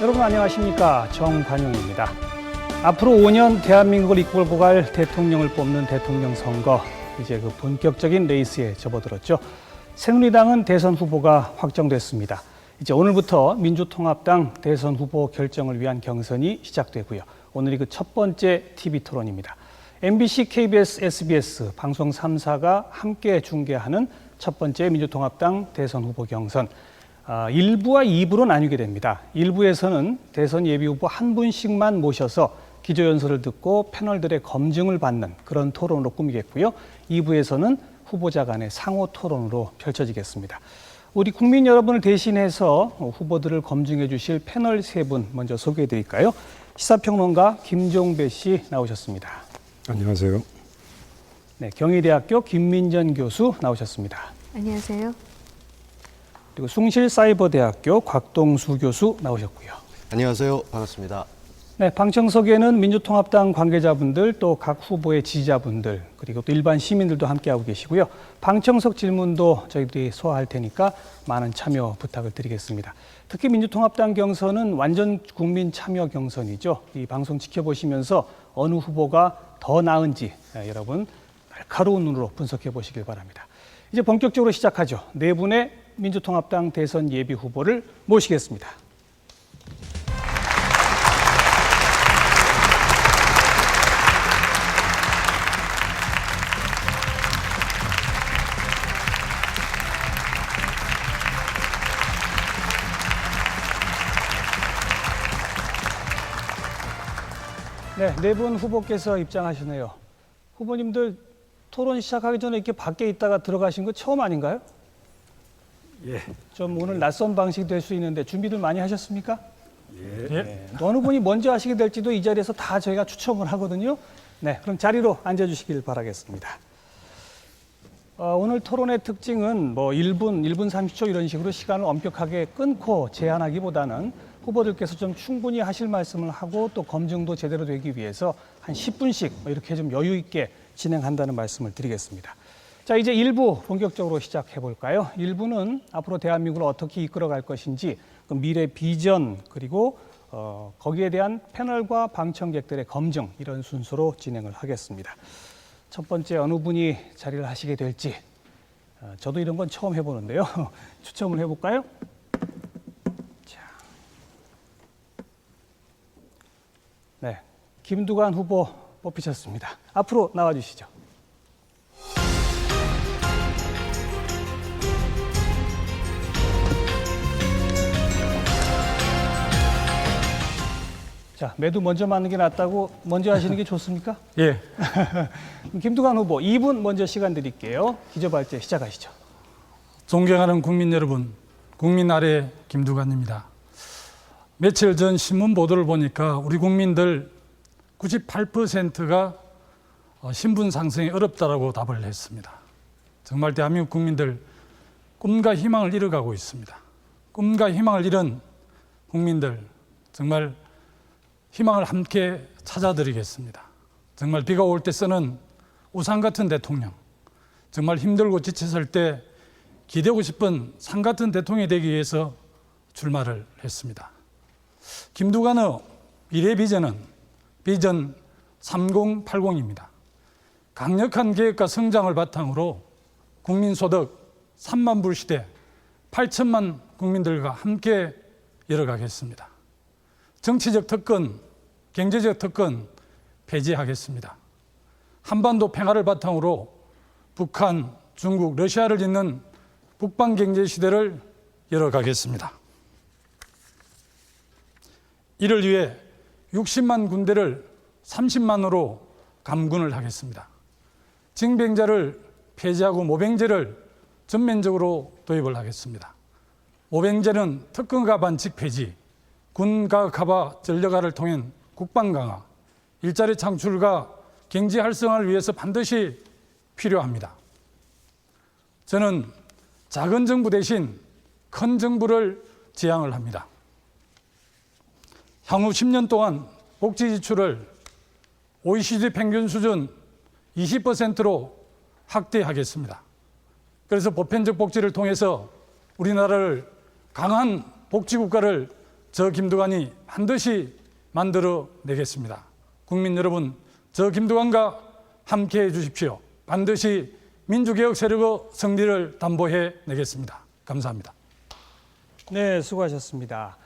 여러분 안녕하십니까? 정관용입니다. 앞으로 5년 대한민국을 이끌고 갈 대통령을 뽑는 대통령 선거, 이제 그 본격적인 레이스에 접어들었죠. 새누리당은 대선 후보가 확정됐습니다. 이제 오늘부터 민주통합당 대선 후보 결정을 위한 경선이 시작되고요. 오늘이 그 첫 번째 TV 토론입니다. MBC, KBS, SBS 방송 3사가 함께 중계하는 첫 번째 민주통합당 대선 후보 경선. 1부와 2부로 나뉘게 됩니다. 1부에서는 대선 예비후보 한 분씩만 모셔서 기조연설을 듣고 패널들의 검증을 받는 그런 토론으로 꾸미겠고요. 2부에서는 후보자 간의 상호 토론으로 펼쳐지겠습니다. 우리 국민 여러분을 대신해서 후보들을 검증해 주실 패널 3분 먼저 소개해 드릴까요? 시사평론가 김종배 씨 나오셨습니다. 안녕하세요. 네, 경희대학교 김민전 교수 나오셨습니다. 안녕하세요. 그리고 숭실사이버대학교 곽동수 교수 나오셨고요. 안녕하세요. 반갑습니다. 네, 방청석에는 민주통합당 관계자분들 또 각 후보의 지지자분들 그리고 또 일반 시민들도 함께하고 계시고요. 방청석 질문도 저희들이 소화할 테니까 많은 참여 부탁을 드리겠습니다. 특히 민주통합당 경선은 완전 국민 참여 경선이죠. 이 방송 지켜보시면서 어느 후보가 더 나은지 여러분 날카로운 눈으로 분석해 보시길 바랍니다. 이제 본격적으로 시작하죠. 네 분의 민주통합당 대선 예비 후보를 모시겠습니다. 네, 네 분 후보께서 입장하시네요. 후보님들 토론 시작하기 전에 이렇게 밖에 있다가 들어가신 거 처음 아닌가요? 예. 좀 오늘 낯선 방식이 될 수 있는데 준비들 많이 하셨습니까? 예. 네, 어느 분이 먼저 하시게 될지도 이 자리에서 다 저희가 추첨을 하거든요. 네, 그럼 자리로 앉아주시길 바라겠습니다. 오늘 토론의 특징은 뭐 1분, 1분 30초 이런 식으로 시간을 엄격하게 끊고 제한하기보다는 후보들께서 좀 충분히 하실 말씀을 하고 또 검증도 제대로 되기 위해서 한 10분씩 이렇게 좀 여유 있게 진행한다는 말씀을 드리겠습니다. 자, 이제 1부 본격적으로 시작해 볼까요? 1부는 앞으로 대한민국을 어떻게 이끌어갈 것인지 그 미래 비전 그리고 거기에 대한 패널과 방청객들의 검증 이런 순서로 진행을 하겠습니다. 첫 번째 어느 분이 자리를 하시게 될지 저도 이런 건 처음 해보는데요. 추첨을 해볼까요? 자, 네, 김두관 후보 뽑히셨습니다. 앞으로 나와주시죠. 자, 매도 먼저 맞는 게 낫다고 먼저 하시는 게 좋습니까? 예. 김두관 후보 2분 먼저 시간 드릴게요. 기저발제 시작하시죠. 존경하는 국민 여러분, 국민 아래 김두관입니다. 며칠 전 신문 보도를 보니까 우리 국민들 98%가 신분 상승이 어렵다라고 답을 했습니다. 정말 대한민국 국민들 꿈과 희망을 잃어가고 있습니다. 꿈과 희망을 잃은 국민들 정말 희망을 함께 찾아드리겠습니다. 정말 비가 올 때 쓰는 우산 같은 대통령, 정말 힘들고 지쳤을 때 기대고 싶은 산 같은 대통령이 되기 위해서 출마를 했습니다. 김두관의 미래 비전은 비전 3080입니다. 강력한 개혁과 성장을 바탕으로 국민소득 3만 불 시대 8천만 국민들과 함께 열어가겠습니다. 정치적 특권, 경제적 특권 폐지하겠습니다. 한반도 평화를 바탕으로 북한, 중국, 러시아를 잇는 북방 경제 시대를 열어가겠습니다. 이를 위해 60만 군대를 30만으로 감군을 하겠습니다. 징병제를 폐지하고 모병제를 전면적으로 도입을 하겠습니다. 모병제는 특권과 반칙 폐지, 군가 가바 전력화를 통한 국방 강화, 일자리 창출과 경제 활성화를 위해서 반드시 필요합니다. 저는 작은 정부 대신 큰 정부를 지향을 합니다. 향후 10년 동안 복지 지출을 OECD 평균 수준 20%로 확대하겠습니다. 그래서 보편적 복지를 통해서 우리나라를 강한 복지국가를 저 김두관이 반드시 만들어내겠습니다. 국민 여러분, 저 김두관과 함께해 주십시오. 반드시 민주개혁 세력의 승리를 담보해 내겠습니다. 감사합니다. 네, 수고하셨습니다.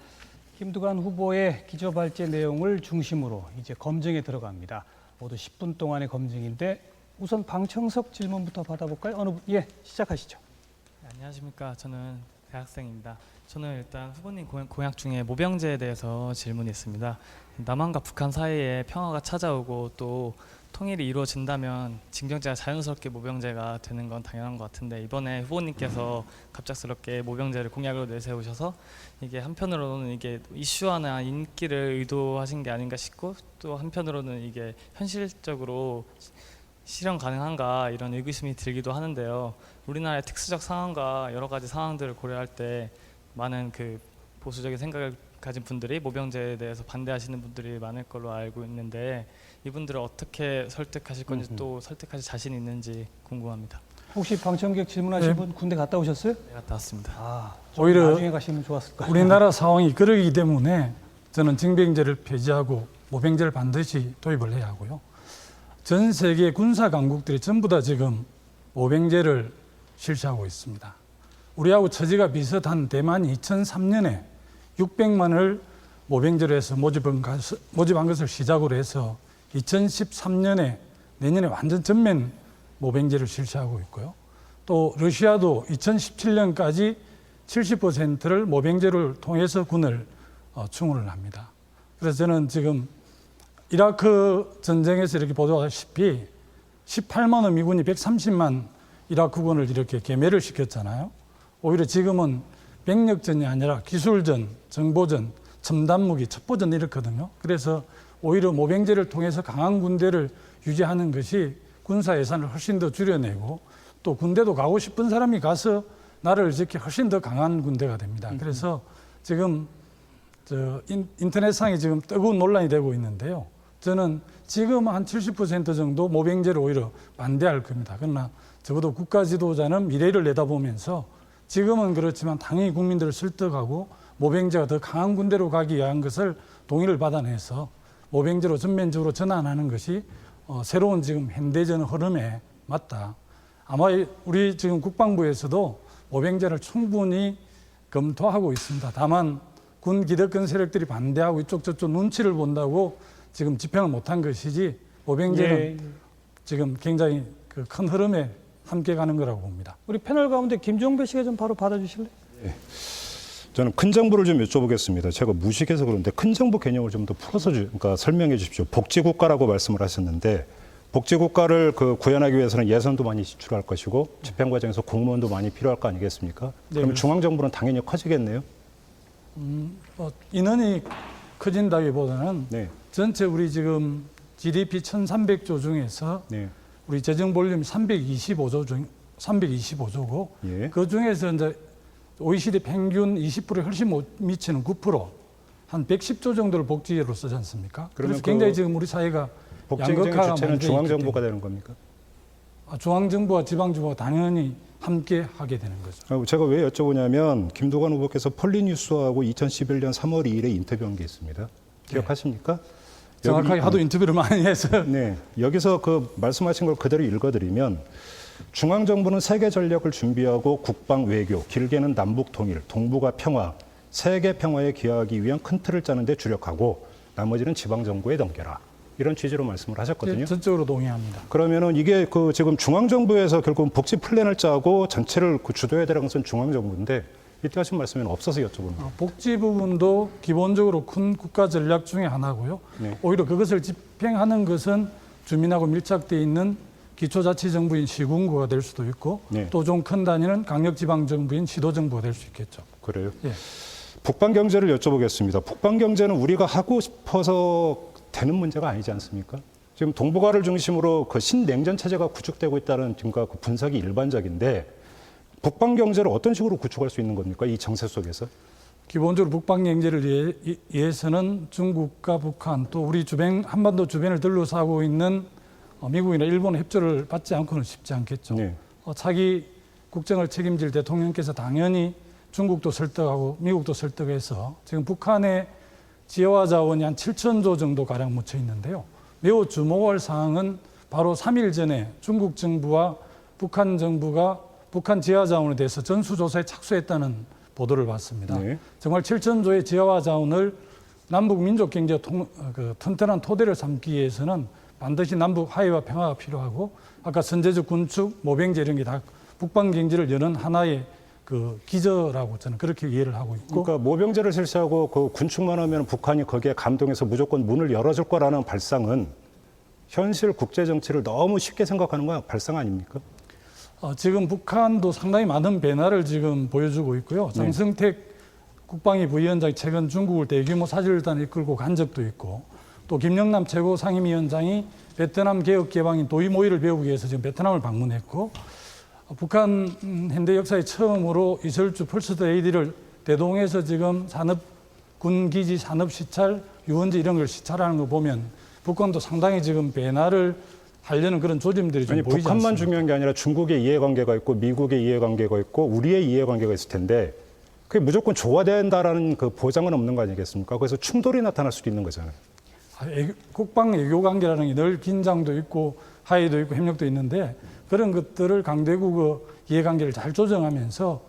김두관 후보의 기조발제 내용을 중심으로 이제 검증에 들어갑니다. 모두 10분 동안의 검증인데 우선 방청석 질문부터 받아볼까요? 어느 분? 예, 시작하시죠. 네, 안녕하십니까. 저는 대학생입니다. 저는 일단 후보님 공약 중에 모병제에 대해서 질문이 있습니다. 남한과 북한 사이에 평화가 찾아오고 또 통일이 이루어진다면 징병제가 자연스럽게 모병제가 되는 건 당연한 것 같은데 이번에 후보님께서 갑작스럽게 모병제를 공약으로 내세우셔서 이게 한편으로는 이게 이슈화나 인기를 의도하신 게 아닌가 싶고 또 한편으로는 이게 현실적으로 실현 가능한가 이런 의구심이 들기도 하는데요. 우리나라의 특수적 상황과 여러 가지 상황들을 고려할 때 많은 그 보수적인 생각을 가진 분들이 모병제에 대해서 반대하시는 분들이 많을 걸로 알고 있는데 이분들을 어떻게 설득하실 건지 또 설득하실 자신이 있는지 궁금합니다. 혹시 방청객 질문하신 분 군대 갔다 오셨어요? 네, 갔다 왔습니다. 좀 오히려 나중에 가시면 좋았을 거예요. 우리나라 상황이 그러기 때문에 저는 징병제를 폐지하고 모병제를 반드시 도입을 해야 하고요. 전 세계 군사 강국들이 전부 다 지금 모병제를 실시하고 있습니다. 우리하고 처지가 비슷한 대만이 2003년에 600만을 모병제로 해서 모집한 것을 시작으로 해서 2013년에 내년에 완전 전면 모병제를 실시하고 있고요. 또 러시아도 2017년까지 70%를 모병제를 통해서 군을 충원을 합니다. 그래서 저는 지금 이라크 전쟁에서 이렇게 보도하다시피 18만 원 미군이 130만 이라크군을 이렇게 괴멸을 시켰잖아요. 오히려 지금은 병력전이 아니라 기술전, 정보전, 첨단무기, 첩보전 이렇거든요. 그래서 오히려 모병제를 통해서 강한 군대를 유지하는 것이 군사 예산을 훨씬 더 줄여내고 또 군대도 가고 싶은 사람이 가서 나라를 지키 훨씬 더 강한 군대가 됩니다. 그래서 지금 인터넷상에 지금 뜨거운 논란이 되고 있는데요. 저는 지금 한 70% 정도 모병제를 오히려 반대할 겁니다. 그러나 적어도 국가 지도자는 미래를 내다보면서 지금은 그렇지만 당연히 국민들을 설득하고 모병제가 더 강한 군대로 가기 위한 것을 동의를 받아내서 모병제로 전면적으로 전환하는 것이 새로운 지금 현대전 흐름에 맞다. 아마 우리 지금 국방부에서도 모병제를 충분히 검토하고 있습니다. 다만 군 기득권 세력들이 반대하고 이쪽 저쪽 눈치를 본다고 지금 집행을 못한 것이지 모병제는 지금 굉장히 그 큰 흐름에 함께 가는 거라고 봅니다. 우리 패널 가운데 김종배 씨가 좀 바로 받아주실래요? 저는 큰 정부를 좀 여쭤보겠습니다. 제가 무식해서 그런데 큰 정부 개념을 좀 더 풀어서 그러니까 설명해 주십시오. 복지국가라고 말씀을 하셨는데 복지국가를 구현하기 위해서는 예산도 많이 지출할 것이고 집행 과정에서 공무원도 많이 필요할 거 아니겠습니까? 그러면 중앙정부는 당연히 커지겠네요. 인원이 커진다기보다는 네. 전체 우리 지금 GDP 1,300조 중에서 네. 우리 재정 볼륨이 325조고 예. 그 중에서 이제 OECD 평균 20%에 훨씬 못 미치는 9%, 한 110조 정도를 복지로 쓰지 않습니까? 그래서 굉장히 지금 우리 사회가 복지행정의 양극화가 주체는 많이 돼 있기 중앙정부가 때문에 되는 겁니까? 중앙정부와 지방정부가 당연히 함께 하게 되는 거죠. 제가 왜 여쭤보냐면 김두관 후보께서 폴리뉴스하고 2011년 3월 2일에 인터뷰한 게 있습니다. 기억하십니까? 정확하게 하도 인터뷰를 많이 해서 네, 여기서 말씀하신 걸 그대로 읽어드리면 중앙정부는 세계 전략을 준비하고 국방 외교, 길게는 남북 통일, 동북아 평화, 세계 평화에 기여하기 위한 큰 틀을 짜는 데 주력하고 나머지는 지방정부에 넘겨라. 이런 취지로 말씀을 하셨거든요. 전적으로 동의합니다. 그러면은 이게 지금 중앙정부에서 결국은 복지 플랜을 짜고 전체를 전체해야 되는 것은 중앙정부인데 이때 하신 말씀에는 없어서 여쭤보는 거예요. 복지 부분도 기본적으로 큰 국가 전략 중에 하나고요. 네. 오히려 그것을 집행하는 것은 주민하고 밀착되어 있는 기초자치정부인 시군구가 될 수도 있고 네. 또 좀 큰 단위는 강력지방정부인 시도정부가 될 수 있겠죠. 그래요? 예. 북방경제를 여쭤보겠습니다. 북방경제는 우리가 하고 싶어서 되는 문제가 아니지 않습니까? 지금 동북아를 중심으로 신냉전 체제가 구축되고 있다는 지금과 분석이 일반적인데 북방경제를 어떤 식으로 구축할 수 있는 겁니까? 이 정세 속에서? 기본적으로 북방경제를 위해서는 중국과 북한 또 우리 주변 한반도 주변을 둘러싸고 있는 미국이나 일본의 협조를 받지 않고는 쉽지 않겠죠. 네. 차기 국정을 책임질 대통령께서 당연히 중국도 설득하고 미국도 설득해서 지금 북한의 지하 자원이 한 7천조 정도 가량 묻혀 있는데요. 매우 주목할 사항은 바로 3일 전에 중국 정부와 북한 정부가 북한 지하 자원에 대해서 전수조사에 착수했다는 보도를 봤습니다. 네. 정말 7천조의 지하 자원을 남북 민족 경제 튼튼한 토대를 삼기 위해서는 반드시 남북 화해와 평화가 필요하고 아까 선제적 군축, 모병제 이런 게 다 북방 경제를 여는 하나의 그 기저라고 저는 그렇게 이해를 하고 있고 그러니까 모병제를 실시하고 그 군축만 하면 북한이 거기에 감동해서 무조건 문을 열어줄 거라는 발상은 현실 국제 정치를 너무 쉽게 생각하는 건 발상 아닙니까? 지금 북한도 상당히 많은 변화를 지금 보여주고 있고요. 장성택 국방위 부위원장이 최근 중국을 대규모 사절단을 이끌고 간 적도 있고 또 김영남 최고 상임위원장이 베트남 개혁 개방인 도이모이를 배우기 위해서 지금 베트남을 방문했고 북한 현대 역사에 처음으로 이설주 펄스트 AD를 대동해서 지금 군기지 산업 시찰, 유원지 이런 걸 시찰하는 거 보면 북한도 상당히 지금 변화를 하려는 그런 조짐들이 좀 아니 보이지 북한만 않습니까? 중요한 게 아니라 중국의 이해관계가 있고 미국의 이해관계가 있고 우리의 이해관계가 있을 텐데 그게 무조건 조화된다라는 그 보장은 없는 거 아니겠습니까? 그래서 충돌이 나타날 수도 있는 거잖아요. 국방 외교 관계라는 게 늘 긴장도 있고 하의도 있고 협력도 있는데 그런 것들을 강대국의 이해관계를 잘 조정하면서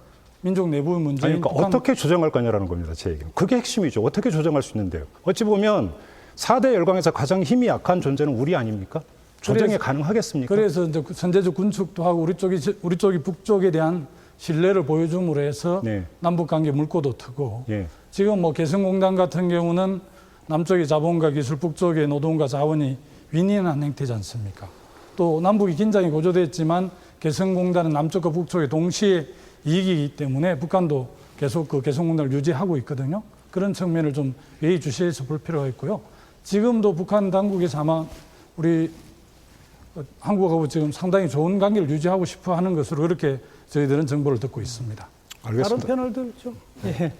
민족 내부의 문제인 아니, 그러니까 어떻게 조정할 거냐라는 겁니다. 제 얘기는. 그게 핵심이죠. 어떻게 조정할 수 있는데요. 어찌 보면 4대 열강에서 가장 힘이 약한 존재는 우리 아닙니까? 조정이 가능하겠습니까? 그래서 이제 선제적 군축도 하고 우리 쪽이 북쪽에 대한 신뢰를 보여줌으로 해서 네. 남북 관계 물꼬도 트고 예. 지금 뭐 개성공단 같은 경우는 남쪽의 자본과 기술, 북쪽의 노동과 자원이 윈윈한 행태지 않습니까? 또 남북이 긴장이 고조됐지만 개성공단은 남쪽과 북쪽에 동시에 이익이기 때문에 북한도 계속 그 개성공단을 유지하고 있거든요. 그런 측면을 좀 예의주시해서 볼 필요가 있고요. 지금도 북한 당국에서 아마 우리 한국하고 지금 상당히 좋은 관계를 유지하고 싶어 하는 것으로 그렇게 저희들은 정보를 듣고 있습니다. 다른 알겠습니다. 패널들 좀. 예.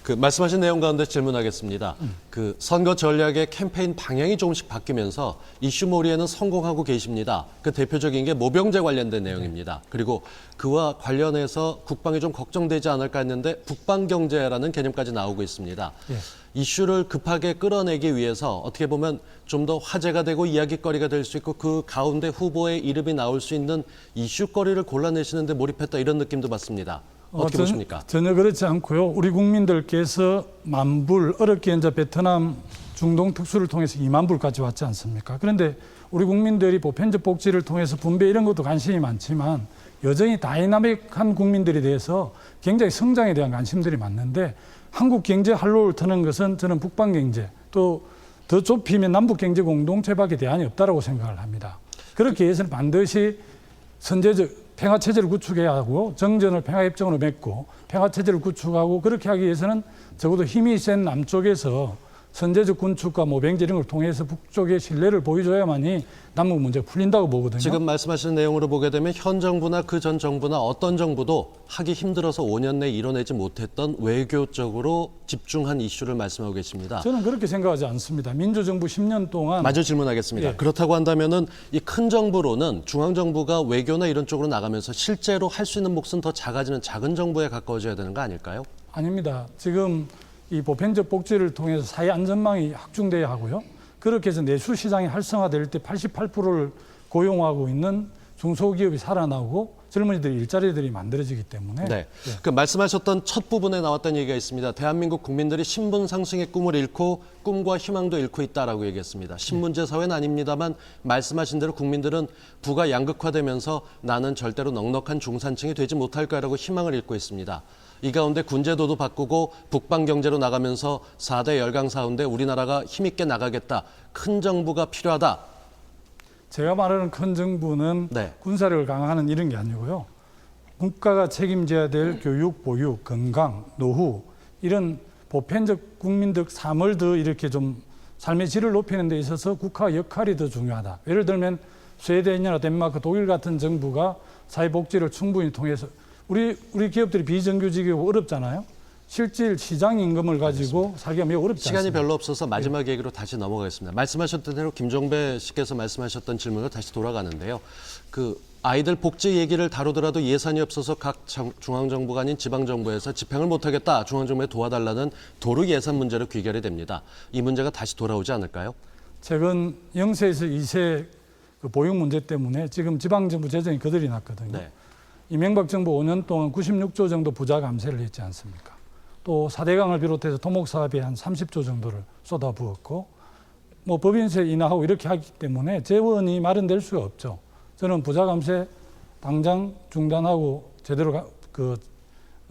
그 말씀하신 내용 가운데 질문하겠습니다. 그 선거 전략의 캠페인 방향이 조금씩 바뀌면서 이슈몰이에는 성공하고 계십니다. 그 대표적인 게 모병제 관련된 내용입니다. 그리고 그와 관련해서 국방이 좀 걱정되지 않을까 했는데 북방경제라는 개념까지 나오고 있습니다. 예. 이슈를 급하게 끌어내기 위해서 어떻게 보면 좀 더 화제가 되고 이야기거리가 될 수 있고 그 가운데 후보의 이름이 나올 수 있는 이슈거리를 골라내시는데 몰입했다 이런 느낌도 받습니다. 어떻게 보십니까? 전혀 그렇지 않고요. 우리 국민들께서 만불, 어렵게 이제 베트남 중동 특수를 통해서 2만 불까지 왔지 않습니까? 그런데 우리 국민들이 보편적 복지를 통해서 분배 이런 것도 관심이 많지만 여전히 다이나믹한 국민들에 대해서 굉장히 성장에 대한 관심들이 많는데 한국 경제 활로를 트는 것은 저는 북방 경제 또 더 좁히면 남북 경제 공동체밖에 대안이 없다라고 생각을 합니다. 그렇기 위해서는 반드시 선제적 평화 체제를 구축해야 하고 정전을 평화 협정으로 맺고 평화 체제를 구축하고 그렇게 하기 위해서는 적어도 힘이 센 남쪽에서 선제적 군축과 모병제 이런 걸 통해서 북쪽의 신뢰를 보여줘야만이 남북 문제가 풀린다고 보거든요. 지금 말씀하시는 내용으로 보게 되면 현 정부나 그 전 정부나 어떤 정부도 하기 힘들어서 5년 내에 이뤄내지 못했던 외교적으로 집중한 이슈를 말씀하고 계십니다. 저는 그렇게 생각하지 않습니다. 민주정부 10년 동안 마저 질문하겠습니다. 예. 그렇다고 한다면은 이 큰 정부로는 중앙 정부가 외교나 이런 쪽으로 나가면서 실제로 할 수 있는 몫은 더 작아지는 작은 정부에 가까워져야 되는 거 아닐까요? 아닙니다. 지금 이 보편적 복지를 통해서 사회 안전망이 확충돼야 하고요. 그렇게 해서 내수 시장이 활성화될 때 88%를 고용하고 있는 중소기업이 살아나고 젊은이들이 일자리들이 만들어지기 때문에 네. 그 말씀하셨던 첫 부분에 나왔던 얘기가 있습니다. 대한민국 국민들이 신분 상승의 꿈을 잃고 꿈과 희망도 잃고 있다라고 얘기했습니다. 신문제 사회는 아닙니다만 말씀하신 대로 국민들은 부가 양극화되면서 나는 절대로 넉넉한 중산층이 되지 못할 거라고 희망을 잃고 있습니다. 이 가운데 군제도도 바꾸고 북방 경제로 나가면서 4대 열강 가운데 우리나라가 힘있게 나가겠다. 큰 정부가 필요하다. 제가 말하는 큰 정부는 네. 군사력을 강화하는 이런 게 아니고요. 국가가 책임져야 될 교육, 보육, 건강, 노후 이런 보편적 국민적 삶을 더 이렇게 좀 삶의 질을 높이는 데 있어서 국가 역할이 더 중요하다. 예를 들면 스웨덴이나 덴마크, 독일 같은 정부가 사회복지를 충분히 통해서 우리 기업들이 비정규직이고 어렵잖아요. 실질 시장 임금을 가지고 살기가 매우 어렵지 시간이 않습니까? 별로 없어서 마지막 얘기로 다시 넘어가겠습니다. 말씀하셨던 대로 김종배 씨께서 말씀하셨던 질문으로 다시 돌아가는데요. 그 아이들 복지 얘기를 다루더라도 예산이 없어서 각 중앙정부가 아닌 지방정부에서 집행을 못하겠다, 중앙정부에 도와달라는 도로 예산 문제로 귀결이 됩니다. 이 문제가 다시 돌아오지 않을까요? 최근 0세에서 2세 그 보육 문제 때문에 지금 지방정부 재정이 거들이 났거든요. 네. 이명박 정부 5년 동안 96조 정도 부자 감세를 했지 않습니까? 또 4대강을 비롯해서 토목 사업에 한 30조 정도를 쏟아부었고, 뭐 법인세 인하하고 이렇게 하기 때문에 재원이 마련될 수가 없죠. 저는 부자 감세 당장 중단하고 제대로 그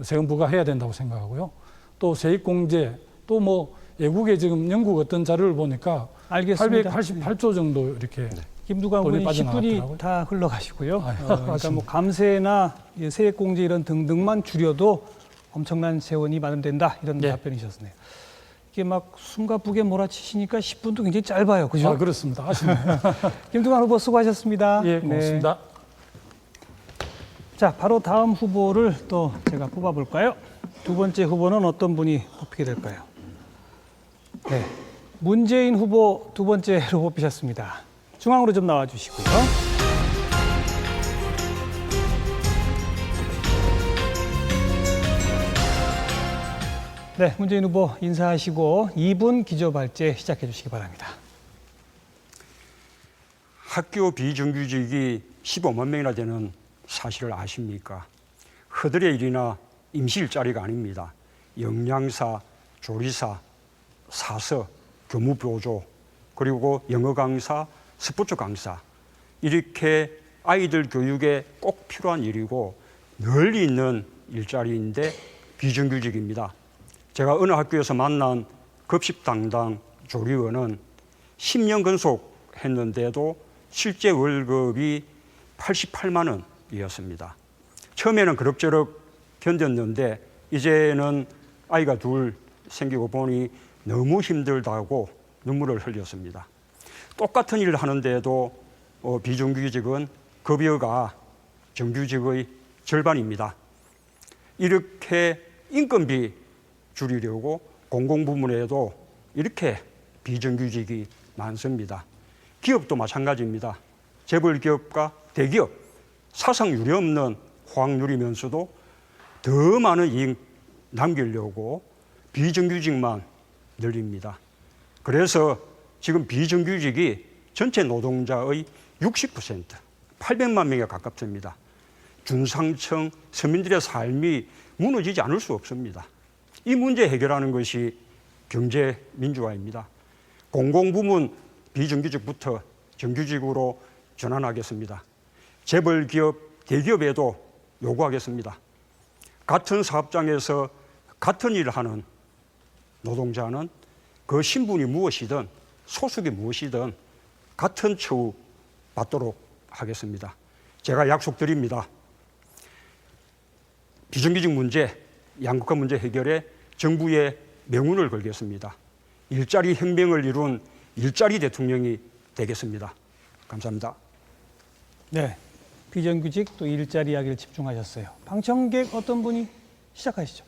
세금 부과해야 된다고 생각하고요. 또 세입 공제, 또 뭐 외국에 지금 영국 어떤 자료를 보니까 알겠습니다. 888조 정도 이렇게 김두관 돈이 의원님 10분이 빠져나갔더라고요. 다 흘러가시고요. 그러니까 뭐 맞습니다. 감세나 세액공제 이런 등등만 줄여도 엄청난 세원이 마련된다 이런 예. 답변이셨네요. 이게 막 숨과 북에 몰아치시니까 10분도 굉장히 짧아요, 그죠? 아, 그렇습니다. 아쉽네요. 김두관 후보 수고하셨습니다. 예, 고맙습니다. 자, 바로 다음 후보를 또 제가 뽑아볼까요? 두 번째 후보는 어떤 분이 뽑히게 될까요? 네, 문재인 후보 두 번째로 뽑히셨습니다. 중앙으로 좀 나와주시고요. 네, 문재인 후보 인사하시고 2분 기조발제 시작해 주시기 바랍니다. 학교 비정규직이 15만 명이나 되는 사실을 아십니까? 허들의 일이나 임시 일자리가 아닙니다. 영양사, 조리사, 사서, 교무보조, 그리고 영어 강사, 스포츠 강사, 이렇게 아이들 교육에 꼭 필요한 일이고 널리 있는 일자리인데 비정규직입니다. 제가 어느 학교에서 만난 급식 담당 조리원은 10년 근속했는데도 실제 월급이 88만 원이었습니다. 처음에는 그럭저럭 견뎠는데 이제는 아이가 둘 생기고 보니 너무 힘들다고 눈물을 흘렸습니다. 똑같은 일을 하는데도 비정규직은 급여가 정규직의 절반입니다. 이렇게 인건비 줄이려고 공공부문에도 이렇게 비정규직이 많습니다. 기업도 마찬가지입니다. 재벌기업과 대기업, 사상 유례없는 호황 누리면서도 더 많은 이익 남기려고 비정규직만 늘립니다. 그래서 지금 비정규직이 전체 노동자의 60%, 800만 명에 가깝습니다. 중상층 서민들의 삶이 무너지지 않을 수 없습니다. 이 문제 해결하는 것이 경제 민주화입니다. 공공부문 비정규직부터 정규직으로 전환하겠습니다. 재벌기업, 대기업에도 요구하겠습니다. 같은 사업장에서 같은 일을 하는 노동자는 그 신분이 무엇이든 소속이 무엇이든 같은 처우 받도록 하겠습니다. 제가 약속드립니다. 비정규직 문제, 양극화 문제 해결에 정부의 명운을 걸겠습니다. 일자리 혁명을 이룬 일자리 대통령이 되겠습니다. 감사합니다. 네, 비정규직 또 일자리 이야기를 집중하셨어요. 방청객 어떤 분이 시작하시죠.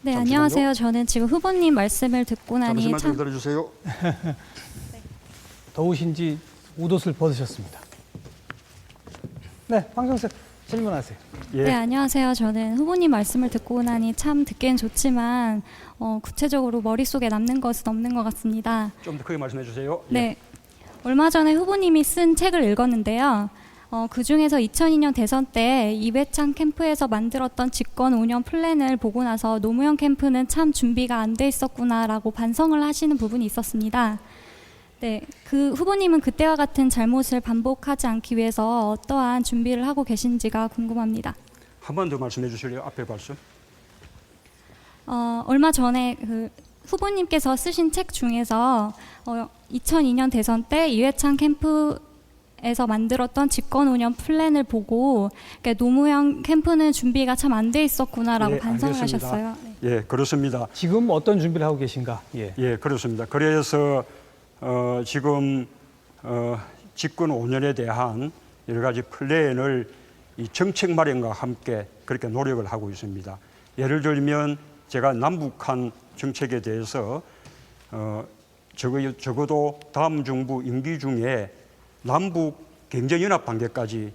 네, 안녕하세요. 저는 지금 후보님 말씀을 듣고 나니 잠시만 참 기다려주세요. 더우신지 옷옷을 벗으셨습니다. 네, 황정석 질문하세요. 예. 네, 안녕하세요. 저는 후보님 말씀을 듣고 나니 참 듣기엔 좋지만 구체적으로 머릿속에 남는 것은 없는 것 같습니다. 좀 더 크게 말씀해 주세요. 예. 네, 얼마 전에 후보님이 쓴 책을 읽었는데요. 그중에서 2002년 대선 때 이회창 캠프에서 만들었던 집권 5년 플랜을 보고 나서 노무현 캠프는 참 준비가 안 돼 있었구나라고 반성을 하시는 부분이 있었습니다. 네, 그 후보님은 그때와 같은 잘못을 반복하지 않기 위해서 어떠한 준비를 하고 계신지가 궁금합니다. 한 번 더 말씀해 주실래요? 앞에 말씀. 얼마 전에 그 후보님께서 쓰신 책 중에서 2002년 대선 때 이회창 캠프에서 만들었던 집권 5년 플랜을 보고 그러니까 노무현 캠프는 준비가 참 안 돼 있었구나라고 예, 반성을 알겠습니다. 하셨어요. 네. 예, 그렇습니다. 지금 어떤 준비를 하고 계신가? 예. 예, 그렇습니다. 그래서 지금 집권 5년에 대한 여러 가지 플랜을 이 정책 마련과 함께 그렇게 노력을 하고 있습니다. 예를 들면 제가 남북한 정책에 대해서 적어도 다음 정부 임기 중에 남북 경제연합 관계까지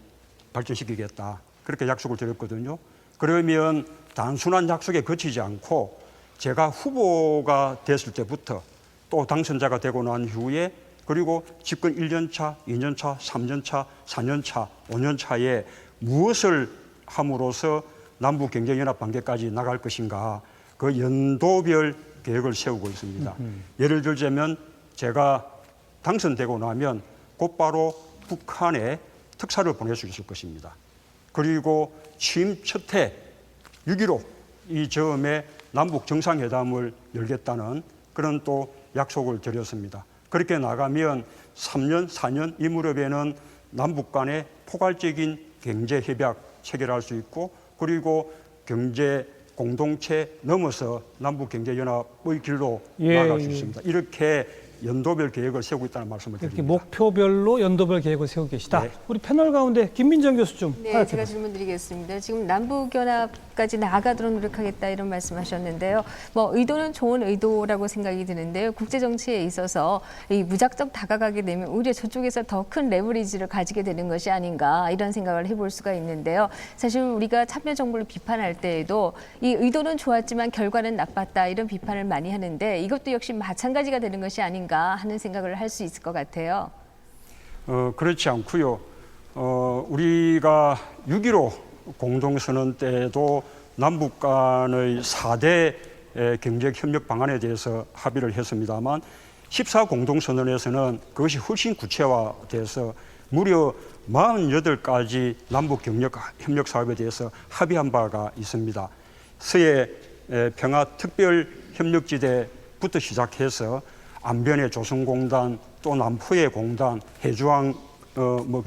발전시키겠다. 그렇게 약속을 드렸거든요. 그러면 단순한 약속에 그치지 않고 제가 후보가 됐을 때부터 또 당선자가 되고 난 후에 그리고 집권 1년 차, 2년 차, 3년 차, 4년 차, 5년 차에 무엇을 함으로써 남북 경제연합 관계까지 나갈 것인가 그 연도별 계획을 세우고 있습니다. 예를 들자면 제가 당선되고 나면 곧바로 북한에 특사를 보낼 수 있을 것입니다. 그리고 취임 첫 해 6.15 이 즈음에 남북 정상회담을 열겠다는 그런 또 약속을 드렸습니다. 그렇게 나가면 3년, 4년 이 무렵에는 남북 간의 포괄적인 경제 협약 체결할 수 있고 그리고 경제 공동체 넘어서 남북 경제 연합의 길로 나아갈 수 있습니다. 이렇게 연도별 계획을 세우고 있다는 말씀을 이렇게 드립니다. 목표별로 연도별 계획을 세우고 계시다. 네. 우리 패널 가운데 김민정 교수 좀 네, 파악해 제가 보세요. 질문드리겠습니다. 지금 남북연합까지 나아가도록 노력하겠다 이런 말씀하셨는데요. 뭐 의도는 좋은 의도라고 생각이 드는데요. 국제 정치에 있어서 이 무작정 다가가게 되면 오히려 저쪽에서 더 큰 레버리지를 가지게 되는 것이 아닌가 이런 생각을 해볼 수가 있는데요. 사실 우리가 참여정부를 비판할 때에도 이 의도는 좋았지만 결과는 나빴다 이런 비판을 많이 하는데 이것도 역시 마찬가지가 되는 것이 아닌가 하는 생각을 할 수 있을 것 같아요. 그렇지 않고요. 우리가 6.15 공동선언 때도 남북 간의 4대 경제협력 방안에 대해서 합의를 했습니다만 14 공동선언에서는 그것이 훨씬 구체화돼서 무려 48가지 남북 협력 사업에 대해서 합의한 바가 있습니다. 서해 평화 특별협력지대부터 시작해서 안변의 조선공단, 또 남포의 공단, 해주항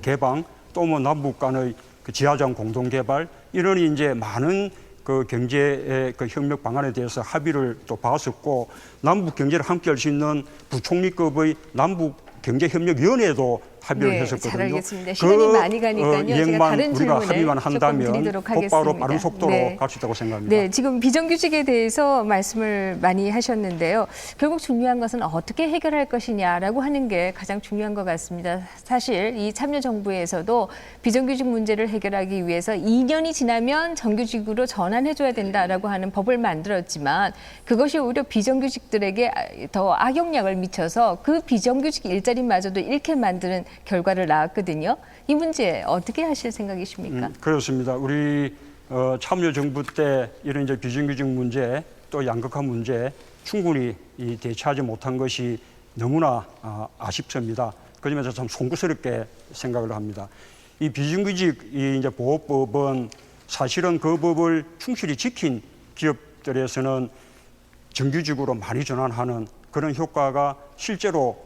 개방, 또 뭐 남북 간의 그 지하장 공동 개발 이런 이제 많은 그 경제 그 협력 방안에 대해서 합의를 또 봤었고 남북 경제를 함께 할 수 있는 부총리급의 남북 경제협력위원회도 합의를 네, 했었거든요. 잘 알겠습니다. 시간이 많이 가니까요. 제가 이행만 다른 우리가 질문을 합의만 조금 한다면 드리도록 곧바로 하겠습니다. 빠른 속도로 네. 갈 수 있다고 생각합니다. 네, 지금 비정규직에 대해서 말씀을 많이 하셨는데요. 결국 중요한 것은 어떻게 해결할 것이냐라고 하는 게 가장 중요한 것 같습니다. 사실 이 참여정부에서도 비정규직 문제를 해결하기 위해서 2년이 지나면 정규직으로 전환해줘야 된다라고 하는 법을 만들었지만 그것이 오히려 비정규직들에게 더 악영향을 미쳐서 그 비정규직 일자리마저도 잃게 만드는 결과를 낳았거든요. 이 문제 어떻게 하실 생각이십니까? 그렇습니다. 우리 참여정부 때 이런 이제 비정규직 문제 또 양극화 문제 충분히 대처하지 못한 것이 너무나 아쉽습니다. 그 점에서 참 송구스럽게 생각을 합니다. 이 비정규직 이제 보호법은 사실은 그 법을 충실히 지킨 기업들에서는 정규직으로 많이 전환하는 그런 효과가 실제로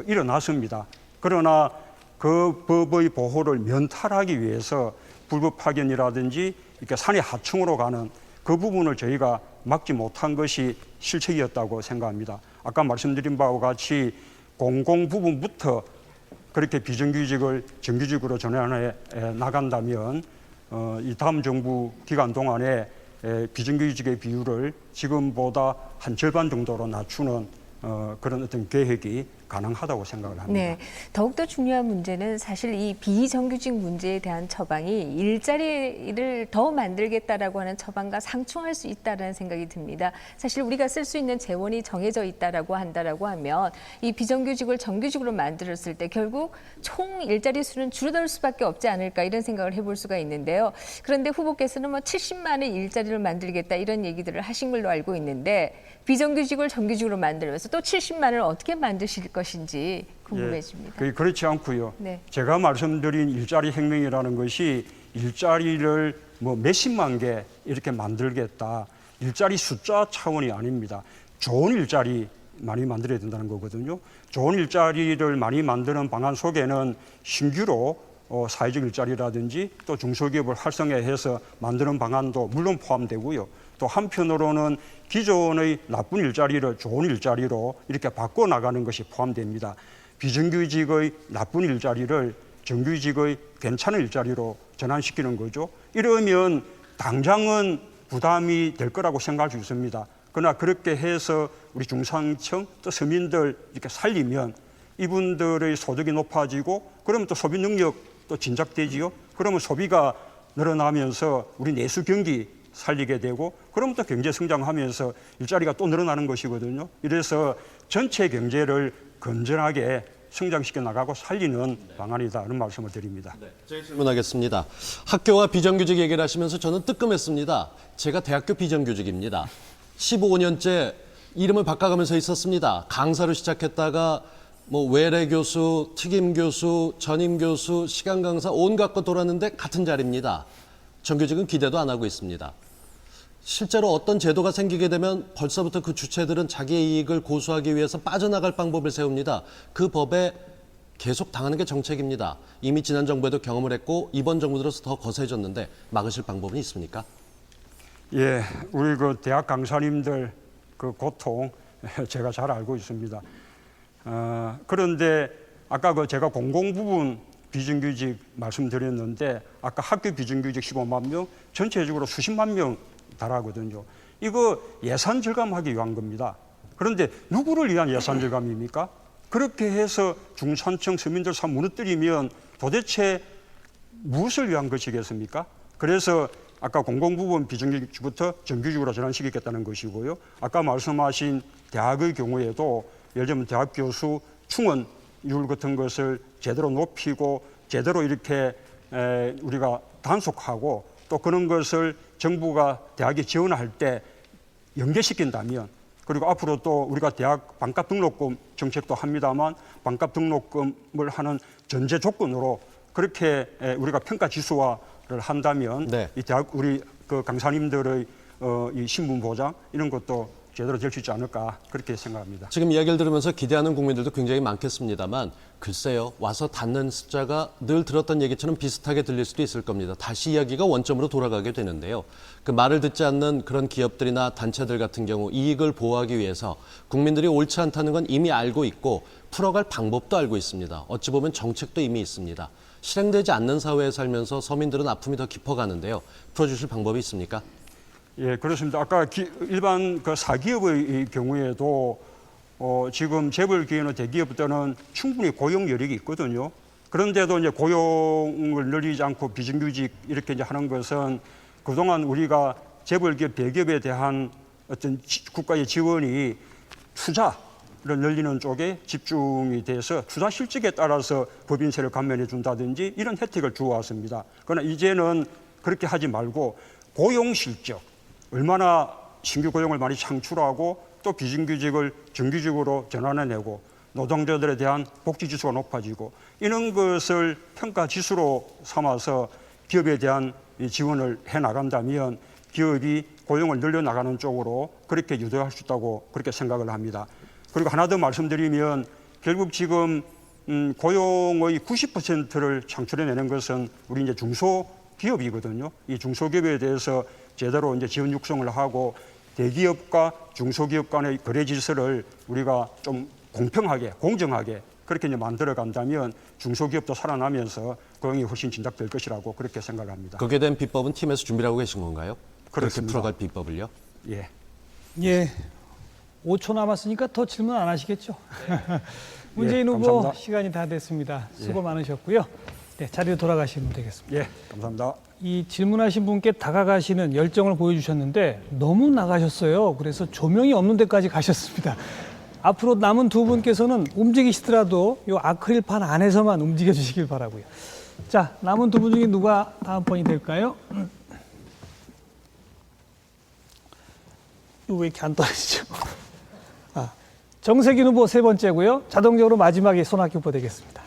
일어났습니다. 그러나 그 법의 보호를 면탈하기 위해서 불법 파견이라든지 이렇게 산의 하층으로 가는 그 부분을 저희가 막지 못한 것이 실책이었다고 생각합니다. 아까 말씀드린 바와 같이 공공 부분부터 그렇게 비정규직을 정규직으로 전환해 나간다면 이 다음 정부 기간 동안에 비정규직의 비율을 지금보다 한 절반 정도로 낮추는 그런 어떤 계획이 가능하다고 생각을 합니다. 네, 더욱더 중요한 문제는 사실 이 비정규직 문제에 대한 처방이 일자리를 더 만들겠다라고 하는 처방과 상충할 수 있다는 생각이 듭니다. 사실 우리가 쓸 수 있는 재원이 정해져 있다라고 한다라고 하면 이 비정규직을 정규직으로 만들었을 때 결국 총 일자리 수는 줄어들 수밖에 없지 않을까 이런 생각을 해볼 수가 있는데요. 그런데 후보께서는 뭐 70만의 일자리를 만들겠다 이런 얘기들을 하신 걸로 알고 있는데 비정규직을 정규직으로 만들면서 또 70만을 어떻게 만드실 것인지 궁금해집니다. 예, 그렇지 않고요. 네. 제가 말씀드린 일자리 혁명이라는 것이 일자리를 뭐 몇십만 개 이렇게 만들겠다. 일자리 숫자 차원이 아닙니다. 좋은 일자리 많이 만들어야 된다는 거거든요. 좋은 일자리를 많이 만드는 방안 속에는 신규로 사회적 일자리라든지 또 중소기업을 활성화해서 만드는 방안도 물론 포함되고요. 또 한편으로는 기존의 나쁜 일자리를 좋은 일자리로 이렇게 바꿔나가는 것이 포함됩니다. 비정규직의 나쁜 일자리를 정규직의 괜찮은 일자리로 전환시키는 거죠. 이러면 당장은 부담이 될 거라고 생각할 수 있습니다. 그러나 그렇게 해서 우리 중산층 또 서민들 이렇게 살리면 이분들의 소득이 높아지고 그러면 또 소비 능력도 진작되지요. 그러면 소비가 늘어나면서 우리 내수 경기 살리게 되고 그러면 또 경제 성장하면서 일자리가 또 늘어나는 것이거든요. 이래서 전체 경제를 건전하게 성장시켜 나가고 살리는 방안이다 이런 말씀을 드립니다. 질문하겠습니다. 학교와 비정규직 얘기를 하시면서 저는 뜨끔했습니다. 제가 대학교 비정규직입니다. 15년째 이름을 바꿔가면서 있었습니다. 강사로 시작했다가 뭐 외래 교수, 특임 교수, 전임 교수, 시간 강사 온갖 것 돌았는데 같은 자리입니다. 정규직은 기대도 안 하고 있습니다. 실제로 어떤 제도가 생기게 되면 벌써부터 그 주체들은 자기의 이익을 고수하기 위해서 빠져나갈 방법을 세웁니다. 그 법에 계속 당하는 게 정책입니다. 이미 지난 정부에도 경험을 했고 이번 정부 들어서 더 거세졌는데 막으실 방법은 있습니까? 예, 우리 그 대학 강사님들 그 고통 제가 잘 알고 있습니다. 그런데 아까 그 제가 공공 부분 비정규직 말씀드렸는데 아까 학교 비정규직 15만 명, 전체적으로 수십만 명 달하거든요. 이거 예산 절감하기 위한 겁니다. 그런데 누구를 위한 예산 절감입니까? 그렇게 해서 중산층 서민들 삶 무너뜨리면 도대체 무엇을 위한 것이겠습니까? 그래서 아까 공공부문 비정규직부터 정규직으로 전환시키겠다는 것이고요. 아까 말씀하신 대학의 경우에도 예를 들면 대학 교수 충원율 같은 것을 제대로 높이고 제대로 이렇게 우리가 단속하고 또 그런 것을 정부가 대학에 지원할 때 연계시킨다면 그리고 앞으로 또 우리가 대학 반값 등록금 정책도 합니다만 반값 등록금을 하는 전제 조건으로 그렇게 우리가 평가 지수화를 한다면 네. 이 대학 우리 그 강사님들의 이 신분 보장 이런 것도 제대로 될 수 있지 않을까 그렇게 생각합니다. 지금 이야기를 들으면서 기대하는 국민들도 굉장히 많겠습니다만 글쎄요. 와서 닿는 숫자가 늘 들었던 얘기처럼 비슷하게 들릴 수도 있을 겁니다. 다시 이야기가 원점으로 돌아가게 되는데요. 그 말을 듣지 않는 그런 기업들이나 단체들 같은 경우 이익을 보호하기 위해서 국민들이 옳지 않다는 건 이미 알고 있고 풀어갈 방법도 알고 있습니다. 어찌 보면 정책도 이미 있습니다. 실행되지 않는 사회에 살면서 서민들은 아픔이 더 깊어가는데요. 풀어주실 방법이 있습니까? 예, 그렇습니다. 아까 일반 그 사기업의 경우에도 지금 재벌 기업이나 대기업들은 충분히 고용 여력이 있거든요. 그런데도 이제 고용을 늘리지 않고 비정규직 이렇게 이제 하는 것은 그동안 우리가 재벌 기업, 대기업에 대한 어떤 국가의 지원이 투자를 늘리는 쪽에 집중이 돼서 투자 실적에 따라서 법인세를 감면해 준다든지 이런 혜택을 주어왔습니다. 그러나 이제는 그렇게 하지 말고 고용 실적, 얼마나 신규 고용을 많이 창출하고 또 비정규직을 정규직으로 전환해내고 노동자들에 대한 복지 지수가 높아지고 이런 것을 평가 지수로 삼아서 기업에 대한 지원을 해나간다면 기업이 고용을 늘려나가는 쪽으로 그렇게 유도할 수 있다고 그렇게 생각을 합니다. 그리고 하나 더 말씀드리면 결국 지금 고용의 90%를 창출해내는 것은 우리 이제 중소기업이거든요. 이 중소기업에 대해서 제대로 이제 지원 육성을 하고 대기업과 중소기업 간의 거래 질서를 우리가 좀 공평하게, 공정하게 그렇게 이제 만들어 간다면 중소기업도 살아나면서 고용이 훨씬 진작될 것이라고 그렇게 생각합니다. 거기에 대한 비법은 팀에서 준비를 하고 계신 건가요? 그렇습니다. 그렇게 풀어갈 비법을요? 예. 예. 5초 남았으니까 더 질문 안 하시겠죠? 문재인 예, 후보 감사합니다. 시간이 다 됐습니다. 수고 많으셨고요. 네, 자리로 돌아가시면 되겠습니다. 예, 감사합니다. 이 질문하신 분께 다가가시는 열정을 보여주셨는데 너무 나가셨어요. 그래서 조명이 없는 데까지 가셨습니다. 앞으로 남은 두 분께서는 움직이시더라도 이 아크릴판 안에서만 움직여 주시길 바라고요. 자, 남은 두 분 중에 누가 다음 번이 될까요? 이거 왜 이렇게 안 떨어지죠? 정세균 후보 세 번째고요. 자동적으로 마지막에 손학규 후보 되겠습니다.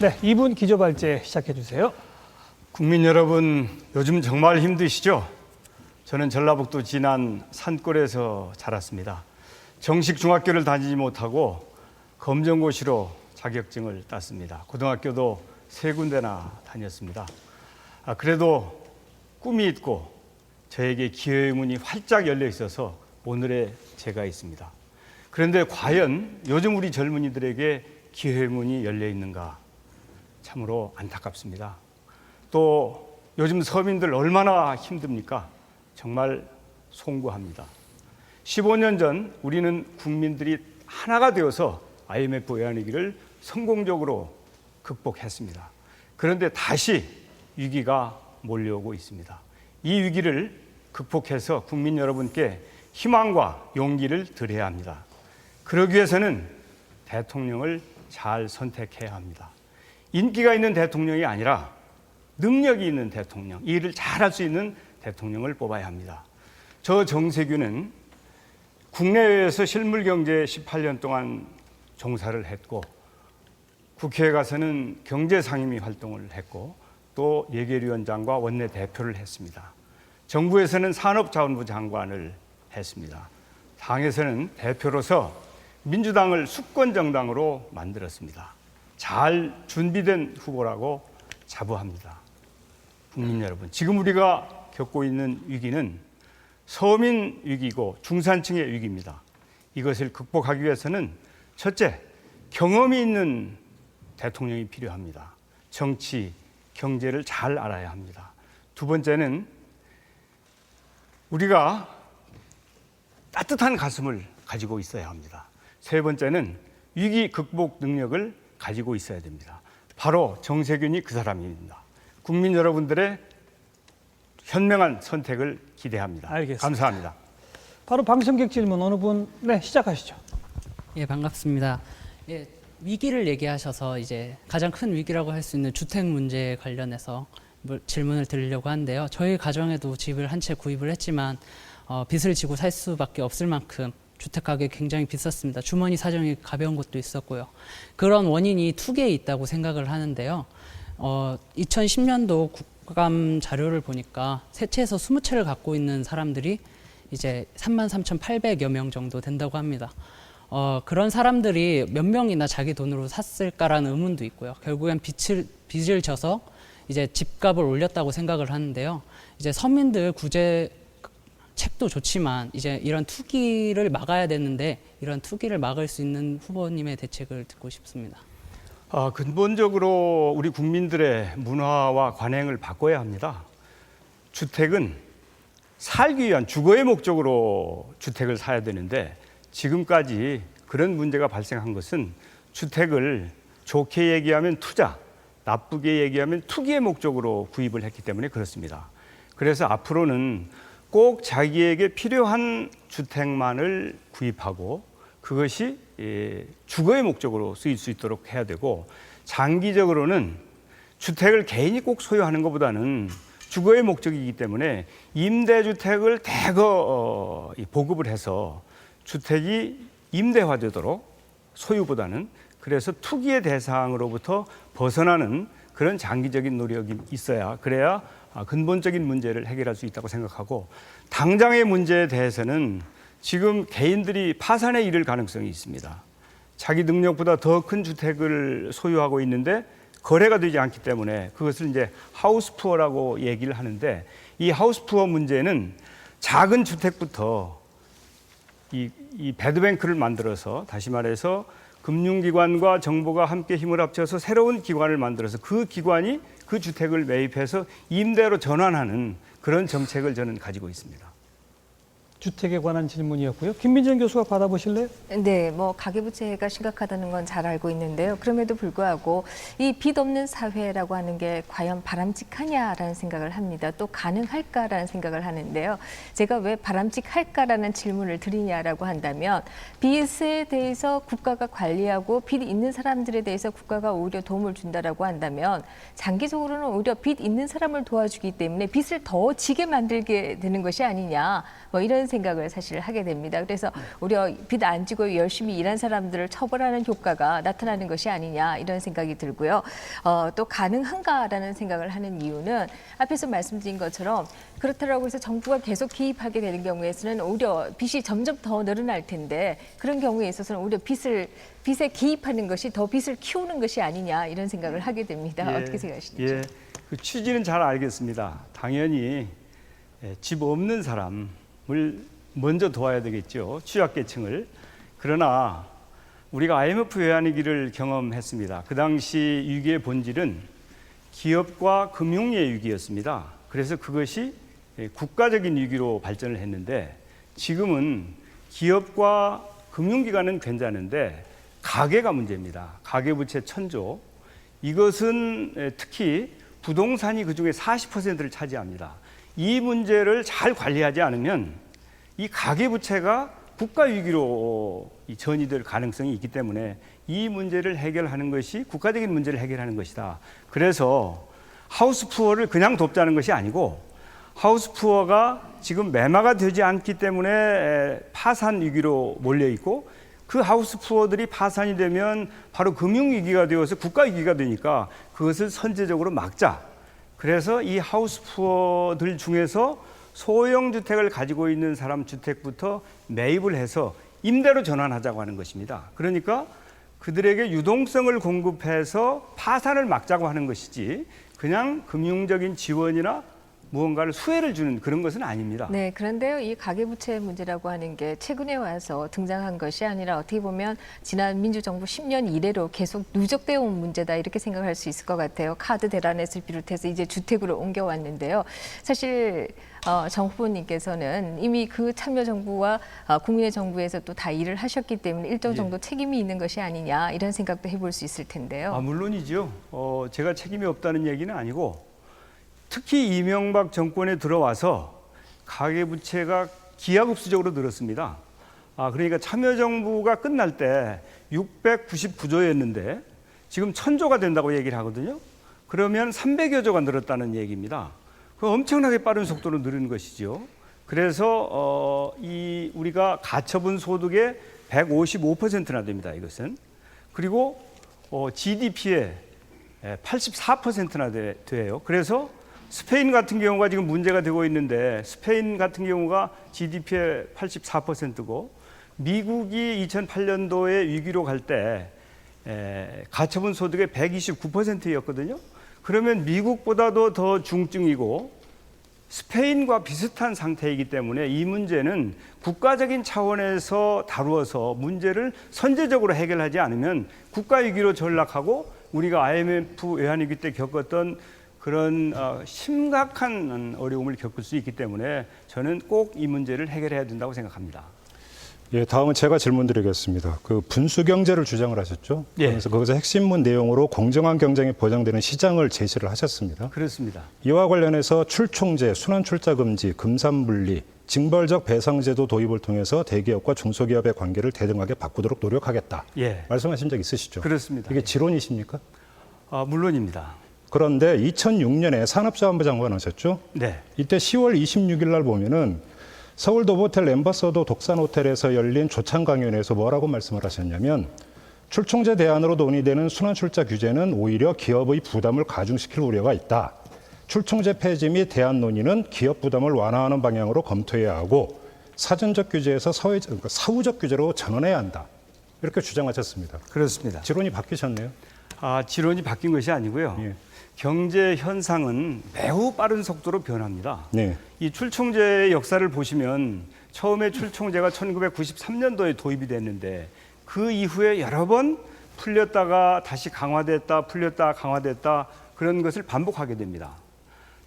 네, 2분 기조발제 시작해 주세요. 국민 여러분, 요즘 정말 힘드시죠? 저는 전라북도 진안 산골에서 자랐습니다. 정식 중학교를 다니지 못하고 검정고시로 자격증을 땄습니다. 고등학교도 3군데나 다녔습니다. 그래도 꿈이 있고 저에게 기회의 문이 활짝 열려 있어서 오늘의 제가 있습니다. 그런데 과연 요즘 우리 젊은이들에게 기회의 문이 열려 있는가? 참으로 안타깝습니다. 또 요즘 서민들 얼마나 힘듭니까? 정말 송구합니다. 15년 전 우리는 국민들이 하나가 되어서 IMF 외환위기를 성공적으로 극복했습니다. 그런데 다시 위기가 몰려오고 있습니다. 이 위기를 극복해서 국민 여러분께 희망과 용기를 드려야 합니다. 그러기 위해서는 대통령을 잘 선택해야 합니다. 인기가 있는 대통령이 아니라 능력이 있는 대통령, 이 일을 잘할 수 있는 대통령을 뽑아야 합니다. 저 정세균은 국내외에서 실물경제 18년 동안 종사를 했고, 국회에 가서는 경제상임위 활동을 했고, 또 예결위원장과 원내대표를 했습니다. 정부에서는 산업자원부 장관을 했습니다. 당에서는 대표로서 민주당을 수권정당으로 만들었습니다. 잘 준비된 후보라고 자부합니다. 국민 여러분, 지금 우리가 겪고 있는 위기는 서민 위기고 중산층의 위기입니다. 이것을 극복하기 위해서는 첫째, 경험이 있는 대통령이 필요합니다. 정치, 경제를 잘 알아야 합니다. 두 번째는 우리가 따뜻한 가슴을 가지고 있어야 합니다. 세 번째는 위기 극복 능력을 가지고 있어야 됩니다. 바로 정세균이 그 사람입니다. 국민 여러분들의 현명한 선택을 기대합니다. 알겠습니다. 감사합니다. 바로 방청객 질문 어느 분? 네, 시작하시죠. 예, 반갑습니다. 예, 위기를 얘기하셔서 이제 가장 큰 위기라고 할 수 있는 주택 문제에 관련해서 질문을 드리려고 하는데요. 저희 가정에도 집을 한 채 구입을 했지만 빚을 지고 살 수밖에 없을 만큼 주택 가격이 굉장히 비쌌습니다. 주머니 사정이 가벼운 것도 있었고요. 그런 원인이 투기에 있다고 생각을 하는데요. 2010년도 국감 자료를 보니까 세 채에서 20채를 갖고 있는 사람들이 이제 33,800여 명 정도 된다고 합니다. 그런 사람들이 몇 명이나 자기 돈으로 샀을까라는 의문도 있고요. 결국엔 빚을 져서 이제 집값을 올렸다고 생각을 하는데요. 이제 서민들 구제 책도 좋지만 이제 이런 투기를 막아야 되는데 이런 투기를 막을 수 있는 후보님의 대책을 듣고 싶습니다. 근본적으로 우리 국민들의 문화와 관행을 바꿔야 합니다. 주택은 살기 위한 주거의 목적으로 주택을 사야 되는데 지금까지 그런 문제가 발생한 것은 주택을 좋게 얘기하면 투자, 나쁘게 얘기하면 투기의 목적으로 구입을 했기 때문에 그렇습니다. 그래서 앞으로는 꼭 자기에게 필요한 주택만을 구입하고 그것이 주거의 목적으로 쓰일 수 있도록 해야 되고, 장기적으로는 주택을 개인이 꼭 소유하는 것보다는 주거의 목적이기 때문에 임대주택을 대거 보급을 해서 주택이 임대화되도록 소유보다는, 그래서 투기의 대상으로부터 벗어나는 그런 장기적인 노력이 있어야, 그래야 근본적인 문제를 해결할 수 있다고 생각하고, 당장의 문제에 대해서는 지금 개인들이 파산에 이를 가능성이 있습니다. 자기 능력보다 더 큰 주택을 소유하고 있는데 거래가 되지 않기 때문에 그것을 이제 하우스푸어라고 얘기를 하는데, 이 하우스푸어 문제는 작은 주택부터 이 배드뱅크를 만들어서, 다시 말해서 금융기관과 정부가 함께 힘을 합쳐서 새로운 기관을 만들어서 그 기관이 그 주택을 매입해서 임대로 전환하는 그런 정책을 저는 가지고 있습니다. 주택에 관한 질문이었고요. 김민정 교수가 받아보실래요? 네, 가계부채가 심각하다는 건 잘 알고 있는데요. 그럼에도 불구하고 이 빚 없는 사회라고 하는 게 과연 바람직하냐라는 생각을 합니다. 또 가능할까라는 생각을 하는데요. 제가 왜 바람직할까라는 질문을 드리냐라고 한다면, 빚에 대해서 국가가 관리하고 빚 있는 사람들에 대해서 국가가 오히려 도움을 준다라고 한다면 장기적으로는 오히려 빚 있는 사람을 도와주기 때문에 빚을 더 지게 만들게 되는 것이 아니냐, 이런 생각을 사실 하게 됩니다. 그래서 오히려 빚 안 지고 열심히 일한 사람들을 처벌하는 효과가 나타나는 것이 아니냐, 이런 생각이 들고요. 또 가능한가라는 생각을 하는 이유는 앞에서 말씀드린 것처럼 그렇다라고 해서 정부가 계속 개입하게 되는 경우에서는 오히려 빚이 점점 더 늘어날 텐데, 그런 경우에 있어서는 오히려 빚에 개입하는 것이 더 빚을 키우는 것이 아니냐, 이런 생각을 하게 됩니다. 어떻게 생각하시는지? 그 취지는 잘 알겠습니다. 당연히 집 없는 사람을 먼저 도와야 되겠죠. 취약계층을. 그러나 우리가 IMF 외환위기를 경험했습니다. 그 당시 위기의 본질은 기업과 금융의 위기였습니다. 그래서 그것이 국가적인 위기로 발전을 했는데 지금은 기업과 금융기관은 괜찮은데 가계가 문제입니다. 가계부채 천조. 이것은 특히 부동산이 그중에 40%를 차지합니다. 이 문제를 잘 관리하지 않으면 이 가계부채가 국가위기로 전이될 가능성이 있기 때문에 이 문제를 해결하는 것이 국가적인 문제를 해결하는 것이다. 그래서 하우스푸어를 그냥 돕자는 것이 아니고 하우스푸어가 지금 매마가 되지 않기 때문에 파산 위기로 몰려 있고 그 하우스푸어들이 파산이 되면 바로 금융위기가 되어서 국가위기가 되니까 그것을 선제적으로 막자. 그래서 이 하우스푸어들 중에서 소형 주택을 가지고 있는 사람 주택부터 매입을 해서 임대로 전환하자고 하는 것입니다. 그러니까 그들에게 유동성을 공급해서 파산을 막자고 하는 것이지 그냥 금융적인 지원이나 무언가를 수혜를 주는 그런 것은 아닙니다. 네, 그런데요, 이 가계부채 문제라고 하는 게 최근에 와서 등장한 것이 아니라 어떻게 보면 지난 민주정부 10년 이래로 계속 누적되어 온 문제다 이렇게 생각할 수 있을 것 같아요. 카드 대란에서 비롯해서 이제 주택으로 옮겨왔는데요. 사실 정 후보님께서는 이미 그 참여정부와 국민의 정부에서 또 다 일을 하셨기 때문에 일정 정도 책임이 있는 것이 아니냐 이런 생각도 해볼 수 있을 텐데요. 물론이죠. 제가 책임이 없다는 얘기는 아니고 특히 이명박 정권에 들어와서 가계부채가 기하급수적으로 늘었습니다. 그러니까 참여정부가 끝날 때 699조였는데 지금 1000조가 된다고 얘기를 하거든요. 그러면 300여 조가 늘었다는 얘기입니다. 그 엄청나게 빠른 속도로 늘은 것이죠. 그래서 우리가 가처분 소득의 155%나 됩니다. 이것은. 그리고 GDP의 84%나 돼요. 그래서 스페인 같은 경우가 지금 문제가 되고 있는데 스페인 같은 경우가 GDP의 84%고 미국이 2008년도에 위기로 갈 때 가처분 소득의 129%였거든요. 그러면 미국보다도 더 중증이고 스페인과 비슷한 상태이기 때문에 이 문제는 국가적인 차원에서 다루어서 문제를 선제적으로 해결하지 않으면 국가위기로 전락하고 우리가 IMF 외환위기 때 겪었던 그런 심각한 어려움을 겪을 수 있기 때문에 저는 꼭 이 문제를 해결해야 된다고 생각합니다. 예, 다음은 제가 질문드리겠습니다. 그 분수 경제를 주장을 하셨죠? 예. 그래서 거기서 핵심 내용으로 공정한 경쟁이 보장되는 시장을 제시를 하셨습니다. 그렇습니다. 이와 관련해서 출총제, 순환출자 금지, 금산분리, 징벌적 배상제도 도입을 통해서 대기업과 중소기업의 관계를 대등하게 바꾸도록 노력하겠다. 예. 말씀하신 적 있으시죠? 그렇습니다. 이게 지론이십니까? 물론입니다. 그런데 2006년에 산업자원부 장관 하셨죠? 네. 이때 10월 26일 날 보면은 서울 노보텔 엠버서더 독산호텔에서 열린 조찬 강연에서 뭐라고 말씀을 하셨냐면 출총제 대안으로 논의되는 순환출자 규제는 오히려 기업의 부담을 가중시킬 우려가 있다. 출총제 폐지 및 대안 논의는 기업 부담을 완화하는 방향으로 검토해야 하고 사전적 규제에서 사후적 규제로 전환해야 한다. 이렇게 주장하셨습니다. 그렇습니다. 지론이 바뀌셨네요. 지론이 바뀐 것이 아니고요. 예. 경제 현상은 매우 빠른 속도로 변합니다. 네. 이 출총제의 역사를 보시면 처음에 출총제가 1993년도에 도입이 됐는데 그 이후에 여러 번 풀렸다가 다시 강화됐다, 풀렸다, 강화됐다 그런 것을 반복하게 됩니다.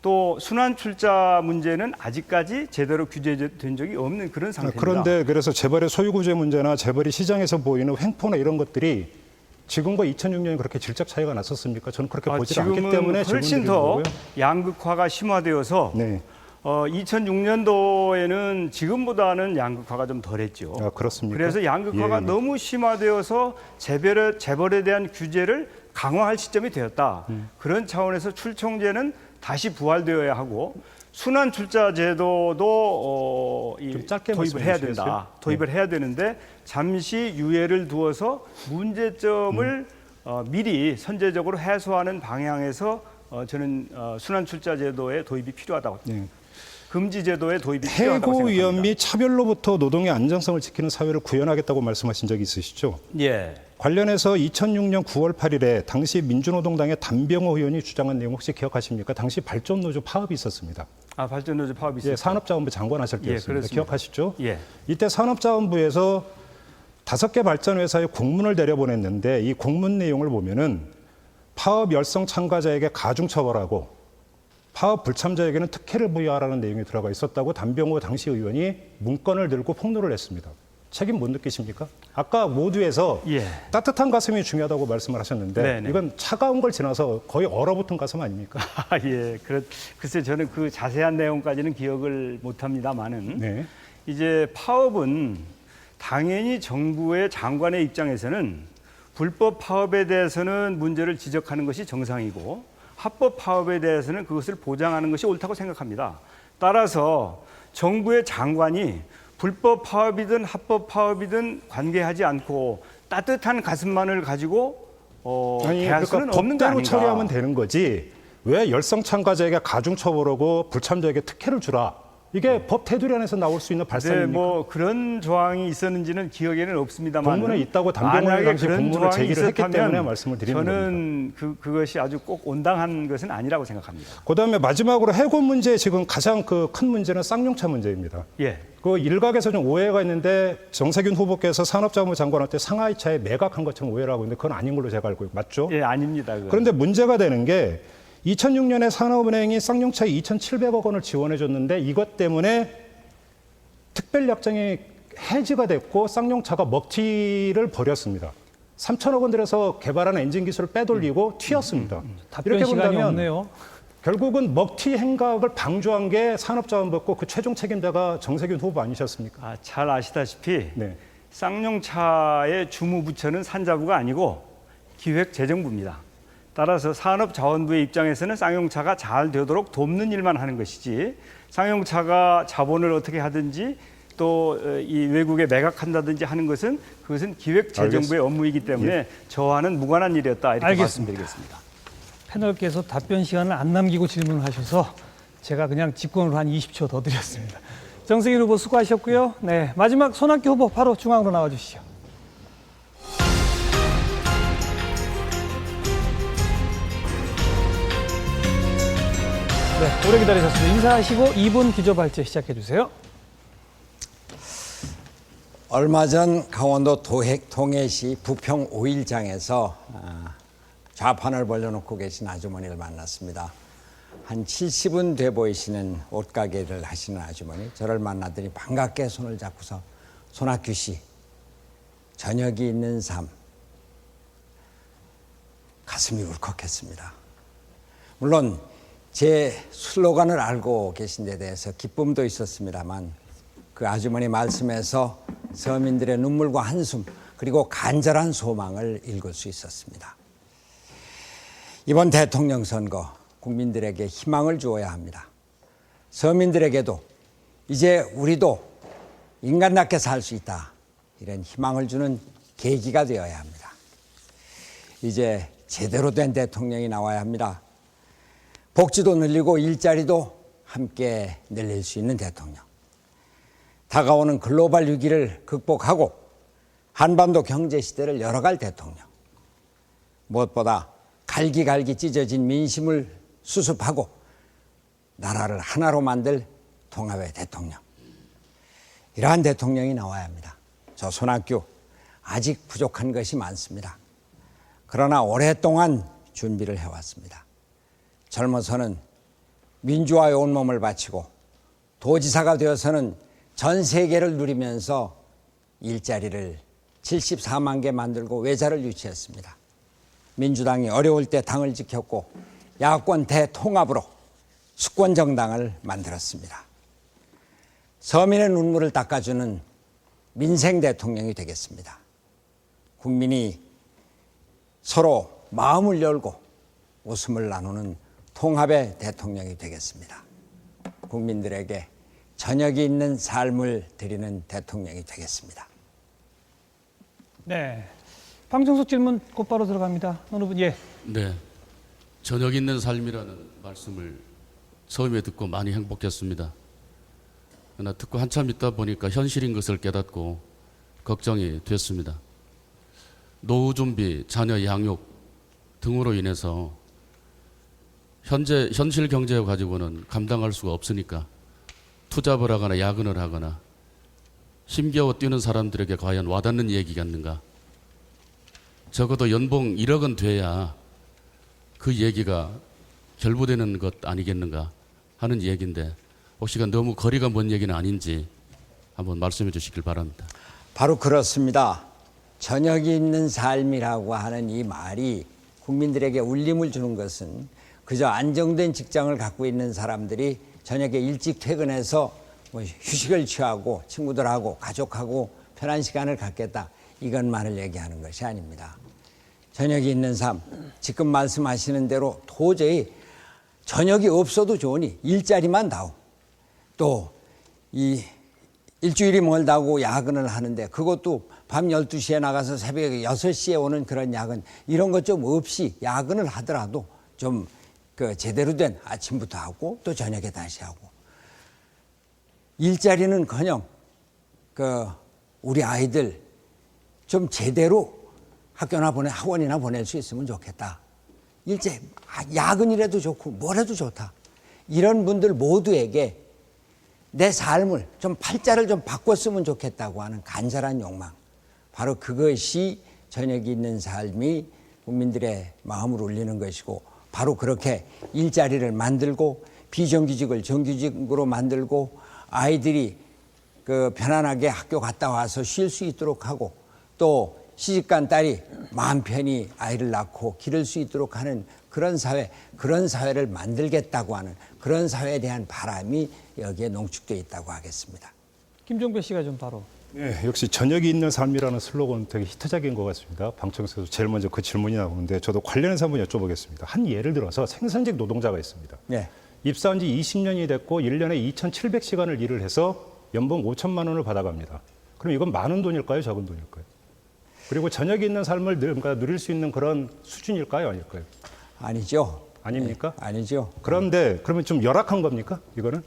또 순환출자 문제는 아직까지 제대로 규제된 적이 없는 그런 상태입니다. 그런데 그래서 재벌의 소유구제 문제나 재벌이 시장에서 보이는 횡포나 이런 것들이 지금과 2006년에 그렇게 질적 차이가 났었습니까? 저는 그렇게 보지 않기 때문에 지금은 훨씬 더 양극화가 심화되어서 네. 2006년도에는 지금보다는 양극화가 좀 덜했죠. 그렇습니까? 그래서 양극화가 예. 너무 심화되어서 재벌에 대한 규제를 강화할 시점이 되었다. 그런 차원에서 출총제는 다시 부활되어야 하고 순환출자제도도 좀 짧게 도입을 해야 말씀해 된다. 주시겠어요? 도입을 해야 되는데 잠시 유예를 두어서 문제점을 미리 선제적으로 해소하는 방향에서 저는 순환출자제도의 도입이 필요하다고. 금지제도의 도입이 필요하다고 해고 생각합니다. 위험 및 차별로부터 노동의 안정성을 지키는 사회를 구현하겠다고 말씀하신 적이 있으시죠? 예. 관련해서 2006년 9월 8일에 당시 민주노동당의 담병호 의원이 주장한 내용 혹시 기억하십니까? 당시 발전노조 파업이 있었습니다. 발전노조 파업이 있었죠. 예, 산업자원부 장관 하실 때였습니다. 그렇습니다. 기억하시죠? 예. 이때 산업자원부에서 5개 발전회사에 공문을 내려보냈는데 이 공문 내용을 보면은 파업 열성 참가자에게 가중처벌하고 파업 불참자에게는 특혜를 부여하라는 내용이 들어가 있었다고 담병호 당시 의원이 문건을 들고 폭로를 했습니다. 책임 못 느끼십니까? 아까 모두에서 예. 따뜻한 가슴이 중요하다고 말씀을 하셨는데 네네. 이건 차가운 걸 지나서 거의 얼어붙은 가슴 아닙니까? 예, 글쎄 저는 그 자세한 내용까지는 기억을 못합니다만은 네. 이제 파업은 당연히 정부의 장관의 입장에서는 불법 파업에 대해서는 문제를 지적하는 것이 정상이고 합법 파업에 대해서는 그것을 보장하는 것이 옳다고 생각합니다. 따라서 정부의 장관이 불법 파업이든 합법 파업이든 관계하지 않고 따뜻한 가슴만을 가지고 대할 수는 없는 거 법대로 아닌가. 처리하면 되는 거지 왜 열성 참가자에게 가중처벌하고 불참자에게 특혜를 주라. 이게 법 테두리 안에서 나올 수 있는 네, 발상입니까? 뭐 그런 조항이 있었는지는 기억에는 없습니다만 본문에 있다고 담병호 당시 본문을 제기를 했기 때문에 말씀을 드리는 저는 그것이 아주 꼭 온당한 것은 아니라고 생각합니다. 그다음에 마지막으로 해고 문제 지금 가장 그 큰 문제는 쌍용차 문제입니다. 예. 그 일각에서 좀 오해가 있는데 정세균 후보께서 산업자원부 장관한테 상하이차에 매각한 것처럼 오해를 하고 있는데 그건 아닌 걸로 제가 알고 있고 맞죠? 예, 아닙니다. 그건. 그런데 문제가 되는 게 2006년에 산업은행이 쌍용차에 2,700억 원을 지원해 줬는데 이것 때문에 특별약정이 해지가 됐고 쌍용차가 먹튀를 벌였습니다. 3천억 원 들여서 개발한 엔진 기술을 빼돌리고 튀었습니다. 답변 이렇게 시간이 본다면 없네요. 결국은 먹튀 행각을 방조한 게 산업자원부였고 그 최종 책임자가 정세균 후보 아니셨습니까? 잘 아시다시피 네. 쌍용차의 주무부처는 산자부가 아니고 기획재정부입니다. 따라서 산업자원부의 입장에서는 쌍용차가 잘 되도록 돕는 일만 하는 것이지 쌍용차가 자본을 어떻게 하든지 또 이 외국에 매각한다든지 하는 것은 그것은 기획재정부의 업무이기 때문에 저와는 무관한 일이었다 이렇게 알겠습니다. 말씀드리겠습니다. 패널께서 답변 시간을 안 남기고 질문을 하셔서 제가 그냥 직권으로 한 20초 더 드렸습니다. 정세균 후보 수고하셨고요. 네, 마지막 손학규 후보 바로 중앙으로 나와 주시죠. 네, 오래 기다리셨습니다. 인사하시고 2분 기조 발제 시작해 주세요. 얼마 전 강원도 동해시 부평 오일장에서 좌판을 벌려놓고 계신 아주머니를 만났습니다. 한 70은 돼 보이시는 옷가게를 하시는 아주머니, 저를 만나더니 반갑게 손을 잡고서 손학규 씨, 저녁이 있는 삶, 가슴이 울컥했습니다. 물론 제 슬로건을 알고 계신 데 대해서 기쁨도 있었습니다만 그 아주머니 말씀에서 서민들의 눈물과 한숨 그리고 간절한 소망을 읽을 수 있었습니다. 이번 대통령 선거 국민들에게 희망을 주어야 합니다. 서민들에게도 이제 우리도 인간답게 살 수 있다 이런 희망을 주는 계기가 되어야 합니다. 이제 제대로 된 대통령이 나와야 합니다. 복지도 늘리고 일자리도 함께 늘릴 수 있는 대통령. 다가오는 글로벌 위기를 극복하고 한반도 경제 시대를 열어갈 대통령. 무엇보다 갈기갈기 찢어진 민심을 수습하고 나라를 하나로 만들 통합의 대통령. 이러한 대통령이 나와야 합니다. 저 손학규 아직 부족한 것이 많습니다. 그러나 오랫동안 준비를 해왔습니다. 젊어서는 민주화에 온몸을 바치고 도지사가 되어서는 전 세계를 누리면서 일자리를 74만 개 만들고 외자를 유치했습니다. 민주당이 어려울 때 당을 지켰고 야권 대통합으로 수권정당을 만들었습니다. 서민의 눈물을 닦아주는 민생 대통령이 되겠습니다. 국민이 서로 마음을 열고 웃음을 나누는 통합의 대통령이 되겠습니다. 국민들에게 저녁이 있는 삶을 드리는 대통령이 되겠습니다. 네, 방정석 질문 곧바로 들어갑니다. 어느 분? 예. 네, 저녁 있는 삶이라는 말씀을 처음에 듣고 많이 행복했습니다. 그러나 듣고 한참 있다 보니까 현실인 것을 깨닫고 걱정이 됐습니다. 노후 준비, 자녀 양육 등으로 인해서 현재 현실 경제 가지고는 감당할 수가 없으니까 투잡을 하거나 야근을 하거나 힘겨워 뛰는 사람들에게 과연 와닿는 얘기겠는가? 적어도 연봉 1억은 돼야 그 얘기가 결부되는 것 아니겠는가 하는 얘기인데 혹시가 너무 거리가 먼 얘기는 아닌지 한번 말씀해 주시길 바랍니다. 바로 그렇습니다. 저녁이 있는 삶이라고 하는 이 말이 국민들에게 울림을 주는 것은 그저 안정된 직장을 갖고 있는 사람들이 저녁에 일찍 퇴근해서 뭐 휴식을 취하고 친구들하고 가족하고 편한 시간을 갖겠다, 이것만을 얘기하는 것이 아닙니다. 저녁이 있는 삶, 지금 말씀하시는 대로 도저히 저녁이 없어도 좋으니 일자리만 다오. 또 이 일주일이 멀다고 야근을 하는데 그것도 밤 12시에 나가서 새벽 6시에 오는 그런 야근, 이런 것 좀 없이 야근을 하더라도 좀 그 제대로 된 아침부터 하고 또 저녁에 다시 하고, 일자리는커녕 그 우리 아이들 좀 제대로 학교나 학원이나 보낼 수 있으면 좋겠다. 야근이라도 좋고 뭐라도 좋다. 이런 분들 모두에게 내 삶을 좀 팔자를 좀 바꿨으면 좋겠다고 하는 간절한 욕망, 바로 그것이 저녁이 있는 삶이 국민들의 마음을 울리는 것이고, 바로 그렇게 일자리를 만들고 비정규직을 정규직으로 만들고 아이들이 그 편안하게 학교 갔다 와서 쉴 수 있도록 하고, 또 시집간 딸이 마음 편히 아이를 낳고 기를 수 있도록 하는 그런 사회, 그런 사회를 만들겠다고 하는 그런 사회에 대한 바람이 여기에 농축되어 있다고 하겠습니다. 김종배 씨가 좀 바로. 네, 역시 저녁이 있는 삶이라는 슬로건 되게 히트작인 것 같습니다. 방청석에서 제일 먼저 그 질문이 나오는데 저도 관련해서 한번 여쭤보겠습니다. 한 예를 들어서 생산직 노동자가 있습니다. 네. 입사한 지 20년이 됐고 1년에 2,700시간을 일을 해서 연봉 5천만 원을 받아갑니다. 그럼 이건 많은 돈일까요? 적은 돈일까요? 그리고 저녁이 있는 삶을 누릴 수 있는 그런 수준일까요? 아닐까요? 아니죠. 아닙니까? 네, 아니죠. 그런데 그러면 좀 열악한 겁니까? 이거는?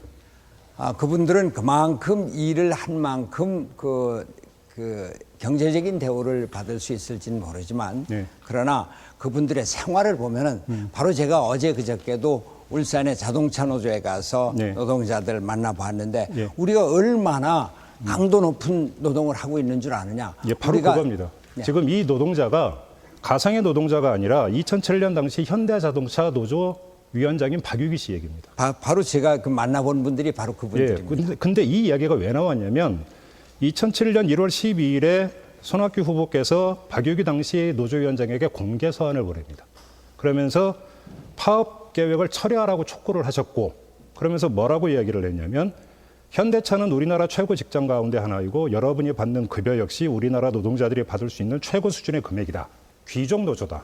그분들은 그만큼 일을 한 만큼 그 경제적인 대우를 받을 수 있을지는 모르지만, 네. 그러나 그분들의 생활을 보면은 바로 제가 어제 그저께도 울산의 자동차 노조에 가서 네. 노동자들 만나봤는데 네. 우리가 얼마나 강도 높은 노동을 하고 있는 줄 아느냐. 예, 바로 그겁니다. 네. 지금 이 노동자가 가상의 노동자가 아니라 2007년 당시 현대자동차 노조 위원장인 박유기 씨 얘기입니다. 바로 제가 그 만나본 분들이 바로 그분들입니다. 예, 근데 이 이야기가 왜 나왔냐면 2007년 1월 12일에 손학규 후보께서 박유기 당시 노조위원장에게 공개 서한을 보냅니다. 그러면서 파업 계획을 철회하라고 촉구를 하셨고, 그러면서 뭐라고 이야기를 했냐면 현대차는 우리나라 최고 직장 가운데 하나이고 여러분이 받는 급여 역시 우리나라 노동자들이 받을 수 있는 최고 수준의 금액이다. 귀족 노조다.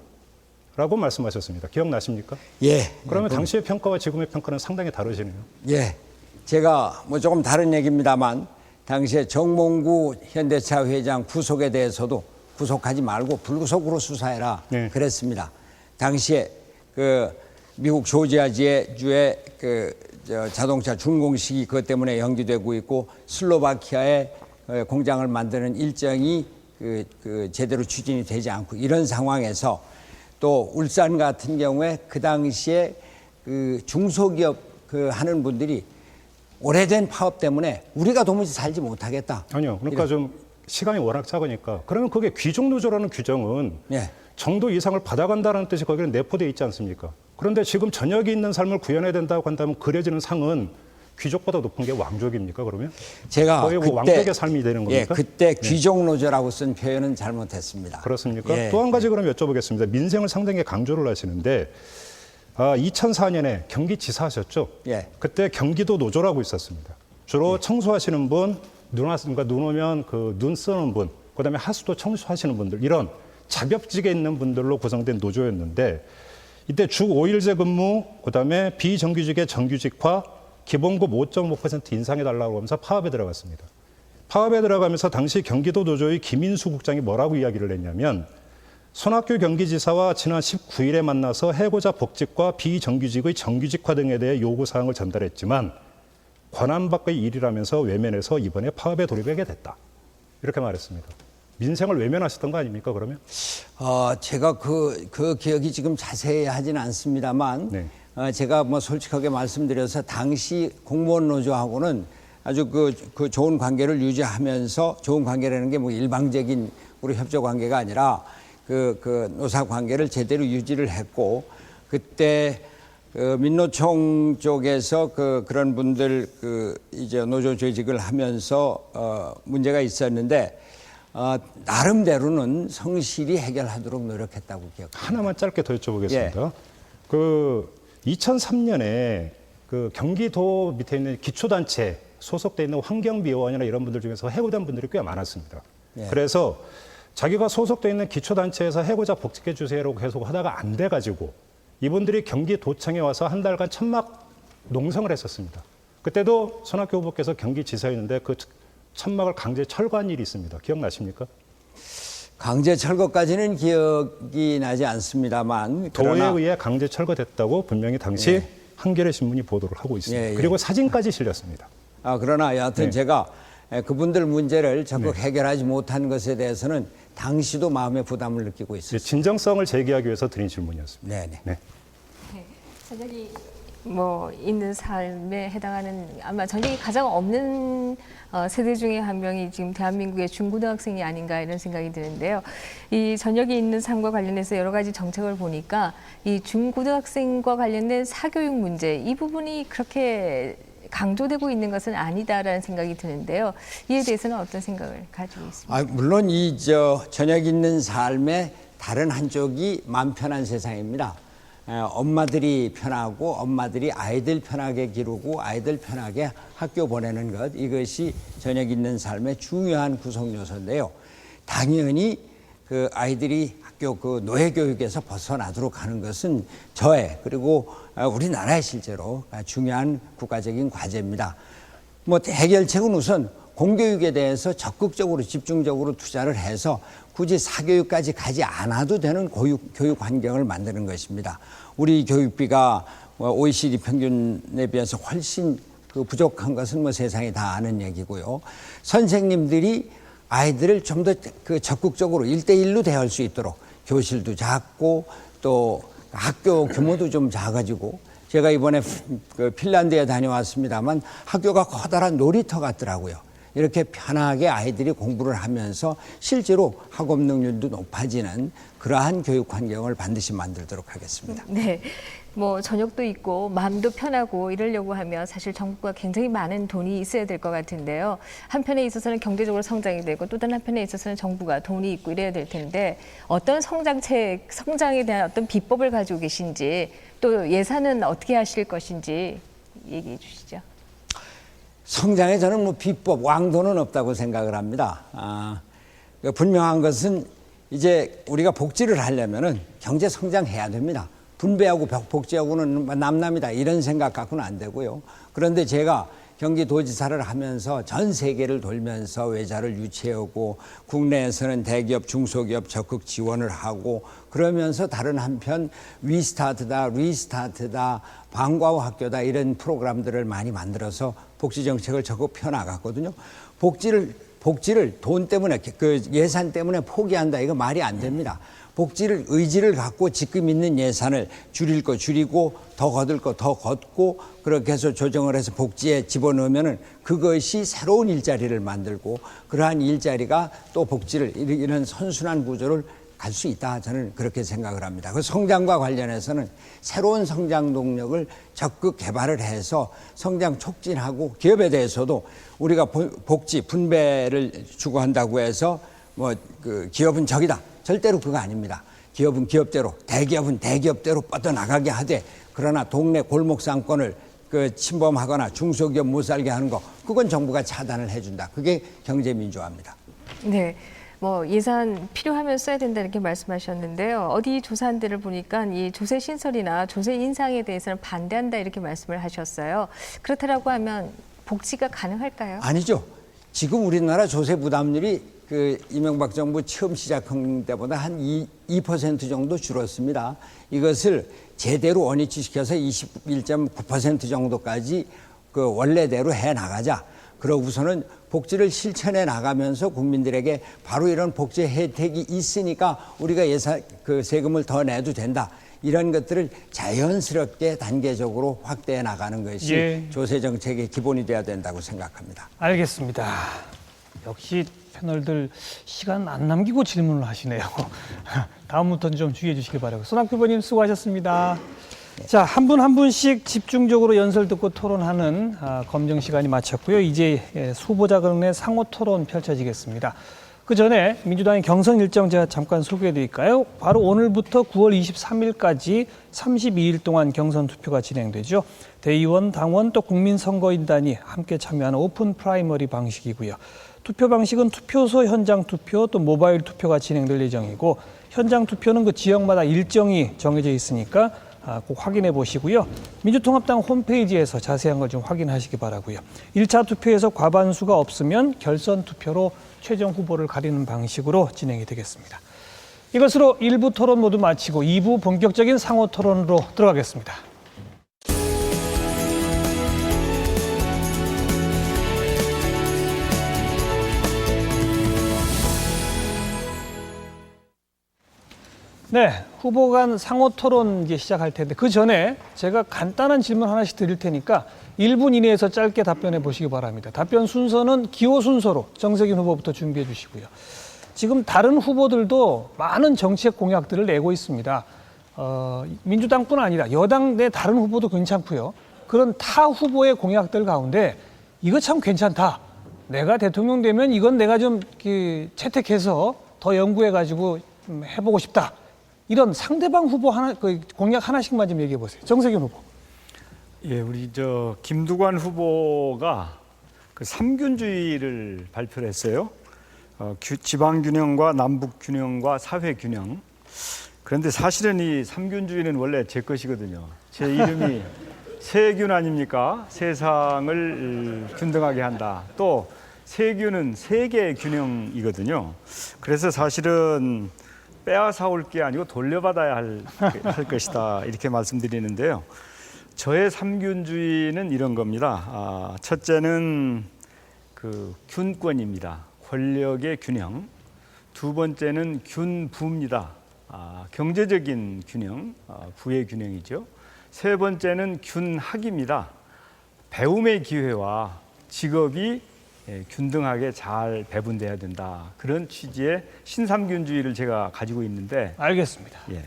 라고 말씀하셨습니다. 기억나십니까? 예. 그러면 당시의 평가와 지금의 평가는 상당히 다르시네요. 예. 제가 뭐 조금 다른 얘기입니다만 당시에 정몽구 현대차 회장 구속에 대해서도 구속하지 말고 불구속으로 수사해라. 네. 그랬습니다. 당시에 그 미국 조지아주의 자동차 준공식이 그것 때문에 연기되고 있고 슬로바키아에 공장을 만드는 일정이 제대로 추진이 되지 않고, 이런 상황에서 또 울산 같은 경우에 그 당시에 그 중소기업 하는 분들이 오래된 파업 때문에 우리가 도무지 살지 못하겠다. 아니요. 그러니까 좀 시간이 워낙 작으니까. 그러면 그게 귀족노조라는 규정은 예. 정도 이상을 받아간다는 뜻이 거기는 내포되어 있지 않습니까? 그런데 지금 저녁이 있는 삶을 구현해야 된다고 한다면 그려지는 상은 귀족보다 높은 게 왕족입니까? 그러면 제가 거의 그때 왕족의 삶이 되는 겁니까? 예, 그때 귀족노조라고 쓴 표현은 잘못했습니다. 그렇습니까? 예. 또 한 가지 그럼 여쭤보겠습니다. 민생을 상당히 강조를 하시는데 2004년에 경기지사 하셨죠? 예. 그때 경기도 노조라고 있었습니다. 주로 청소하시는 분, 눈 오면 눈 쓰는 분, 그다음에 하수도 청소하시는 분들, 이런 자격직에 있는 분들로 구성된 노조였는데, 이때 주 5일제 근무, 그다음에 비정규직의 정규직화, 기본급 5.5% 인상해달라고 하면서 파업에 들어갔습니다. 파업에 들어가면서 당시 경기도 노조의 김인수 국장이 뭐라고 이야기를 했냐면, 손학규 경기지사와 지난 19일에 만나서 해고자 복직과 비정규직의 정규직화 등에 대해 요구사항을 전달했지만 권한 밖의 일이라면서 외면해서 이번에 파업에 돌입하게 됐다. 이렇게 말했습니다. 민생을 외면하셨던 거 아닙니까, 그러면? 제가 그 기억이 지금 자세히 하지는 않습니다만, 네. 제가 뭐 솔직하게 말씀드려서 당시 공무원 노조하고는 아주 그 좋은 관계를 유지하면서, 좋은 관계라는 게 뭐 일방적인 우리 협조 관계가 아니라 그 노사 관계를 제대로 유지를 했고, 그때 민노총 쪽에서 그런 분들 이제 노조 조직을 하면서 문제가 있었는데 나름대로는 성실히 해결하도록 노력했다고 기억합니다. 하나만 짧게 더 여쭤보겠습니다. 그 2003년에 그 경기도 밑에 있는 기초단체 소속돼 있는 환경미화원이나 이런 분들 중에서 해고된 분들이 꽤 많았습니다. 그래서 자기가 소속돼 있는 기초단체에서 해고자 복직해 주세요라고 계속 하다가 안 돼가지고 이분들이 경기도청에 와서 한 달간 천막 농성을 했었습니다. 그때도 손학규 후보께서 경기지사였는데 그 천막을 강제 철거한 일이 있습니다. 기억나십니까? 강제 철거까지는 기억이 나지 않습니다만 도에 의해 강제 철거됐다고 분명히 당시 한겨레 신문이 보도를 하고 있습니다. 그리고 사진까지 실렸습니다. 그러나 여하튼 제가 그분들 문제를 적극 해결하지 못한 것에 대해서는 당시도 마음의 부담을 느끼고 있습니다. 진정성을 제기하기 위해서 드린 질문이었습니다. 네. 전역이 있는 삶에 해당하는 아마 전역이 가장 없는 세대 중에 한 명이 지금 대한민국의 중고등학생이 아닌가 이런 생각이 드는데요. 이 전역이 있는 삶과 관련해서 여러 가지 정책을 보니까 이 중고등학생과 관련된 사교육 문제 이 부분이 그렇게 강조되고 있는 것은 아니다라는 생각이 드는데요. 이에 대해서는 어떤 생각을 가지고 있습니까? 물론 전역 있는 삶의 다른 한쪽이 마음 편한 세상입니다. 엄마들이 편하고 엄마들이 아이들 편하게 기르고 아이들 편하게 학교 보내는 것 이것이 전역 있는 삶의 중요한 구성 요소인데요. 당연히 그 아이들이 학교 노예 교육에서 벗어나도록 하는 것은 저의 그리고 우리나라의 실제로 중요한 국가적인 과제입니다. 해결책은 우선 공교육에 대해서 적극적으로 집중적으로 투자를 해서 굳이 사교육까지 가지 않아도 되는 교육 환경을 만드는 것입니다. 우리 교육비가 OECD 평균에 비해서 훨씬 부족한 것은 세상이 다 아는 얘기고요. 선생님들이 아이들을 좀 더 적극적으로 1대1로 대할 수 있도록 교실도 작고 또 학교 규모도 좀 작아지고 제가 이번에 핀란드에 다녀왔습니다만 학교가 커다란 놀이터 같더라고요. 이렇게 편하게 아이들이 공부를 하면서 실제로 학업 능률도 높아지는 그러한 교육 환경을 반드시 만들도록 하겠습니다. 네. 저녁도 있고 마음도 편하고 이러려고 하면 사실 정부가 굉장히 많은 돈이 있어야 될 것 같은데요. 한편에 있어서는 경제적으로 성장이 되고 또 다른 한편에 있어서는 정부가 돈이 있고 이래야 될 텐데 어떤 성장에 대한 어떤 비법을 가지고 계신지 또 예산은 어떻게 하실 것인지 얘기해 주시죠. 성장에 저는 비법, 왕도는 없다고 생각을 합니다. 분명한 것은 이제 우리가 복지를 하려면은 경제 성장해야 됩니다. 분배하고 복지하고는 남남이다 이런 생각 갖고는 안 되고요. 그런데 제가 경기도지사를 하면서 전 세계를 돌면서 외자를 유치하고 국내에서는 대기업, 중소기업 적극 지원을 하고 그러면서 다른 한편 위스타트다, 리스타트다, 방과후 학교다 이런 프로그램들을 많이 만들어서 복지 정책을 적극 펴나갔거든요. 복지를 돈 때문에 예산 때문에 포기한다 이거 말이 안 됩니다. 복지를 의지를 갖고 지금 있는 예산을 줄일 거 줄이고 더 거둘 거 더 걷고 그렇게 해서 조정을 해서 복지에 집어넣으면은 그것이 새로운 일자리를 만들고 그러한 일자리가 또 복지를 이런 선순환 구조를 갈 수 있다 저는 그렇게 생각을 합니다. 그 성장과 관련해서는 새로운 성장 동력을 적극 개발을 해서 성장 촉진하고 기업에 대해서도 우리가 복지 분배를 추구한다고 해서 기업은 적이다. 절대로 그거 아닙니다. 기업은 기업대로, 대기업은 대기업대로 뻗어나가게 하되 그러나 동네 골목 상권을 침범하거나 중소기업 못 살게 하는 거 그건 정부가 차단을 해준다. 그게 경제민주화입니다. 네. 예산 필요하면 써야 된다 이렇게 말씀하셨는데요. 어디 조사한 데를 보니까 이 조세 신설이나 조세 인상에 대해서는 반대한다 이렇게 말씀을 하셨어요. 그렇다라고 하면 복지가 가능할까요? 아니죠. 지금 우리나라 조세 부담률이 이명박 정부 처음 시작한 때보다 한 2% 정도 줄었습니다. 이것을 제대로 원위치시켜서 21.9% 정도까지 원래대로 해 나가자. 그러고서는 복지를 실천해 나가면서 국민들에게 바로 이런 복지 혜택이 있으니까 우리가 세금을 더 내도 된다. 이런 것들을 자연스럽게 단계적으로 확대해 나가는 것이 조세 정책의 기본이 돼야 된다고 생각합니다. 알겠습니다. 역시 패널들 시간 안 남기고 질문을 하시네요. 다음부터는 좀 주의해 주시기 바라고. 손학규 후보님 수고하셨습니다. 자, 한 분 한 분씩 집중적으로 연설 듣고 토론하는 검증 시간이 마쳤고요. 이제 후보자 간의 상호 토론 펼쳐지겠습니다. 그 전에 민주당의 경선 일정 제가 잠깐 소개해 드릴까요? 바로 오늘부터 9월 23일까지 32일 동안 경선 투표가 진행되죠. 대의원, 당원 또 국민선거인단이 함께 참여하는 오픈 프라이머리 방식이고요. 투표 방식은 투표소 현장 투표 또 모바일 투표가 진행될 예정이고 현장 투표는 그 지역마다 일정이 정해져 있으니까 꼭 확인해 보시고요. 민주통합당 홈페이지에서 자세한 걸 좀 확인하시기 바라고요. 1차 투표에서 과반수가 없으면 결선 투표로 최종 후보를 가리는 방식으로 진행이 되겠습니다. 이것으로 1부 토론 모두 마치고 2부 본격적인 상호 토론으로 들어가겠습니다. 네, 후보 간 상호 토론 이제 시작할 텐데 그 전에 제가 간단한 질문 하나씩 드릴 테니까 1분 이내에서 짧게 답변해 보시기 바랍니다. 답변 순서는 기호 순서로 정세균 후보부터 준비해 주시고요. 지금 다른 후보들도 많은 정책 공약들을 내고 있습니다. 민주당뿐 아니라 여당 내 다른 후보도 괜찮고요. 그런 타 후보의 공약들 가운데 이거 참 괜찮다. 내가 대통령 되면 이건 내가 좀 채택해서 더 연구해 가지고 해보고 싶다. 이런 상대방 후보 하나, 공약 하나씩만 좀 얘기해 보세요. 정세균 후보. 예, 우리 김두관 후보가 그 삼균주의를 발표를 했어요. 지방 균형과 남북 균형과 사회 균형. 그런데 사실은 이 삼균주의는 원래 제 것이거든요. 제 이름이 세균 아닙니까? 세상을 균등하게 한다. 또 세균은 세계 균형이거든요. 그래서 사실은 빼앗아 올 게 아니고 돌려받아야 할 것이다. 이렇게 말씀드리는데요. 저의 삼균주의는 이런 겁니다. 첫째는 그 균권입니다. 권력의 균형. 두 번째는 균부입니다. 경제적인 균형, 부의 균형이죠. 세 번째는 균학입니다. 배움의 기회와 직업이 균등하게 잘 배분돼야 된다. 그런 취지의 신삼균주의를 제가 가지고 있는데. 알겠습니다. 예.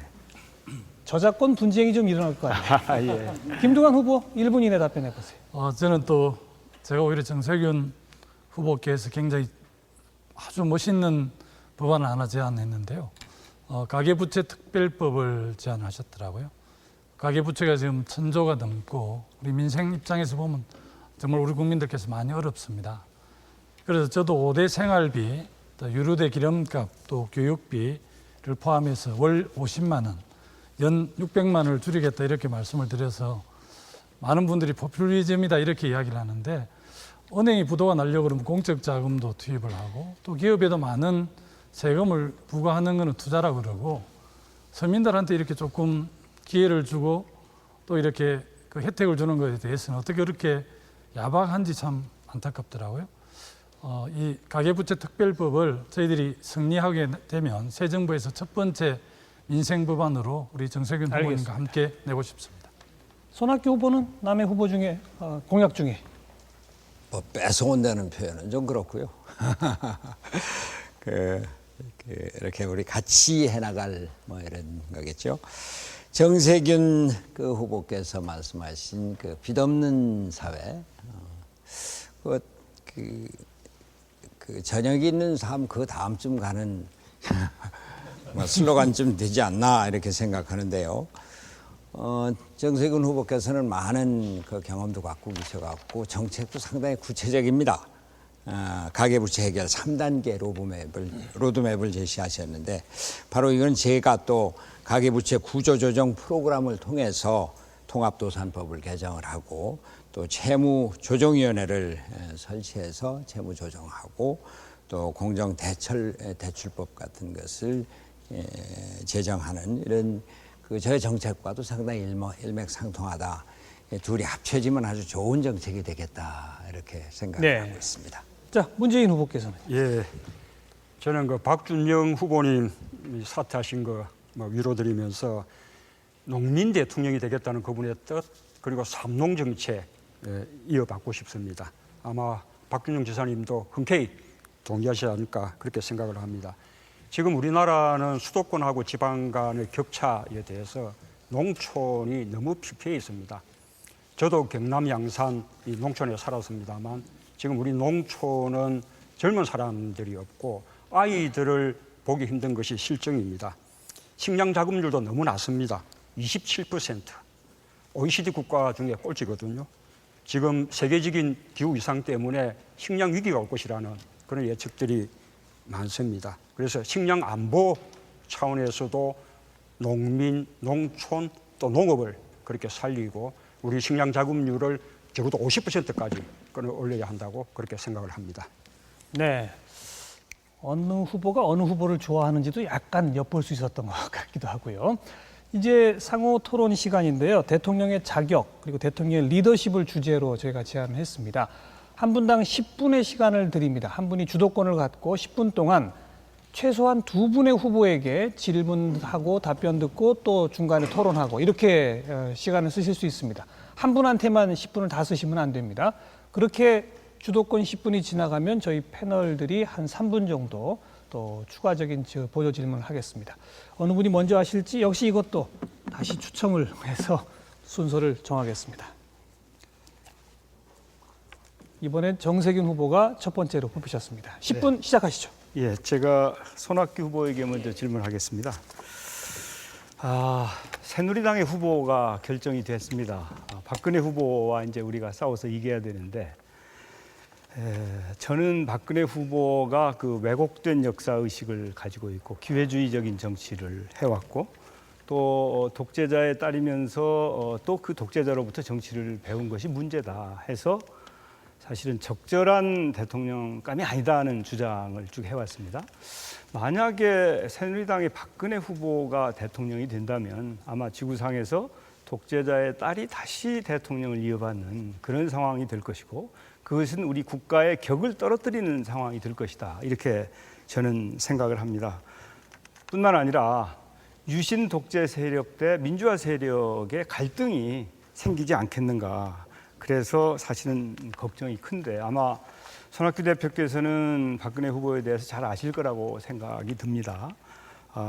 저작권 분쟁이 좀 일어날 것 같아요. 예. 김두관 후보 1분 이내 답변해 보세요. 저는 또 제가 오히려 정세균 후보께서 굉장히 아주 멋있는 법안을 하나 제안했는데요. 가계부채 특별법을 제안하셨더라고요. 가계부채가 지금 1,000조가 넘고 우리 민생 입장에서 보면 정말 우리 국민들께서 많이 어렵습니다. 그래서 저도 5대 생활비, 또 유류대 기름값, 또 교육비를 포함해서 월 50만 원, 연 600만 원을 줄이겠다 이렇게 말씀을 드려서 많은 분들이 포퓰리즘이다 이렇게 이야기를 하는데 은행이 부도가 나려고 그러면 공적 자금도 투입을 하고 또 기업에도 많은 세금을 부과하는 것은 투자라고 그러고 서민들한테 이렇게 조금 기회를 주고 또 이렇게 그 혜택을 주는 것에 대해서는 어떻게 그렇게 야박한지 참 안타깝더라고요. 이 가계부채 특별법을 저희들이 승리하게 되면 새 정부에서 첫 번째 민생 법안으로 우리 정세균 후보님과 함께 내고 싶습니다. 손학규 후보는 남의 후보 중에 공약 중에 뺏어온다는 표현은 좀 그렇고요. 이렇게 우리 같이 해나갈 이런 거겠죠. 정세균 그 후보께서 말씀하신 그 빚없는 사회, 그 저녁이 있는 삶 그 다음쯤 가는 슬로건쯤 되지 않나 이렇게 생각하는데요. 정세균 후보께서는 많은 그 경험도 갖고 계셔갖고 정책도 상당히 구체적입니다. 가계부채 해결 3단계 로드맵을 제시하셨는데 바로 이건 제가 또 가계부채 구조조정 프로그램을 통해서 통합도산법을 개정을 하고 또 채무조정위원회를 설치해서 채무조정하고 또 공정대출법 같은 것을 제정하는 이런 저의 정책과도 상당히 일맥상통하다. 둘이 합쳐지면 아주 좋은 정책이 되겠다 이렇게 생각하고 있습니다. 자, 문재인 후보께서는. 예, 저는 그 박준영 후보님 사퇴하신 거 위로드리면서 농민 대통령이 되겠다는 그분의 뜻 그리고 삼농 정책 이어받고 싶습니다. 아마 박준영 지사님도 흔쾌히 동의하시지 않을까 그렇게 생각을 합니다. 지금 우리나라는 수도권하고 지방 간의 격차에 대해서 농촌이 너무 피폐해 있습니다. 저도 경남 양산 이 농촌에 살았습니다만 지금 우리 농촌은 젊은 사람들이 없고 아이들을 보기 힘든 것이 실정입니다. 식량 자급률도 너무 낮습니다. 27%. OECD 국가 중에 꼴찌거든요. 지금 세계적인 기후 이상 때문에 식량 위기가 올 것이라는 그런 예측들이 많습니다. 그래서 식량 안보 차원에서도 농민, 농촌 또 농업을 그렇게 살리고 우리 식량 자급률을 적어도 50%까지 끌어올려야 한다고 그렇게 생각을 합니다. 네. 어느 후보가 어느 후보를 좋아하는지도 약간 엿볼 수 있었던 것 같기도 하고요. 이제 상호 토론 시간인데요. 대통령의 자격 그리고 대통령의 리더십을 주제로 저희가 제안을 했습니다. 한 분당 10분의 시간을 드립니다. 한 분이 주도권을 갖고 10분 동안 최소한 2분의 후보에게 질문하고 답변 듣고 또 중간에 토론하고 이렇게 시간을 쓰실 수 있습니다. 한 분한테만 10분을 다 쓰시면 안 됩니다. 그렇게 주도권 10분이 지나가면 저희 패널들이 한 3분 정도 또 추가적인 보조 질문을 하겠습니다. 어느 분이 먼저 하실지 역시 이것도 다시 추첨을 해서 순서를 정하겠습니다. 이번엔 정세균 후보가 첫 번째로 뽑히셨습니다. 10분 시작하시죠. 예, 제가 손학규 후보에게 먼저 질문하겠습니다. 새누리당의 후보가 결정이 됐습니다. 박근혜 후보와 이제 우리가 싸워서 이겨야 되는데 저는 박근혜 후보가 그 왜곡된 역사 의식을 가지고 있고 기회주의적인 정치를 해왔고 또 독재자에 따르면서 또 그 독재자로부터 정치를 배운 것이 문제다 해서 사실은 적절한 대통령감이 아니다는 주장을 쭉 해왔습니다. 만약에 새누리당의 박근혜 후보가 대통령이 된다면 아마 지구상에서 독재자의 딸이 다시 대통령을 이어받는 그런 상황이 될 것이고 그것은 우리 국가의 격을 떨어뜨리는 상황이 될 것이다. 이렇게 저는 생각을 합니다. 뿐만 아니라 유신 독재 세력 대 민주화 세력의 갈등이 생기지 않겠는가. 그래서 사실은 걱정이 큰데 아마 손학규 대표께서는 박근혜 후보에 대해서 잘 아실 거라고 생각이 듭니다.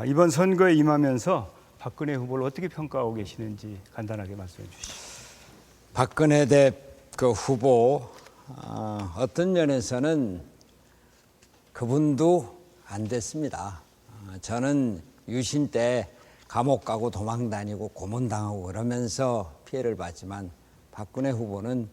이번 선거에 임하면서 박근혜 후보를 어떻게 평가하고 계시는지 간단하게 말씀해 주시죠. 박근혜 후보 어떤 면에서는 그분도 안 됐습니다. 저는 유신 때 감옥 가고 도망 다니고 고문당하고 그러면서 피해를 봤지만 박근혜 후보는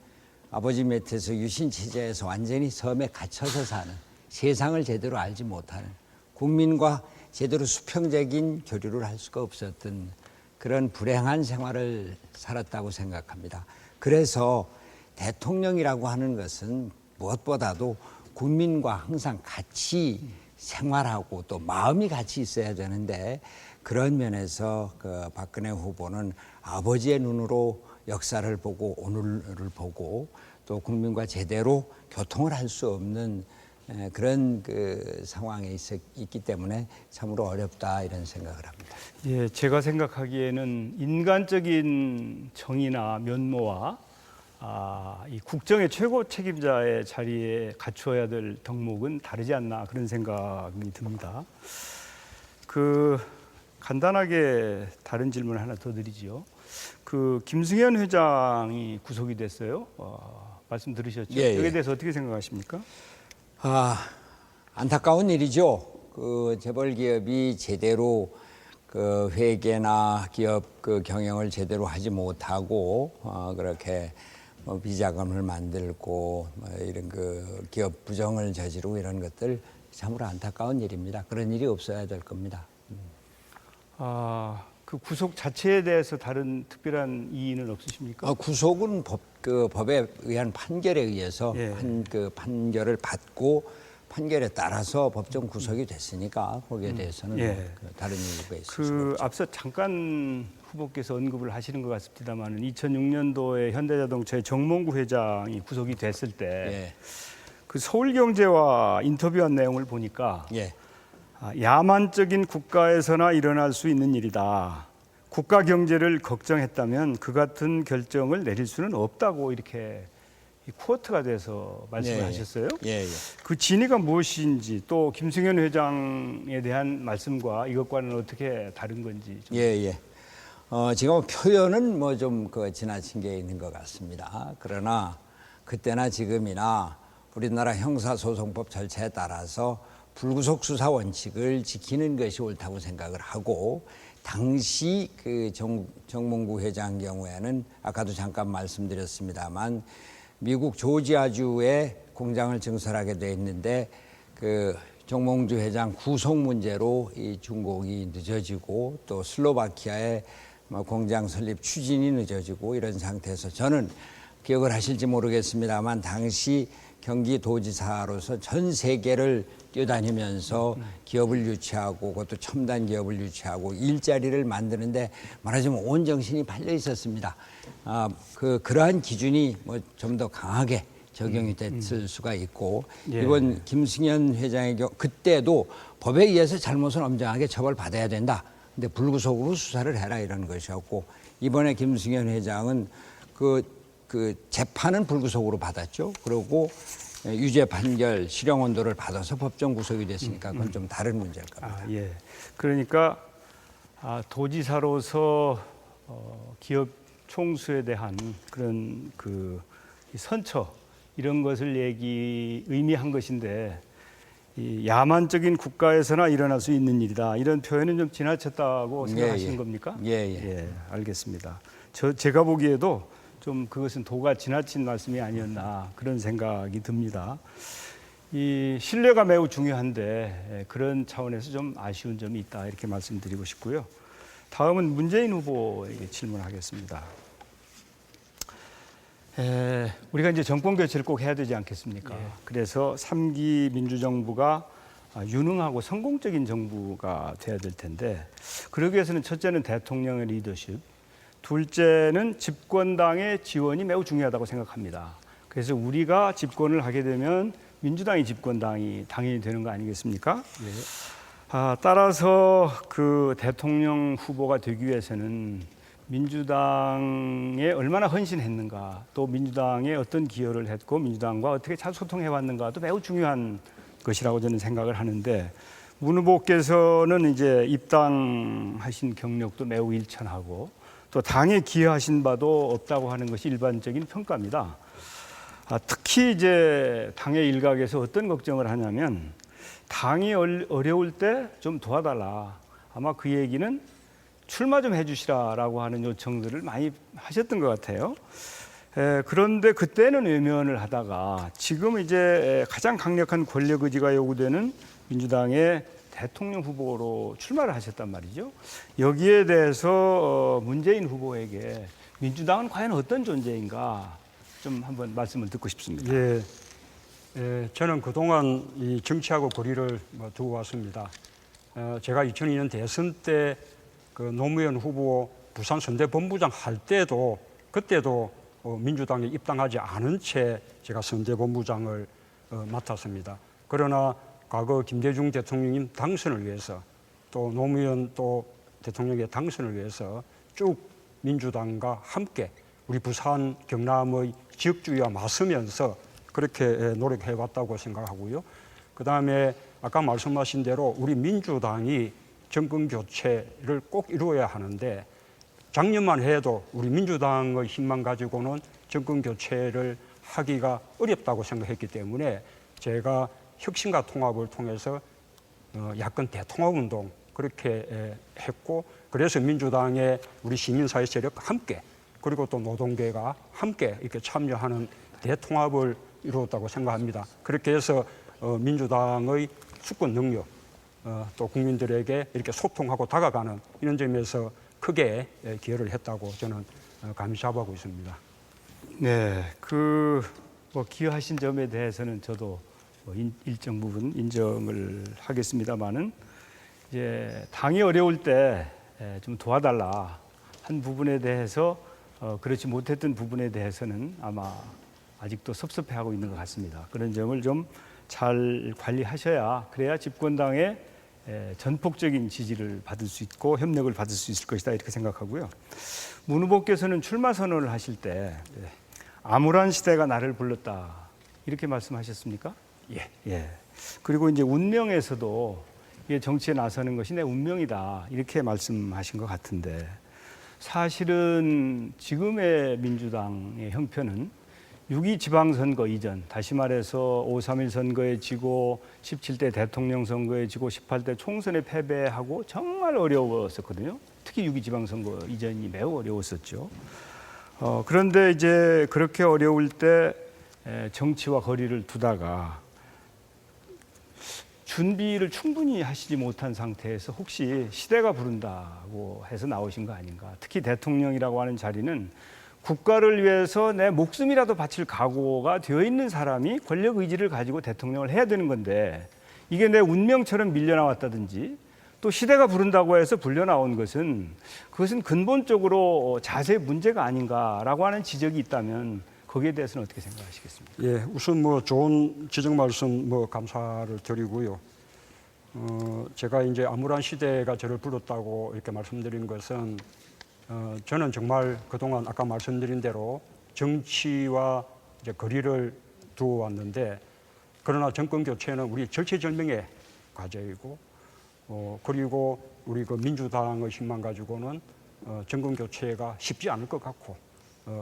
아버지 밑에서 유신 체제에서 완전히 섬에 갇혀서 사는 세상을 제대로 알지 못하는 국민과 제대로 수평적인 교류를 할 수가 없었던 그런 불행한 생활을 살았다고 생각합니다. 그래서 대통령이라고 하는 것은 무엇보다도 국민과 항상 같이 생활하고 또 마음이 같이 있어야 되는데 그런 면에서 그 박근혜 후보는 아버지의 눈으로 역사를 보고 오늘을 보고 또 국민과 제대로 교통을 할 수 없는 그런 그 상황에 있기 때문에 참으로 어렵다 이런 생각을 합니다. 예, 제가 생각하기에는 인간적인 정의나 면모와 이 국정의 최고 책임자의 자리에 갖추어야 될 덕목은 다르지 않나 그런 생각이 듭니다. 간단하게 다른 질문을 하나 더 드리죠. 김승현 회장이 구속이 됐어요. 말씀 들으셨죠? 예, 예. 여기에 대해서 어떻게 생각하십니까? 안타까운 일이죠. 재벌 기업이 제대로 회계나 기업 경영을 제대로 하지 못하고 그렇게 비자금을 만들고 이런 기업 부정을 저지르고 이런 것들 참으로 안타까운 일입니다. 그런 일이 없어야 될 겁니다. 그 구속 자체에 대해서 다른 특별한 이의는 없으십니까? 구속은 법에 의한 판결에 의해서 예. 판결을 받고 판결에 따라서 법정 구속이 됐으니까 거기에 대해서는 예. 다른 이유가 있습니다. 앞서 잠깐 후보께서 언급을 하시는 것 같습니다만 2006년도에 현대자동차의 정몽구 회장이 구속이 됐을 때 서울경제와 인터뷰한 내용을 보니까 야만적인 국가에서나 일어날 수 있는 일이다. 국가 경제를 걱정했다면 그 같은 결정을 내릴 수는 없다고 이렇게 이 쿼터가 돼서 말씀을 예, 하셨어요. 예, 예. 그 진위가 무엇인지 또 김승현 회장에 대한 말씀과 이것과는 어떻게 다른 건지 좀. 예, 예. 지금 표현은 뭐 좀 지나친 게 있는 것 같습니다. 그러나 그때나 지금이나 우리나라 형사소송법 절차에 따라서 불구속 수사 원칙을 지키는 것이 옳다고 생각을 하고, 당시 그 정몽구 회장 경우에는 아까도 잠깐 말씀드렸습니다만 미국 조지아주에 공장을 증설하게 돼 있는데 그 정몽주 회장 구속 문제로 이 준공이 늦어지고 또 슬로바키아의 공장 설립 추진이 늦어지고 이런 상태에서 저는 기억을 하실지 모르겠습니다만 당시 경기도지사로서 전 세계를 뛰어다니면서 기업을 유치하고 그것도 첨단 기업을 유치하고 일자리를 만드는데 말하자면 온 정신이 팔려 있었습니다. 그러한 기준이 뭐 좀 더 강하게 적용이 됐을 수가 있고, 예. 이번 김승현 회장의 경우 그때도 법에 의해서 잘못은 엄정하게 처벌받아야 된다. 근데 불구속으로 수사를 해라 이런 것이었고, 이번에 김승현 회장은 그 재판은 불구속으로 받았죠. 그리고 유죄 판결, 실형 온도를 받아서 법정 구속이 됐으니까 그건 좀 다른 문제일 겁니다. 예. 그러니까 도지사로서 기업 총수에 대한 그런 이 선처 이런 것을 의미한 것인데, 이 야만적인 국가에서나 일어날 수 있는 일이다. 이런 표현은 좀 지나쳤다고 생각하시는 겁니까? 예, 알겠습니다. 제가 보기에도 좀 그것은 도가 지나친 말씀이 아니었나 그런 생각이 듭니다. 이 신뢰가 매우 중요한데 그런 차원에서 좀 아쉬운 점이 있다 이렇게 말씀드리고 싶고요. 다음은 문재인 후보에게 질문하겠습니다. 우리가 이제 정권 교체를 꼭 해야 되지 않겠습니까? 예. 그래서 3기 민주정부가 유능하고 성공적인 정부가 돼야 될 텐데, 그러기 위해서는 첫째는 대통령의 리더십, 둘째는 집권당의 지원이 매우 중요하다고 생각합니다. 그래서 우리가 집권을 하게 되면 민주당이 집권당이 당연히 되는 거 아니겠습니까? 예. 따라서 그 대통령 후보가 되기 위해서는 민주당에 얼마나 헌신했는가, 또 민주당에 어떤 기여를 했고 민주당과 어떻게 잘 소통해왔는가도 매우 중요한 것이라고 저는 생각을 하는데, 문 후보께서는 이제 입당하신 경력도 매우 일천하고 또 당에 기여하신 바도 없다고 하는 것이 일반적인 평가입니다. 특히 이제 당의 일각에서 어떤 걱정을 하냐면 당이 어려울 때 좀 도와달라. 아마 그 얘기는 출마 좀 해주시라라고 하는 요청들을 많이 하셨던 것 같아요. 그런데 그때는 외면을 하다가 지금 이제 가장 강력한 권력 의지가 요구되는 민주당의 대통령 후보로 출마를 하셨단 말이죠. 여기에 대해서 문재인 후보에게 민주당은 과연 어떤 존재인가 좀 한번 말씀을 듣고 싶습니다. 예, 저는 그동안 이 정치하고 거리를 두고 왔습니다. 제가 2002년 대선 때 그 노무현 후보 부산 선대본부장 할 때도 그때도 민주당에 입당하지 않은 채 제가 선대본부장을 맡았습니다. 그러나 과거 김대중 대통령님 당선을 위해서 또 노무현 또 대통령의 당선을 위해서 쭉 민주당과 함께 우리 부산 경남의 지역주의와 맞서면서 그렇게 노력해 왔다고 생각하고요. 그다음에 아까 말씀하신 대로 우리 민주당이 정권 교체를 꼭 이루어야 하는데, 작년만 해도 우리 민주당의 힘만 가지고는 정권 교체를 하기가 어렵다고 생각했기 때문에 제가 혁신과 통합을 통해서 야권 대통합운동 그렇게 했고, 그래서 민주당의 우리 시민사회 세력과 함께 그리고 또 노동계가 함께 이렇게 참여하는 대통합을 이루었다고 생각합니다. 그렇게 해서 민주당의 수권 능력, 또 국민들에게 이렇게 소통하고 다가가는 이런 점에서 크게 기여를 했다고 저는 감히 자부하고 있습니다. 네, 기여하신 점에 대해서는 저도 일정 부분 인정을 하겠습니다만은, 이제 당이 어려울 때 좀 도와달라 한 부분에 대해서 그렇지 못했던 부분에 대해서는 아마 아직도 섭섭해하고 있는 것 같습니다. 그런 점을 좀 잘 관리하셔야, 그래야 집권당의 전폭적인 지지를 받을 수 있고 협력을 받을 수 있을 것이다 이렇게 생각하고요. 문 후보께서는 출마 선언을 하실 때 암울한 시대가 나를 불렀다. 이렇게 말씀하셨습니까? 예. 그리고 이제 운명에서도 이게 정치에 나서는 것이 내 운명이다. 이렇게 말씀하신 것 같은데 사실은 지금의 민주당의 형편은 6.2 지방선거 이전, 다시 말해서 5.3.1 선거에 지고 17대 대통령 선거에 지고 18대 총선에 패배하고 정말 어려웠었거든요. 특히 6.2 지방선거 이전이 매우 어려웠었죠. 그런데 이제 그렇게 어려울 때 정치와 거리를 두다가 준비를 충분히 하시지 못한 상태에서 혹시 시대가 부른다고 해서 나오신 거 아닌가. 특히 대통령이라고 하는 자리는 국가를 위해서 내 목숨이라도 바칠 각오가 되어 있는 사람이 권력 의지를 가지고 대통령을 해야 되는 건데 이게 내 운명처럼 밀려나왔다든지 또 시대가 부른다고 해서 불려나온 것은 그것은 근본적으로 자세의 문제가 아닌가라고 하는 지적이 있다면 거기에 대해서는 어떻게 생각하시겠습니까? 예, 우선 뭐 좋은 지적 말씀 뭐 감사를 드리고요. 제가 이제 암울한 시대가 저를 불렀다고 이렇게 말씀드린 것은 저는 정말 그동안 아까 말씀드린 대로 정치와 이제 거리를 두어 왔는데 그러나 정권 교체는 우리 절체절명의 과제이고 그리고 우리 그 민주당의 힘만 가지고는 정권 교체가 쉽지 않을 것 같고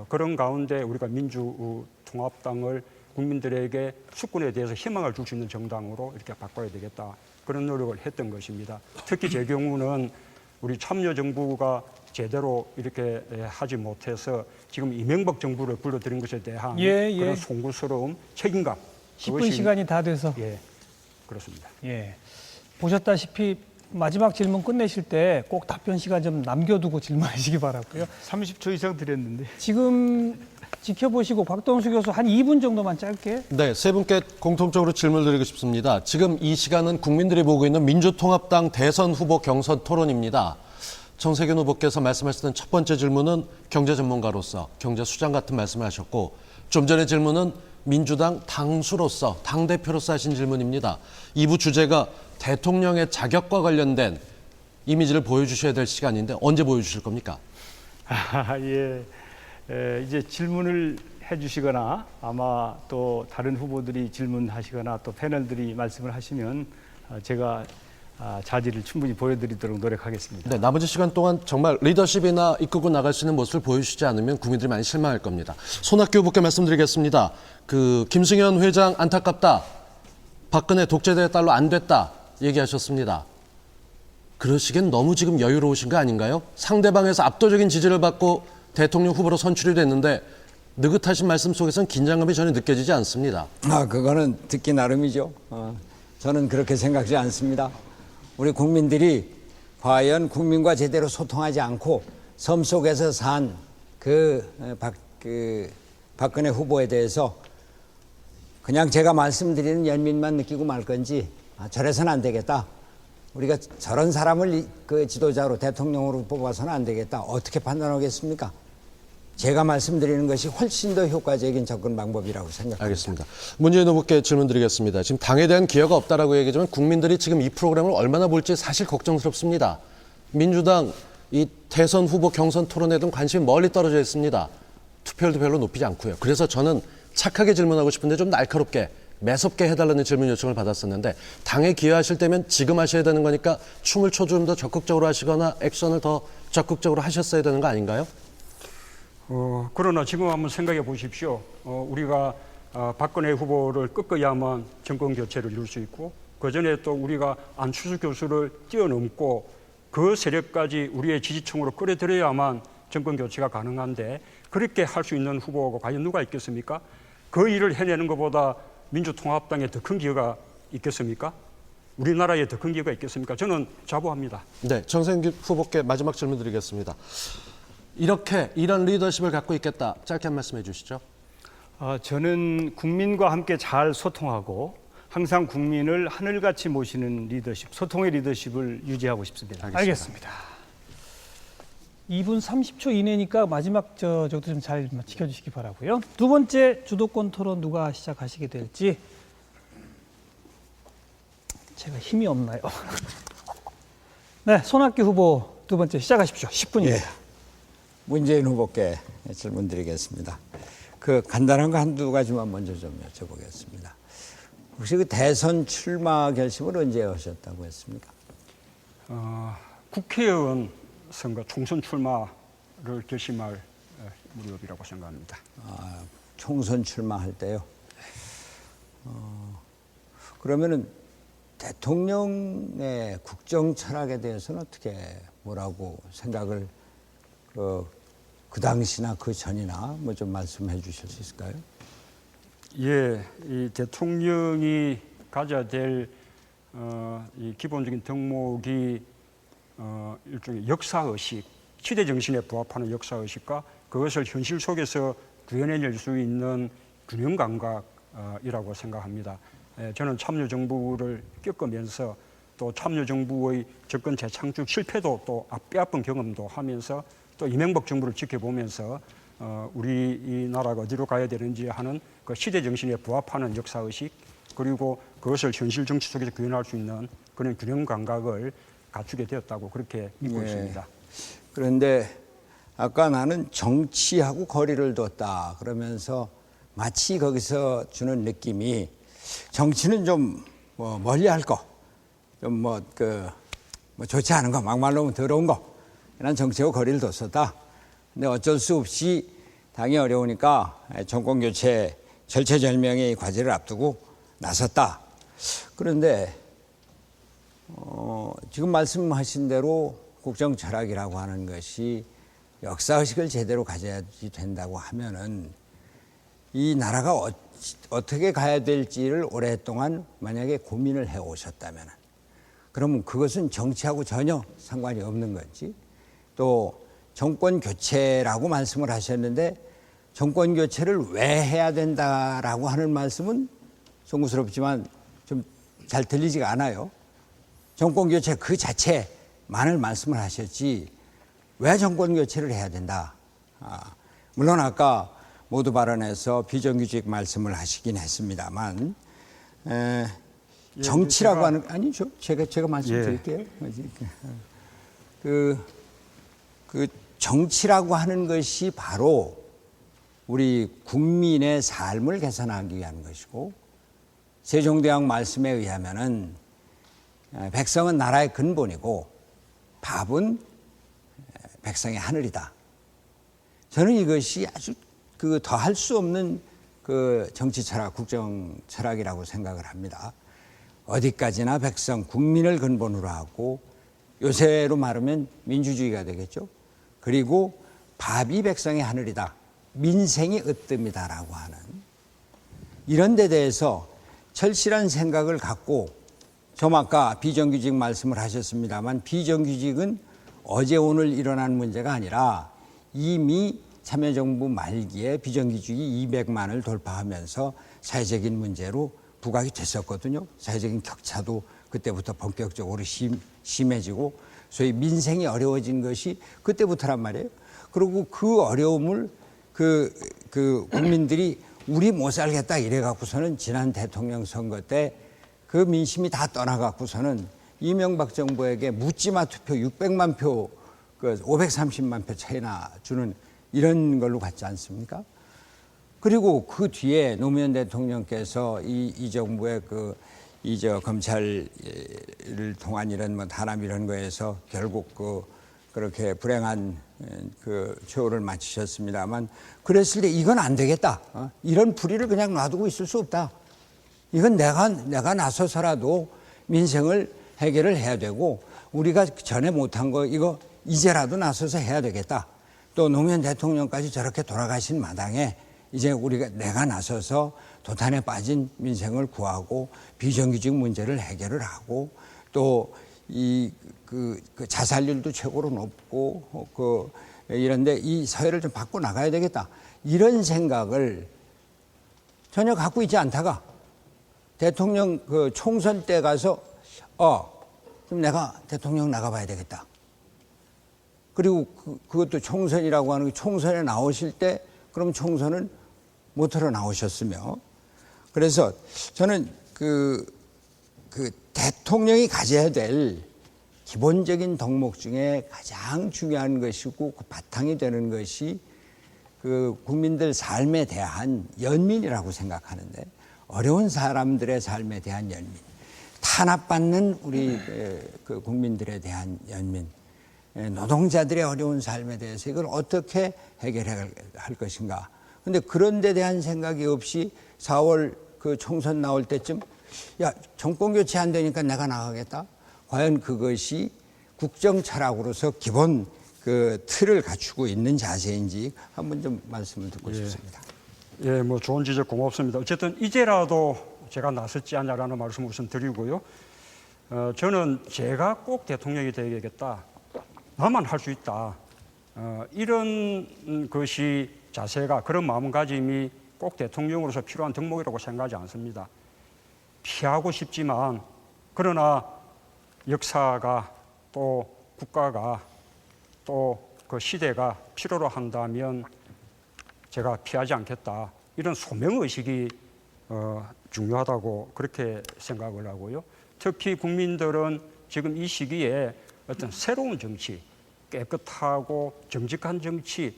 그런 가운데 우리가 민주통합당을 국민들에게 수권에 대해서 희망을 줄 수 있는 정당으로 이렇게 바꿔야 되겠다. 그런 노력을 했던 것입니다. 특히 제 경우는 우리 참여정부가 제대로 이렇게 하지 못해서 지금 이명박 정부를 불러들인 것에 대한 그런 송구스러움, 책임감. 10분 시간이 다 돼서. 예, 그렇습니다. 예. 보셨다시피 마지막 질문 끝내실 때 꼭 답변 시간 좀 남겨두고 질문하시기 바라고요. 30초 이상 드렸는데. 지금 지켜보시고 박동수 교수 한 2분 정도만 짧게. 네, 세 분께 공통적으로 질문을 드리고 싶습니다. 지금 이 시간은 국민들이 보고 있는 민주통합당 대선 후보 경선 토론입니다. 정세균 후보께서 말씀하셨던 첫 번째 질문은 경제 전문가로서 경제 수장 같은 말씀을 하셨고 좀 전에 질문은 민주당 당수로서 당대표로서 하신 질문입니다. 2부 주제가 대통령의 자격과 관련된 이미지를 보여주셔야 될 시간인데 언제 보여주실 겁니까? 이제 질문을 해주시거나 아마 또 다른 후보들이 질문하시거나 또 패널들이 말씀을 하시면 제가 자질을 충분히 보여드리도록 노력하겠습니다. 네, 나머지 시간 동안 정말 리더십이나 이끌고 나갈 수 있는 모습을 보여주시지 않으면 국민들이 많이 실망할 겁니다. 손학규 후보께 말씀드리겠습니다. 김승현 회장 안타깝다. 박근혜 독재자의 딸로 안 됐다. 얘기하셨습니다. 그러시기엔 너무 지금 여유로우신 거 아닌가요? 상대방에서 압도적인 지지를 받고 대통령 후보로 선출이 됐는데 느긋하신 말씀 속에서는 긴장감이 전혀 느껴지지 않습니다. 그거는 듣기 나름이죠. 저는 그렇게 생각하지 않습니다. 우리 국민들이 과연 국민과 제대로 소통하지 않고 섬 속에서 산 박근혜 후보에 대해서 그냥 제가 말씀드리는 연민만 느끼고 말 건지 저래서는 안 되겠다. 우리가 저런 사람을 지도자로 대통령으로 뽑아서는 안 되겠다. 어떻게 판단하겠습니까? 제가 말씀드리는 것이 훨씬 더 효과적인 접근 방법이라고 생각합니다. 알겠습니다. 문재인 후보께 질문 드리겠습니다. 지금 당에 대한 기여가 없다라고 얘기하지만 국민들이 지금 이 프로그램을 얼마나 볼지 사실 걱정스럽습니다. 민주당 이 대선 후보 경선 토론에도 관심이 멀리 떨어져 있습니다. 투표율도 별로 높이지 않고요. 그래서 저는 착하게 질문하고 싶은데 좀 날카롭게 매섭게 해달라는 질문 요청을 받았었는데 당에 기여하실 때면 지금 하셔야 되는 거니까 춤을 춰 좀 더 적극적으로 하시거나 액션을 더 적극적으로 하셨어야 되는 거 아닌가요? 그러나 지금 한번 생각해 보십시오. 우리가 박근혜 후보를 꺾어야만 정권 교체를 이룰 수 있고 그전에 또 우리가 안철수 교수를 뛰어넘고 그 세력까지 우리의 지지층으로 끌어들여야만 정권 교체가 가능한데 그렇게 할 수 있는 후보가 과연 누가 있겠습니까? 그 일을 해내는 것보다 민주통합당에 더 큰 기여가 있겠습니까? 우리나라에 더 큰 기여가 있겠습니까? 저는 자부합니다. 네, 정세균 후보께 마지막 질문 드리겠습니다. 이런 리더십을 갖고 있겠다. 짧게 한 말씀 해주시죠. 저는 국민과 함께 잘 소통하고 항상 국민을 하늘같이 모시는 리더십, 소통의 리더십을 유지하고 싶습니다. 알겠습니다. 2분 30초 이내니까 마지막 저도 좀 잘 지켜주시기 바라고요. 두 번째 주도권 토론 누가 시작하시게 될지 제가 힘이 없나요? 네, 손학규 후보 두 번째 시작하십시오. 10분입니다. 문재인 후보께 질문 드리겠습니다. 그 간단한 거 한두 가지만 먼저 좀 여쭤보겠습니다. 혹시 그 대선 출마 결심을 언제 하셨다고 했습니까? 국회의원 선거 총선 출마를 결심할 무렵이라고 생각합니다. 총선 출마할 때요. 그러면은 대통령의 국정 철학에 대해서는 어떻게 뭐라고 생각을 그 당시나 그 전이나 뭐 좀 말씀해 주실 수 있을까요? 예, 이 대통령이 가져야 될 이 기본적인 덕목이 일종의 역사의식, 시대 정신에 부합하는 역사의식과 그것을 현실 속에서 구현해낼 수 있는 균형 감각이라고 생각합니다. 저는 참여정부를 겪으면서 또 참여정부의 정권 재창출 실패도 또 뼈아픈 경험도 하면서 또 이명박 정부를 지켜보면서 우리 이 나라가 어디로 가야 되는지 하는 그 시대 정신에 부합하는 역사의식 그리고 그것을 현실 정치 속에서 구현할 수 있는 그런 균형 감각을 갖추게 되었다고 그렇게 믿고 있습니다. 그런데 아까 나는 정치하고 거리를 뒀다 그러면서 마치 거기서 주는 느낌이 정치는 좀 뭐 멀리 할 거, 좀 뭐 좋지 않은 거, 막말로 더러운 거, 난 정치하고 거리를 뒀었다. 근데 어쩔 수 없이 당이 어려우니까 정권 교체 절체절명의 과제를 앞두고 나섰다. 그런데 지금 말씀하신 대로 국정 철학이라고 하는 것이 역사의식을 제대로 가져야 된다고 하면은 이 나라가 어떻게 가야 될지를 오랫동안 만약에 고민을 해 오셨다면 그러면 그것은 정치하고 전혀 상관이 없는 건지 또 정권 교체라고 말씀을 하셨는데 정권 교체를 왜 해야 된다라고 하는 말씀은 송구스럽지만 좀 잘 들리지가 않아요. 정권 교체 그 자체만을 말씀을 하셨지 왜 정권 교체를 해야 된다. 물론 아까 모두 발언에서 비정규직 말씀을 하시긴 했습니다만 정치라고 하는 아니죠. 제가 말씀드릴게요. 그 정치라고 하는 것이 바로 우리 국민의 삶을 개선하기 위한 것이고 세종대왕 말씀에 의하면은 백성은 나라의 근본이고 밥은 백성의 하늘이다. 저는 이것이 아주 더 할 수 없는 그 정치 철학, 국정 철학이라고 생각을 합니다. 어디까지나 백성, 국민을 근본으로 하고 요새로 말하면 민주주의가 되겠죠. 그리고 밥이 백성의 하늘이다. 민생이 으뜸이다라고 하는 이런 데 대해서 철실한 생각을 갖고 좀 아까 비정규직 말씀을 하셨습니다만 비정규직은 어제 오늘 일어난 문제가 아니라 이미 참여정부 말기에 비정규직이 200만을 돌파하면서 사회적인 문제로 부각이 됐었거든요. 사회적인 격차도 그때부터 본격적으로 심해지고 소위 민생이 어려워진 것이 그때부터란 말이에요. 그리고 그 어려움을 그 국민들이 우리 못 살겠다 이래 갖고서는 지난 대통령 선거 때 그 민심이 다 떠나 갖고서는 이명박 정부에게 묻지마 투표 600만 표, 530만 표 차이나 주는 이런 걸로 갔지 않습니까? 그리고 그 뒤에 노무현 대통령께서 이 정부의 검찰을 통한 이런 뭐 탄압 이런 거에서 결국 그렇게 불행한 최후를 마치셨습니다만 그랬을 때 이건 안 되겠다. 이런 불의를 그냥 놔두고 있을 수 없다. 이건 내가 나서서라도 민생을 해결을 해야 되고 우리가 전에 못한 거 이거 이제라도 나서서 해야 되겠다. 또 노무현 대통령까지 저렇게 돌아가신 마당에 이제 내가 나서서 도탄에 빠진 민생을 구하고 비정규직 문제를 해결을 하고 또 그 자살률도 최고로 높고 이런데 이 사회를 좀 바꿔 나가야 되겠다. 이런 생각을 전혀 갖고 있지 않다가 대통령 총선 때 가서 그럼 내가 대통령 나가봐야 되겠다. 그리고 그것도 총선이라고 하는 게 총선에 나오실 때 그럼 총선은 못하러 나오셨으며 그래서 저는 그 대통령이 가져야 될 기본적인 덕목 중에 가장 중요한 것이고 그 바탕이 되는 것이 그 국민들 삶에 대한 연민이라고 생각하는데 어려운 사람들의 삶에 대한 연민, 탄압받는 우리 그 국민들에 대한 연민, 노동자들의 어려운 삶에 대해서 이걸 어떻게 해결할 것인가. 근데 그런 데 대한 생각이 없이 4월 그 총선 나올 때쯤 야, 정권 교체 안 되니까 내가 나가겠다. 과연 그것이 국정 철학으로서 기본 그 틀을 갖추고 있는 자세인지 한번 좀 말씀을 듣고 싶습니다. 예, 뭐 좋은 지적 고맙습니다. 어쨌든 이제라도 제가 나섰지 않냐라는 말씀을 우선 드리고요. 저는 제가 꼭 대통령이 되겠다. 나만 할 수 있다. 이런 것이 자세가, 그런 마음가짐이 꼭 대통령으로서 필요한 덕목이라고 생각하지 않습니다. 피하고 싶지만 그러나 역사가 또 국가가 또 그 시대가 필요로 한다면 제가 피하지 않겠다. 이런 소명의식이 중요하다고 그렇게 생각을 하고요. 특히 국민들은 지금 이 시기에 어떤 새로운 정치, 깨끗하고 정직한 정치,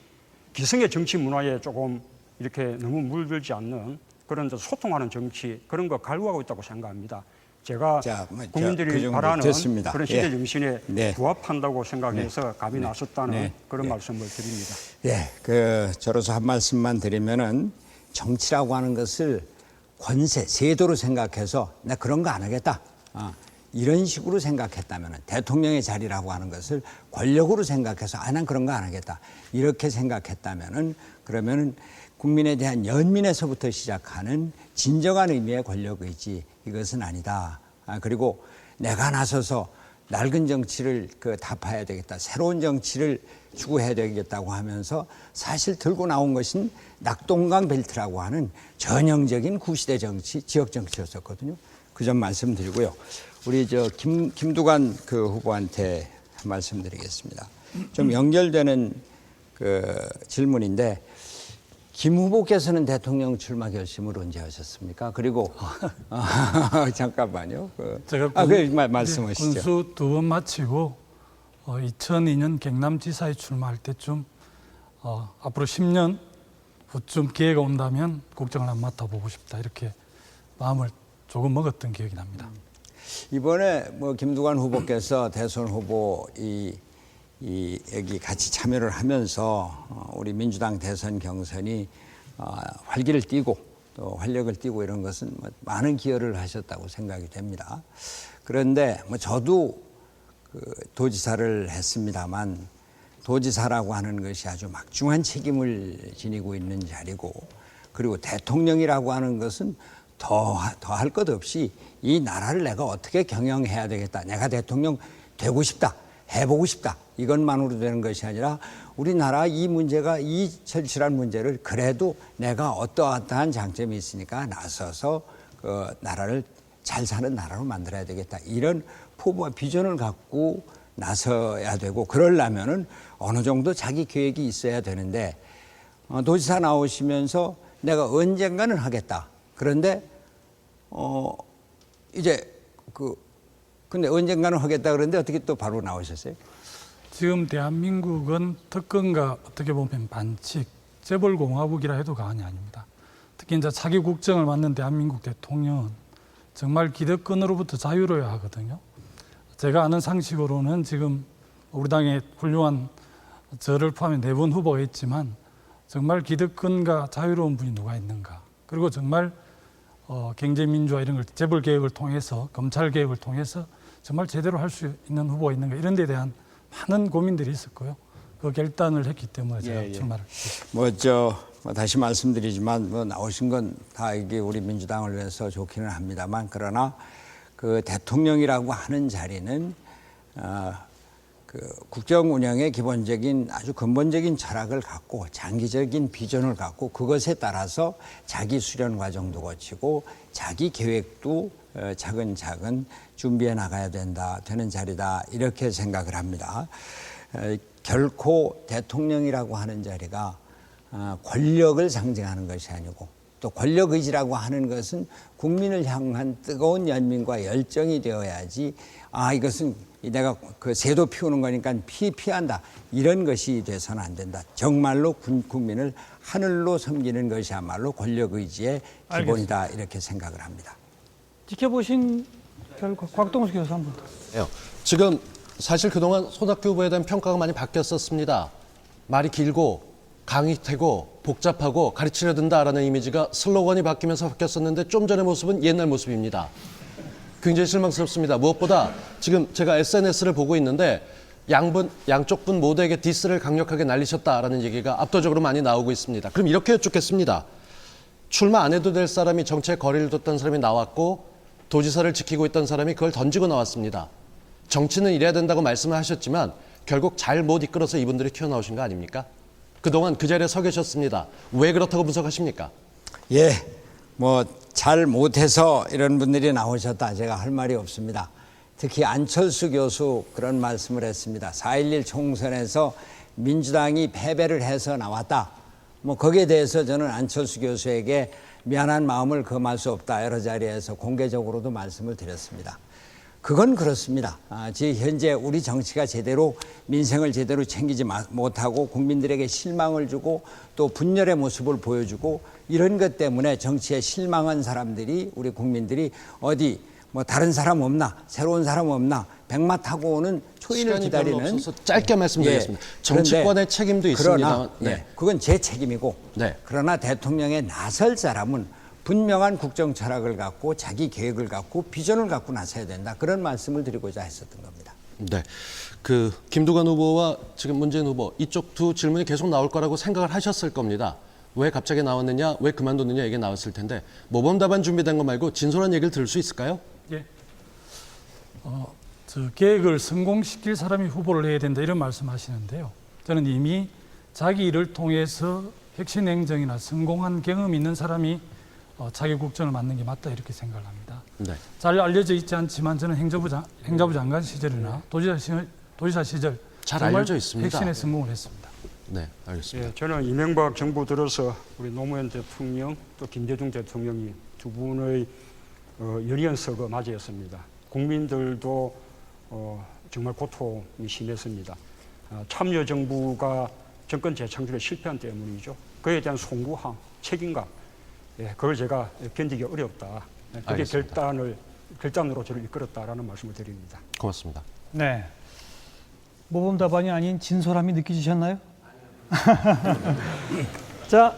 기성의 정치 문화에 조금 이렇게 너무 물들지 않는 그런 소통하는 정치, 그런 거 갈구하고 있다고 생각합니다. 제가 국민들이 그 바라는 됐습니다. 그런 시대 예. 정신에 네. 부합한다고 생각해서 감히 나섰다는 네. 그런 말씀을 드립니다. 예, 저로서 한 말씀만 드리면은 정치라고 하는 것을 권세, 제도로 생각해서 나 그런 거 안 하겠다. 이런 식으로 생각했다면 대통령의 자리라고 하는 것을 권력으로 생각해서 난 그런 거 안 하겠다. 이렇게 생각했다면은 그러면은 국민에 대한 연민에서부터 시작하는 진정한 의미의 권력의지 이것은 아니다. 그리고 내가 나서서 낡은 정치를 타파해야 되겠다. 새로운 정치를 추구해야 되겠다고 하면서 사실 들고 나온 것은 낙동강 벨트라고 하는 전형적인 구시대 정치, 지역 정치였었거든요. 그 점 말씀드리고요. 우리 김두관 그 후보한테 말씀드리겠습니다. 좀 연결되는 그 질문인데 김 후보께서는 대통령 출마 결심을 언제 하셨습니까? 그리고 잠깐만요. 제가 말씀하시죠. 군수 2번 마치고 2002년 경남지사에 출마할 때쯤 앞으로 10년 후쯤 기회가 온다면 국정을 한번 맡아보고 싶다 이렇게 마음을 조금 먹었던 기억이 납니다. 이번에 김두관 후보께서 대선 후보 여기 같이 참여를 하면서 우리 민주당 대선 경선이 활기를 띠고 또 활력을 띠고 이런 것은 많은 기여를 하셨다고 생각이 됩니다. 그런데 저도 도지사를 했습니다만 도지사라고 하는 것이 아주 막중한 책임을 지니고 있는 자리고 그리고 대통령이라고 하는 것은 더 할 것 없이 이 나라를 내가 어떻게 경영해야 되겠다. 내가 대통령 되고 싶다. 해보고 싶다. 이것만으로 되는 것이 아니라 우리나라 이 문제가 이 절실한 문제를 그래도 내가 어떠한 장점이 있으니까 나서서 그 나라를 잘 사는 나라로 만들어야 되겠다. 이런 포부와 비전을 갖고 나서야 되고 그러려면은 어느 정도 자기 계획이 있어야 되는데 도지사 나오시면서 내가 언젠가는 하겠다. 그런데 근데 언젠가는 하겠다 그러는데 어떻게 또 바로 나오셨어요? 지금 대한민국은 특권과 어떻게 보면 반칙, 재벌공화국이라 해도 과언이 아닙니다. 특히 이제 차기 국정을 맡는 대한민국 대통령은 정말 기득권으로부터 자유로워야 하거든요. 제가 아는 상식으로는 지금 우리 당의 훌륭한 저를 포함해 4분 후보가 있지만 정말 기득권과 자유로운 분이 누가 있는가. 그리고 정말 경제민주화 이런 걸 재벌개혁을 통해서 검찰개혁을 통해서 정말 제대로 할 수 있는 후보가 있는가 이런 데 대한 많은 고민들이 있었고요. 그 결단을 했기 때문에 제가 출마를 했습니다. 다시 말씀드리지만 나오신 건 다 이게 우리 민주당을 위해서 좋기는 합니다만 그러나 그 대통령이라고 하는 자리는 그 국정 운영의 기본적인 아주 근본적인 철학을 갖고 장기적인 비전을 갖고 그것에 따라서 자기 수련 과정도 거치고 자기 계획도 차근차근 준비해 나가야 되는 자리다 이렇게 생각을 합니다. 결코 대통령이라고 하는 자리가 권력을 상징하는 것이 아니고 또 권력 의지라고 하는 것은 국민을 향한 뜨거운 연민과 열정이 되어야지 이것은 내가 그 새도 피우는 거니까 피한다. 이런 것이 돼서는 안 된다. 정말로 국민을 하늘로 섬기는 것이야말로 권력 의지의 기본이다. 이렇게 생각을 합니다. 지켜보신 결과 곽동수 교수 한번 더. 지금 사실 그동안 손학규 후보에 대한 평가가 많이 바뀌었었습니다. 말이 길고 강의되고 복잡하고 가르치려 든다라는 이미지가 슬로건이 바뀌면서 바뀌었었는데 좀 전의 모습은 옛날 모습입니다. 굉장히 실망스럽습니다. 무엇보다 지금 제가 SNS를 보고 있는데 양쪽 분 모두에게 디스를 강력하게 날리셨다라는 얘기가 압도적으로 많이 나오고 있습니다. 그럼 이렇게 여쭙겠습니다. 출마 안 해도 될 사람이 정치에 거리를 뒀던 사람이 나왔고 도지사를 지키고 있던 사람이 그걸 던지고 나왔습니다. 정치는 이래야 된다고 말씀을 하셨지만 결국 잘 못 이끌어서 이분들이 튀어나오신 거 아닙니까? 그동안 그 자리에 서 계셨습니다. 왜 그렇다고 분석하십니까? 예, 뭐 잘 못해서 이런 분들이 나오셨다. 제가 할 말이 없습니다. 특히 안철수 교수 그런 말씀을 했습니다. 4.11 총선에서 민주당이 패배를 해서 나왔다. 뭐 거기에 대해서 저는 안철수 교수에게 미안한 마음을 금할 수 없다. 여러 자리에서 공개적으로도 말씀을 드렸습니다. 그건 그렇습니다. 현재 우리 정치가 제대로 민생을 제대로 챙기지 못하고 국민들에게 실망을 주고 또 분열의 모습을 보여주고 이런 것 때문에 정치에 실망한 사람들이 우리 국민들이 어디 뭐 다른 사람 없나 새로운 사람 없나 백마 타고 오는 초인을 기다리는 없어서 짧게 말씀드리겠습니다. 정치권의 책임도 그러나, 있습니다. 그건 제 책임이고 그러나 대통령에 나설 사람은 분명한 국정 철학을 갖고 자기 계획을 갖고 비전을 갖고 나서야 된다. 그런 말씀을 드리고자 했었던 겁니다. 네, 그 김두관 후보와 지금 문재인 후보 이쪽 두 질문이 계속 나올 거라고 생각을 하셨을 겁니다. 왜 갑자기 나왔느냐, 왜 그만뒀느냐 얘기 나왔을 텐데 모범 답안 준비된 거 말고 진솔한 얘기를 들을 수 있을까요? 예. 저 계획을 성공시킬 사람이 후보를 해야 된다 이런 말씀하시는데요. 저는 이미 자기 일을 통해서 혁신 행정이나 성공한 경험이 있는 사람이 자기 국정을 맡는 게 맞다 이렇게 생각을 합니다. 네. 잘 알려져 있지 않지만 저는 행정부 장관 시절이나 도지사 시절 잘 정말 알려져 있습니다. 혁신에 성공을 했습니다. 네, 알겠습니다. 예, 저는 이명박 정부 들어서 우리 노무현 대통령 또 김대중 대통령이 두 분의 연이은 서거 맞이했습니다. 국민들도 정말 고통이 심했습니다. 참여정부가 정권 재창출에 실패한 때문이죠. 그에 대한 송구함, 책임감, 그걸 제가 견디기 어렵다. 그게 결단으로 저를 이끌었다라는 말씀을 드립니다. 고맙습니다. 네. 모범 답안이 아닌 진솔함이 느껴지셨나요? 자,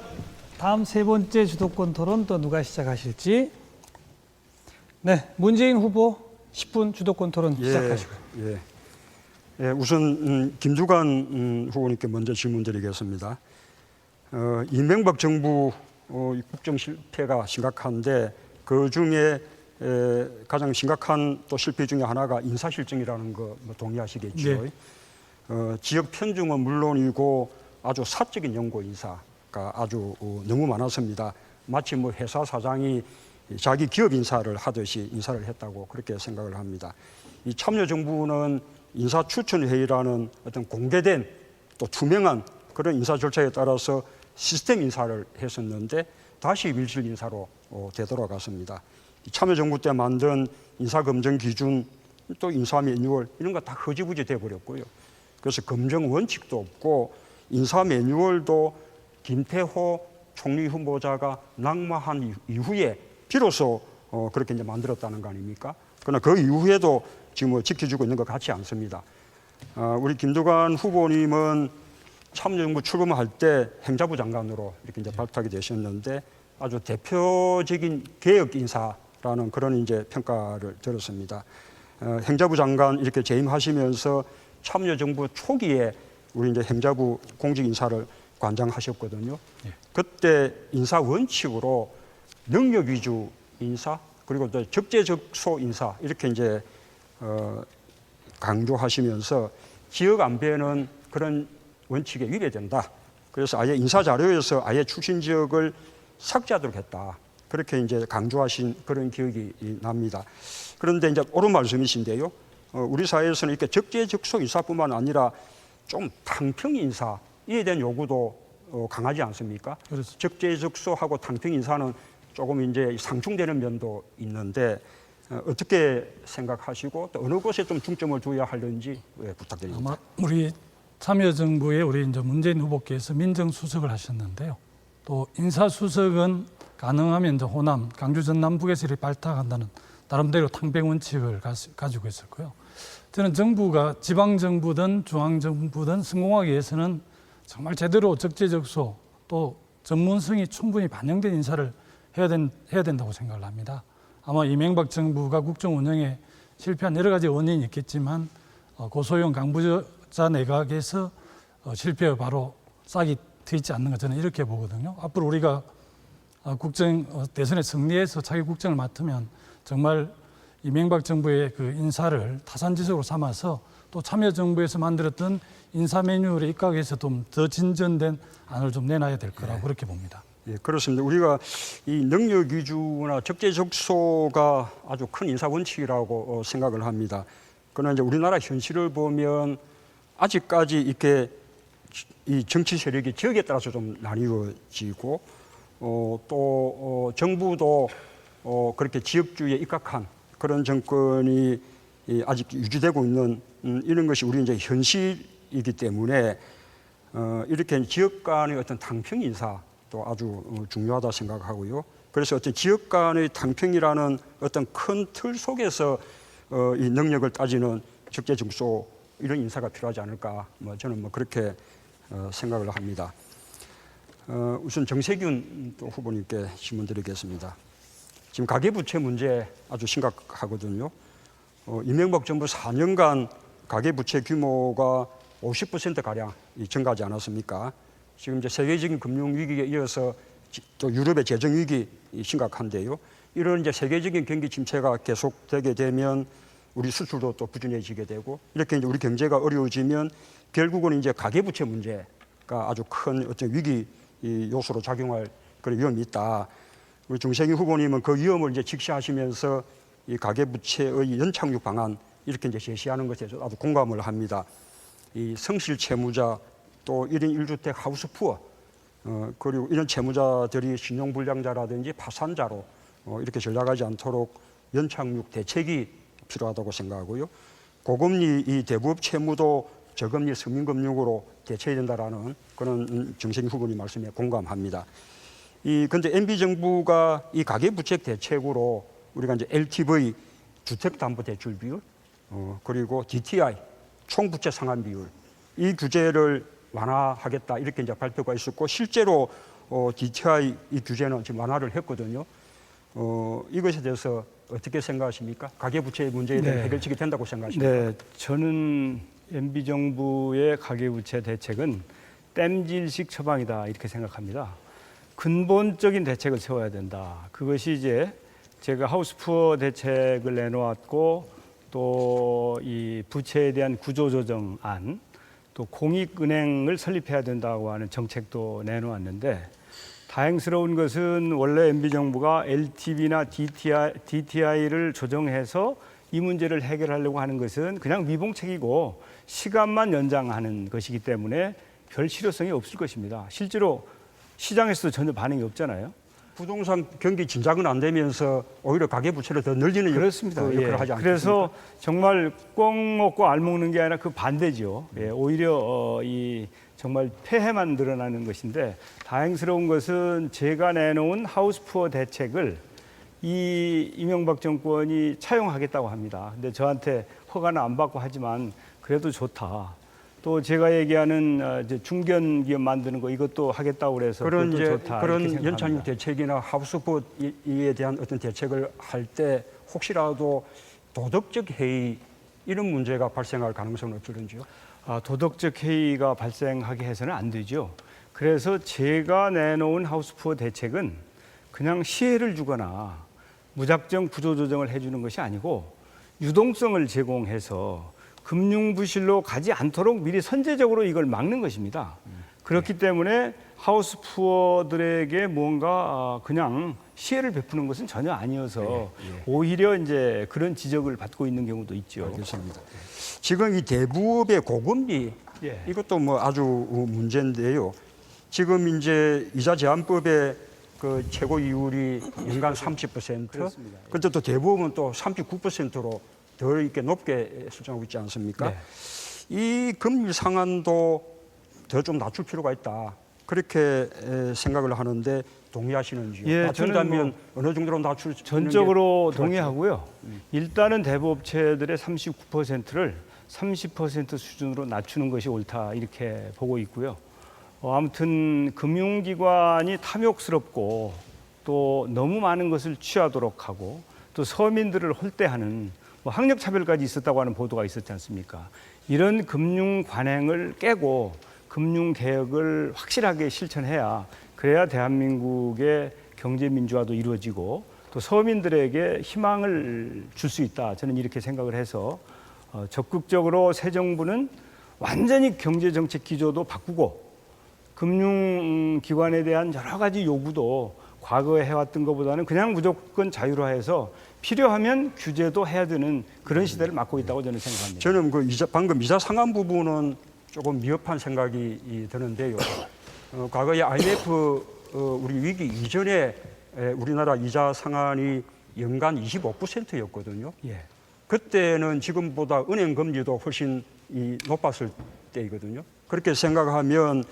다음 세 번째 주도권 토론 또 누가 시작하실지. 네, 문재인 후보 10분 주도권 토론 시작하시고요. 우선 김두관 후보님께 먼저 질문드리겠습니다. 이명박 정부 국정 실패가 심각한데 그 중에 가장 심각한 또 실패 중에 하나가 인사실정이라는 거 동의하시겠죠. 네. 지역 편중은 물론이고 아주 사적인 연고 인사가 아주 너무 많았습니다. 마치 뭐 회사 사장이 자기 기업 인사를 하듯이 인사를 했다고 그렇게 생각을 합니다. 이 참여정부는 인사추천회의라는 어떤 공개된 또 투명한 그런 인사 절차에 따라서 시스템 인사를 했었는데 다시 밀실 인사로 되돌아갔습니다. 참여정부 때 만든 인사검증 기준 또 인사 매뉴얼 이런 거 다 허지부지 돼버렸고요. 그래서 검증 원칙도 없고 인사 매뉴얼도 김태호 총리 후보자가 낙마한 이후에 비로소 그렇게 이제 만들었다는 거 아닙니까? 그러나 그 이후에도 지금 지켜주고 있는 것 같지 않습니다. 우리 김두관 후보님은 참여정부 출범할 때 행자부 장관으로 이렇게 이제 발탁이 되셨는데 아주 대표적인 개혁 인사라는 그런 이제 평가를 들었습니다. 행자부 장관 이렇게 재임하시면서 참여정부 초기에 우리 이제 행자부 공직 인사를 관장하셨거든요. 그때 인사 원칙으로 능력 위주 인사 그리고 또 적재적소 인사 이렇게 이제 강조하시면서 지역 안배는 그런 원칙에 위배된다. 그래서 아예 인사 자료에서 아예 출신 지역을 삭제하도록 했다. 그렇게 이제 강조하신 그런 기억이 납니다. 그런데 이제 옳은 말씀이신데요. 우리 사회에서는 이렇게 적재적소 인사뿐만 아니라 좀 탕평 인사에 대한 요구도 강하지 않습니까? 그렇죠. 적재적소하고 탕평 인사는 조금 이제 상충되는 면도 있는데 어떻게 생각하시고 또 어느 곳에 좀 중점을 둬야 하는지 부탁드립니다. 아마 우리 참여정부의 우리 이제 문재인 후보께서 민정수석을 하셨는데요. 또 인사수석은 가능하면 이제 호남, 강주 전남북에서 이렇게 발탁한다는 나름대로 탕평 원칙을 가지고 있었고요. 저는 정부가 지방정부든 중앙정부든 성공하기 위해서는 정말 제대로 적재적소 또 전문성이 충분히 반영된 인사를 해야 된다고 생각을 합니다. 아마 이명박 정부가 국정 운영에 실패한 여러 가지 원인이 있겠지만 고소영 강부자 내각에서 실패가 바로 싹이 트이지 않는 것 저는 이렇게 보거든요. 앞으로 우리가 국정 대선에 승리해서 자기 국정을 맡으면 정말 이명박 정부의 그 인사를 타산지석으로 삼아서 또 참여정부에서 만들었던 인사 매뉴얼에 입각해서 좀 더 진전된 안을 좀 내놔야 될 거라고 그렇게 봅니다. 예, 그렇습니다. 우리가 이 능력 위주나 적재적소가 아주 큰 인사 원칙이라고 생각을 합니다. 그러나 이제 우리나라 현실을 보면 아직까지 이렇게 이 정치 세력이 지역에 따라서 좀 나뉘어지고 또 정부도 그렇게 지역주의에 입각한 그런 정권이 아직 유지되고 있는 이런 것이 우리 이제 현실이기 때문에 이렇게 지역 간의 어떤 탕평 인사도 아주 중요하다 생각하고요. 그래서 어떤 지역 간의 탕평이라는 어떤 큰 틀 속에서 이 능력을 따지는 적재적소 이런 인사가 필요하지 않을까. 저는 그렇게 생각을 합니다. 우선 정세균 후보님께 질문드리겠습니다. 지금 가계부채 문제 아주 심각하거든요. 이명박 정부 4년간 가계부채 규모가 50%가량 증가하지 않았습니까? 지금 이제 세계적인 금융위기에 이어서 또 유럽의 재정위기 심각한데요. 이런 이제 세계적인 경기 침체가 계속되게 되면 우리 수출도 또 부진해지게 되고 이렇게 이제 우리 경제가 어려워지면 결국은 이제 가계부채 문제가 아주 큰 어떤 위기 요소로 작용할 그런 위험이 있다. 우리 정세균 후보님은 그 위험을 이제 직시하시면서 이 가계부채의 연착륙 방안 이렇게 이제 제시하는 것에 아주 공감을 합니다. 이 성실 채무자 또 1인 1주택 하우스푸어 그리고 이런 채무자들이 신용불량자라든지 파산자로 이렇게 전락하지 않도록 연착륙 대책이 필요하다고 생각하고요. 고금리 이 대부업 채무도 저금리 서민금융으로 대체해야 된다라는 그런 정세균 후보님 말씀에 공감합니다. 근데 MB 정부가 이 가계부채 대책으로 우리가 이제 LTV 주택담보대출 비율 그리고 DTI 총부채 상환 비율 이 규제를 완화하겠다 이렇게 이제 발표가 있었고 실제로 DTI 이 규제는 지금 완화를 했거든요. 이것에 대해서 어떻게 생각하십니까? 가계부채 문제에 대한 해결책이 된다고 생각하십니까? 네, 저는 MB 정부의 가계부채 대책은 땜질식 처방이다 이렇게 생각합니다. 근본적인 대책을 세워야 된다. 그것이 이제 제가 하우스푸어 대책을 내놓았고 또 이 부채에 대한 구조조정안 또 공익은행을 설립해야 된다고 하는 정책도 내놓았는데 다행스러운 것은 원래 MB 정부가 LTV나 DTI를 조정해서 이 문제를 해결하려고 하는 것은 그냥 미봉책이고 시간만 연장하는 것이기 때문에 별 실효성이 없을 것입니다. 실제로 시장에서도 전혀 반응이 없잖아요. 부동산 경기 진작은 안 되면서 오히려 가계부채를 더 늘리는 그렇습니다. 역할을 하지 않습니까? 그래서 정말 꽁 먹고 알 먹는 게 아니라 그 반대죠. 오히려 이 정말 폐해만 늘어나는 것인데 다행스러운 것은 제가 내놓은 하우스푸어 대책을 이 이명박 정권이 차용하겠다고 합니다. 근데 저한테 허가는 안 받고 하지만 그래도 좋다. 또 제가 얘기하는 중견 기업 만드는 거 이것도 하겠다고 그래서 그런 그것도 좋다. 그런 연착륙 대책이나 하우스푸어에 대한 어떤 대책을 할 때 혹시라도 도덕적 해이 이런 문제가 발생할 가능성은 없을런지요? 도덕적 해이가 발생하게 해서는 안 되죠. 그래서 제가 내놓은 하우스푸어 대책은 그냥 시혜를 주거나 무작정 구조조정을 해주는 것이 아니고 유동성을 제공해서 금융부실로 가지 않도록 미리 선제적으로 이걸 막는 것입니다. 그렇기 때문에 하우스푸어들에게 뭔가 그냥 시혜를 베푸는 것은 전혀 아니어서 오히려 이제 그런 지적을 받고 있는 경우도 있죠. 알겠습니다. 지금 이 대부업의 고금리 이것도 아주 문제인데요. 지금 이제 이자 제한법에 그 최고 이율이 연간 30%. 그렇습니다. 그런데 또 대부분 또 39%로 더 이렇게 높게 설정하고 있지 않습니까? 네. 이 금리 상한도 더 좀 낮출 필요가 있다. 그렇게 생각을 하는데 동의하시는지요? 예, 낮춘다면 어느 정도로 낮출 전적으로 동의하고요. 일단은 대부업체들의 39%를 30% 수준으로 낮추는 것이 옳다 이렇게 보고 있고요. 아무튼 금융기관이 탐욕스럽고 또 너무 많은 것을 취하도록 하고 또 서민들을 홀대하는 뭐 학력차별까지 있었다고 하는 보도가 있었지 않습니까? 이런 금융 관행을 깨고 금융개혁을 확실하게 실천해야 그래야 대한민국의 경제민주화도 이루어지고 또 서민들에게 희망을 줄 수 있다. 저는 이렇게 생각을 해서 적극적으로 새 정부는 완전히 경제정책 기조도 바꾸고 금융기관에 대한 여러 가지 요구도 과거에 해왔던 것보다는 그냥 무조건 자율화해서 필요하면 규제도 해야 되는 그런 시대를 맞고 있다고 저는 생각합니다. 저는 방금 이자 상한 부분은 조금 미흡한 생각이 드는데요. 과거에 IMF 우리 위기 이전에 우리나라 이자 상한이 연간 25%였거든요. 예. 그때는 지금보다 은행 금리도 훨씬 높았을 때이거든요. 그렇게 생각하면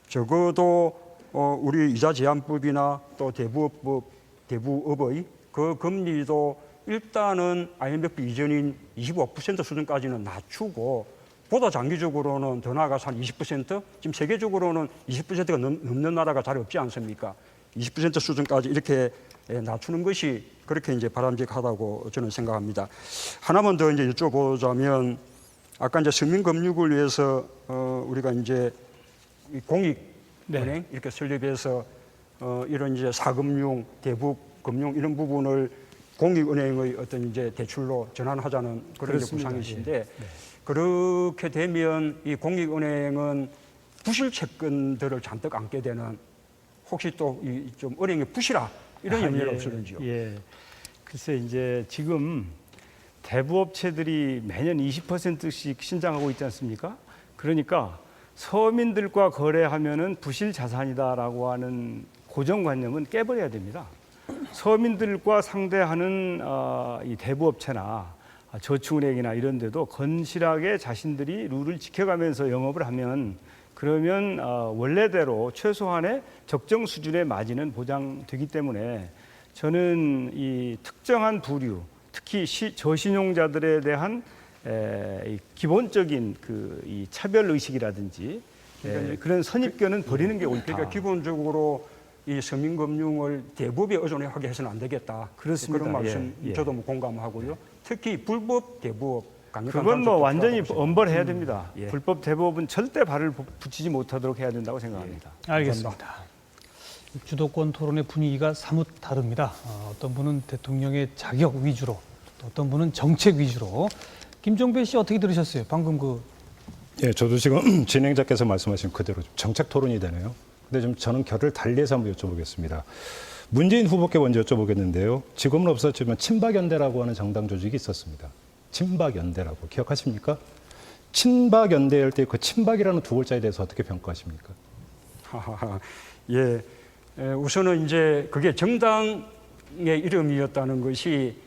적어도 우리 이자 제한법이나 또 대부업의 그 금리도 일단은 IMF 이전인 25% 수준까지는 낮추고 보다 장기적으로는 더 나아가서 한 20%? 지금 세계적으로는 20%가 넘는 나라가 잘 없지 않습니까? 20% 수준까지 이렇게 낮추는 것이 그렇게 이제 바람직하다고 저는 생각합니다. 하나만 더 이제 여쭤보자면 아까 이제 서민금융을 위해서 우리가 이제 공익은행 네. 이렇게 설립해서 이런 이제 사금융, 대북금융 이런 부분을 공익은행의 어떤 이제 대출로 전환하자는 그런 이제 구상이신데 네. 그렇게 되면 이 공익은행은 부실 채권들을 잔뜩 안게 되는 혹시 또 좀 은행의 부실화 이런 염려는 없을는지요? 예. 글쎄 이제 지금 대부업체들이 매년 20%씩 신장하고 있지 않습니까? 그러니까 서민들과 거래하면은 부실 자산이다라고 하는 고정관념은 깨버려야 됩니다. 서민들과 상대하는 이 대부업체나 저축은행이나 이런 데도 건실하게 자신들이 룰을 지켜가면서 영업을 하면 그러면 원래대로 최소한의 적정 수준의 마진은 보장되기 때문에 저는 이 특정한 부류, 특히 저신용자들에 대한 이 기본적인 이 차별 의식이라든지 그런 선입견은 버리는 게 옳다. 그러니까 기본적으로 이 서민금융을 대부업에 의존하게 해서는 안 되겠다. 그렇습니다. 그런 말씀 예. 저도 뭐 공감하고요. 특히 불법 대부업 그건 뭐 완전히 엄벌해야 됩니다. 예. 불법 대부업은 절대 발을 붙이지 못하도록 해야 된다고 생각합니다. 알겠습니다. 주도권 토론의 분위기가 사뭇 다릅니다. 어떤 분은 대통령의 자격 위주로, 또 어떤 분은 정책 위주로. 김종배 씨 어떻게 들으셨어요? 방금 예, 저도 지금 진행자께서 말씀하신 그대로 정책 토론이 되네요. 근데 좀 저는 결을 달리해서 한번 여쭤보겠습니다. 문재인 후보께 먼저 여쭤보겠는데요. 지금은 없었지만 친박연대라고 하는 정당 조직이 있었습니다. 친박연대라고 기억하십니까? 친박연대일 때 그 친박이라는 두 글자에 대해서 어떻게 평가하십니까? 예, 우선은 이제 그게 정당의 이름이었다는 것이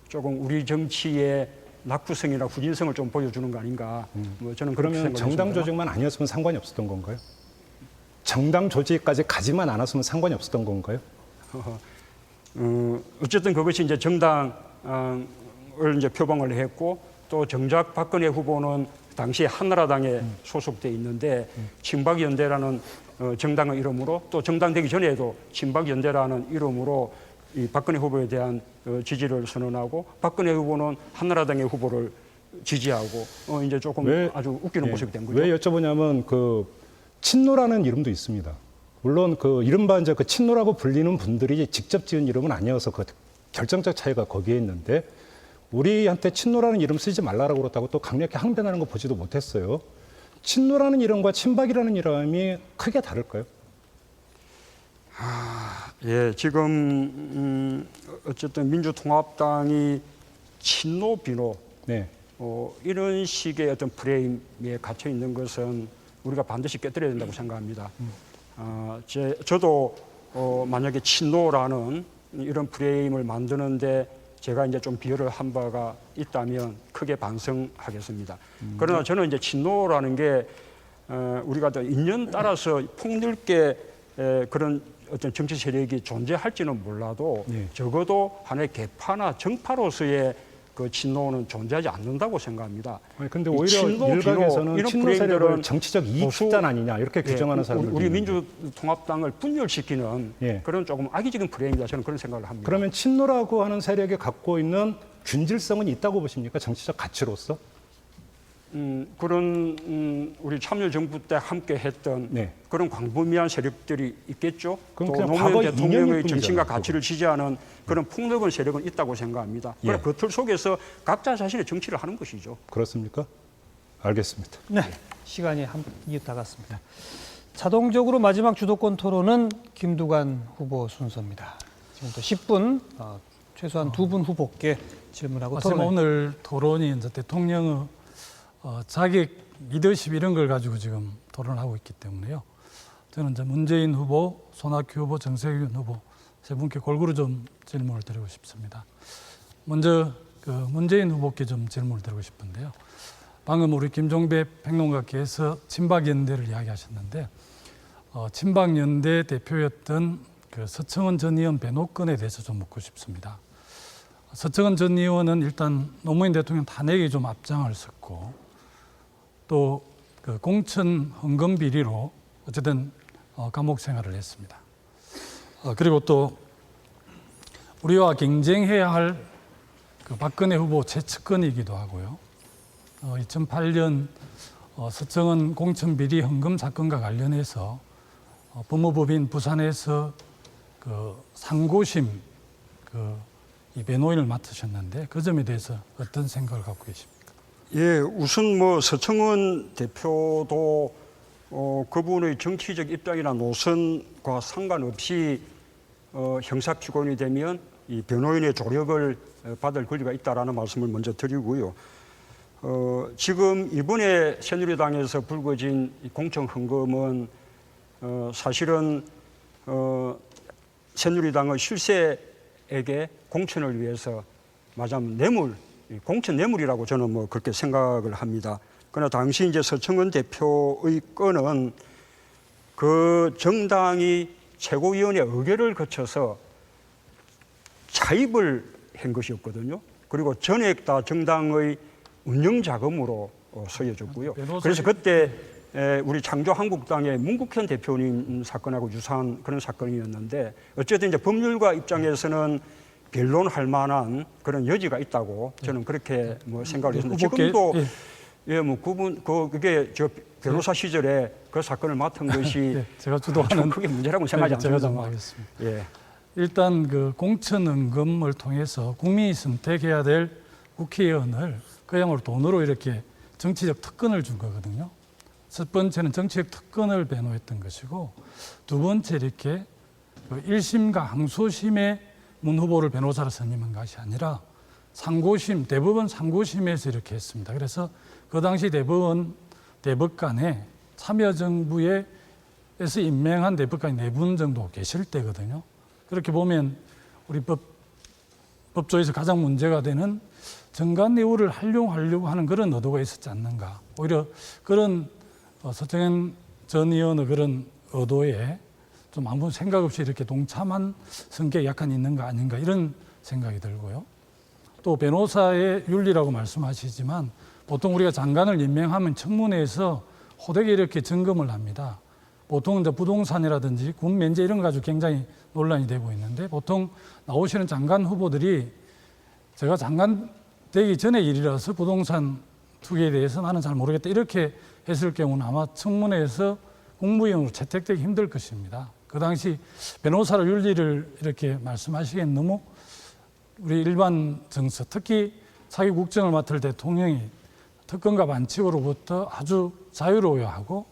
조금 우리 정치의 낙후성이나 후진성을 좀 보여주는 거 아닌가. 뭐 저는 그렇게 그러면 생각합니다. 정당 조직만 아니었으면 상관이 없었던 건가요? 정당 조직까지 가지만 않았으면 상관이 없었던 건가요? 어쨌든 그것이 이제 정당을 이제 표방을 했고 또 정작 박근혜 후보는 당시 한나라당에 소속돼 있는데 친박연대라는 정당의 이름으로 또 정당 되기 전에도 친박연대라는 이름으로 이 박근혜 후보에 대한 지지를 선언하고 박근혜 후보는 한나라당의 후보를 지지하고 이제 조금 아주 웃기는 모습이 된 거죠. 왜 여쭤보냐면 친노라는 이름도 있습니다. 물론 이른바 이제 친노라고 불리는 분들이 직접 지은 이름은 아니어서 그 결정적 차이가 거기에 있는데 우리한테 친노라는 이름 쓰지 말라라고 그렇다고 또 강력히 항변하는 거 보지도 못했어요. 친노라는 이름과 친박이라는 이름이 크게 다를까요? 예, 지금 어쨌든 민주통합당이 친노 비노 네. 이런 식의 어떤 프레임에 갇혀 있는 것은 우리가 반드시 깨뜨려야 된다고 생각합니다. 저도 만약에 친노라는 이런 프레임을 만드는데 제가 이제 좀 비열을 한 바가 있다면 크게 반성하겠습니다. 그러나 저는 이제 친노라는 게 우리가 또 인연 따라서 폭넓게 그런 어떤 정치 세력이 존재할지는 몰라도 적어도 하나의 계파나 정파로서의 그 친노는 존재하지 않는다고 생각합니다. 그런데 오히려 일각에서는 친노 세력을 정치적 이익 집단 아니냐 이렇게 규정하는 사람들도 우리 있는데. 민주통합당을 분열시키는 그런 조금 악의적인 프레임이다 저는 그런 생각을 합니다. 그러면 친노라고 하는 세력이 갖고 있는 균질성은 있다고 보십니까? 정치적 가치로서? 그런 우리 참여정부 때 함께 했던 그런 광범위한 세력들이 있겠죠. 또 노무현 대통령의 정신과 가치를 지지하는 그런 폭넓은 세력은 있다고 생각합니다. 그러나 그 틀 속에서 각자 자신의 정치를 하는 것이죠. 그렇습니까? 알겠습니다. 네, 시간이 한 입 다 갔습니다. 자동적으로 마지막 주도권 토론은 김두관 후보 순서입니다. 지금부터 10분, 최소한 2분 후보께 질문하고 토론. 오늘 토론이 이제 대통령의 자격, 리더십 이런 걸 가지고 지금 토론을 하고 있기 때문에요. 저는 이제 문재인 후보, 손학규 후보, 정세균 후보 세 분께 골고루 좀 질문을 드리고 싶습니다. 먼저 그 문재인 후보께 좀 질문을 드리고 싶은데요. 방금 우리 김종배 평론가께서 친박연대를 이야기하셨는데 친박연대 대표였던 그 서청원 전 의원 배노건에 대해서 좀 묻고 싶습니다. 서청원 전 의원은 일단 노무현 대통령 탄핵에 좀 앞장을 섰고 또 그 공천 헌금 비리로 어쨌든 감옥 생활을 했습니다. 그리고 또 우리와 경쟁해야 할 그 박근혜 후보 최측근이기도 하고요. 2008년 서청원 공천 비리 헌금 사건과 관련해서 법무법인 부산에서 그 상고심 이 변호인을 맡으셨는데 그 점에 대해서 어떤 생각을 갖고 계십니까? 예, 우선 뭐 서청원 대표도 그분의 정치적 입장이나 노선과 상관없이 형사 피고인이 되면 이 변호인의 조력을 받을 권리가 있다라는 말씀을 먼저 드리고요. 지금 이번에 새누리당에서 불거진 공천 헌금은 사실은 새누리당의 실세에게 공천을 위해서 말하자면 공천 뇌물이라고 저는 뭐 그렇게 생각을 합니다. 그러나 당시 이제 서청원 대표의 건은 그 정당이 최고위원회 의결을 거쳐서 차입을 한 것이었거든요. 그리고 전액 다 정당의 운영 자금으로 쓰여졌고요. 그래서 그때 우리 창조한국당의 문국현 대표님 사건하고 유사한 그런 사건이었는데 어쨌든 이제 법률가 입장에서는 변론할 만한 그런 여지가 있다고 저는 그렇게 뭐 생각을 했습니다. 지금도 그게 저 변호사 시절에 그 사건을 맡은 것이 제가 주도하는 크게 문제라고 생각하지 않습니다. 제가 좀 하겠습니다. 일단 그 공천 헌금을 통해서 국민이 선택해야 될 국회의원을 그야말로 돈으로 이렇게 정치적 특권을 준 거거든요. 첫 번째는 정치적 특권을 변호했던 것이고 두 번째 이렇게 1심과 항소심에 문 후보를 변호사로 선임한 것이 아니라 상고심, 대법원 상고심에서 이렇게 했습니다. 그래서 그 당시 대법관에 참여정부에서 임명한 대법관이 4분 정도 계실 때거든요. 그렇게 보면 우리 법조에서 가장 문제가 되는 정관예우를 활용하려고 하는 그런 의도가 있었지 않는가. 오히려 그런 서청원 전 의원의 그런 의도에 좀 아무 생각 없이 이렇게 동참한 성격이 약간 있는 거 아닌가 이런 생각이 들고요. 또 변호사의 윤리라고 말씀하시지만 보통 우리가 장관을 임명하면 청문회에서 호되게 이렇게 점검을 합니다. 보통 이제 부동산이라든지 군 면제 이런 거 가지고 굉장히 논란이 되고 있는데 보통 나오시는 장관 후보들이 제가 장관 되기 전의 일이라서 부동산 투기에 대해서 나는 잘 모르겠다 이렇게 했을 경우는 아마 청문회에서 국무위원으로 채택되기 힘들 것입니다. 그 당시 변호사의 윤리를 이렇게 말씀하시기엔 너무 우리 일반 정서, 특히 자기 국정을 맡을 대통령이 특권과 반칙으로부터 아주 자유로워야 하고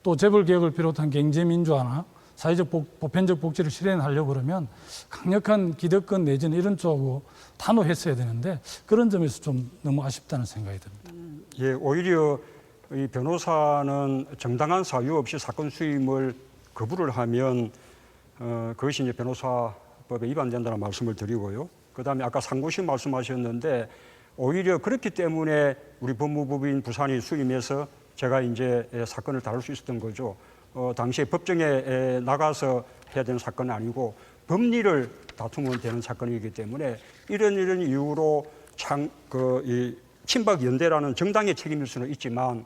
또 재벌개혁을 비롯한 경제민주화나 사회적 보편적 복지를 실현하려고 그러면 강력한 기득권 내지는 이런 쪽하고 단호했어야 되는데 그런 점에서 좀 너무 아쉽다는 생각이 듭니다. 예, 오히려 이 변호사는 정당한 사유 없이 사건 수임을 거부를 하면 그것이 이제 변호사법에 위반된다는 말씀을 드리고요. 그다음에 아까 상고심 말씀하셨는데 오히려 그렇기 때문에 우리 법무부인 부산이 수임해서 제가 이제 사건을 다룰 수 있었던 거죠. 당시에 법정에 나가서 해야 되는 사건은 아니고 법리를 다투면 되는 사건이기 때문에 이런 이유로 이 친박연대라는 정당의 책임일 수는 있지만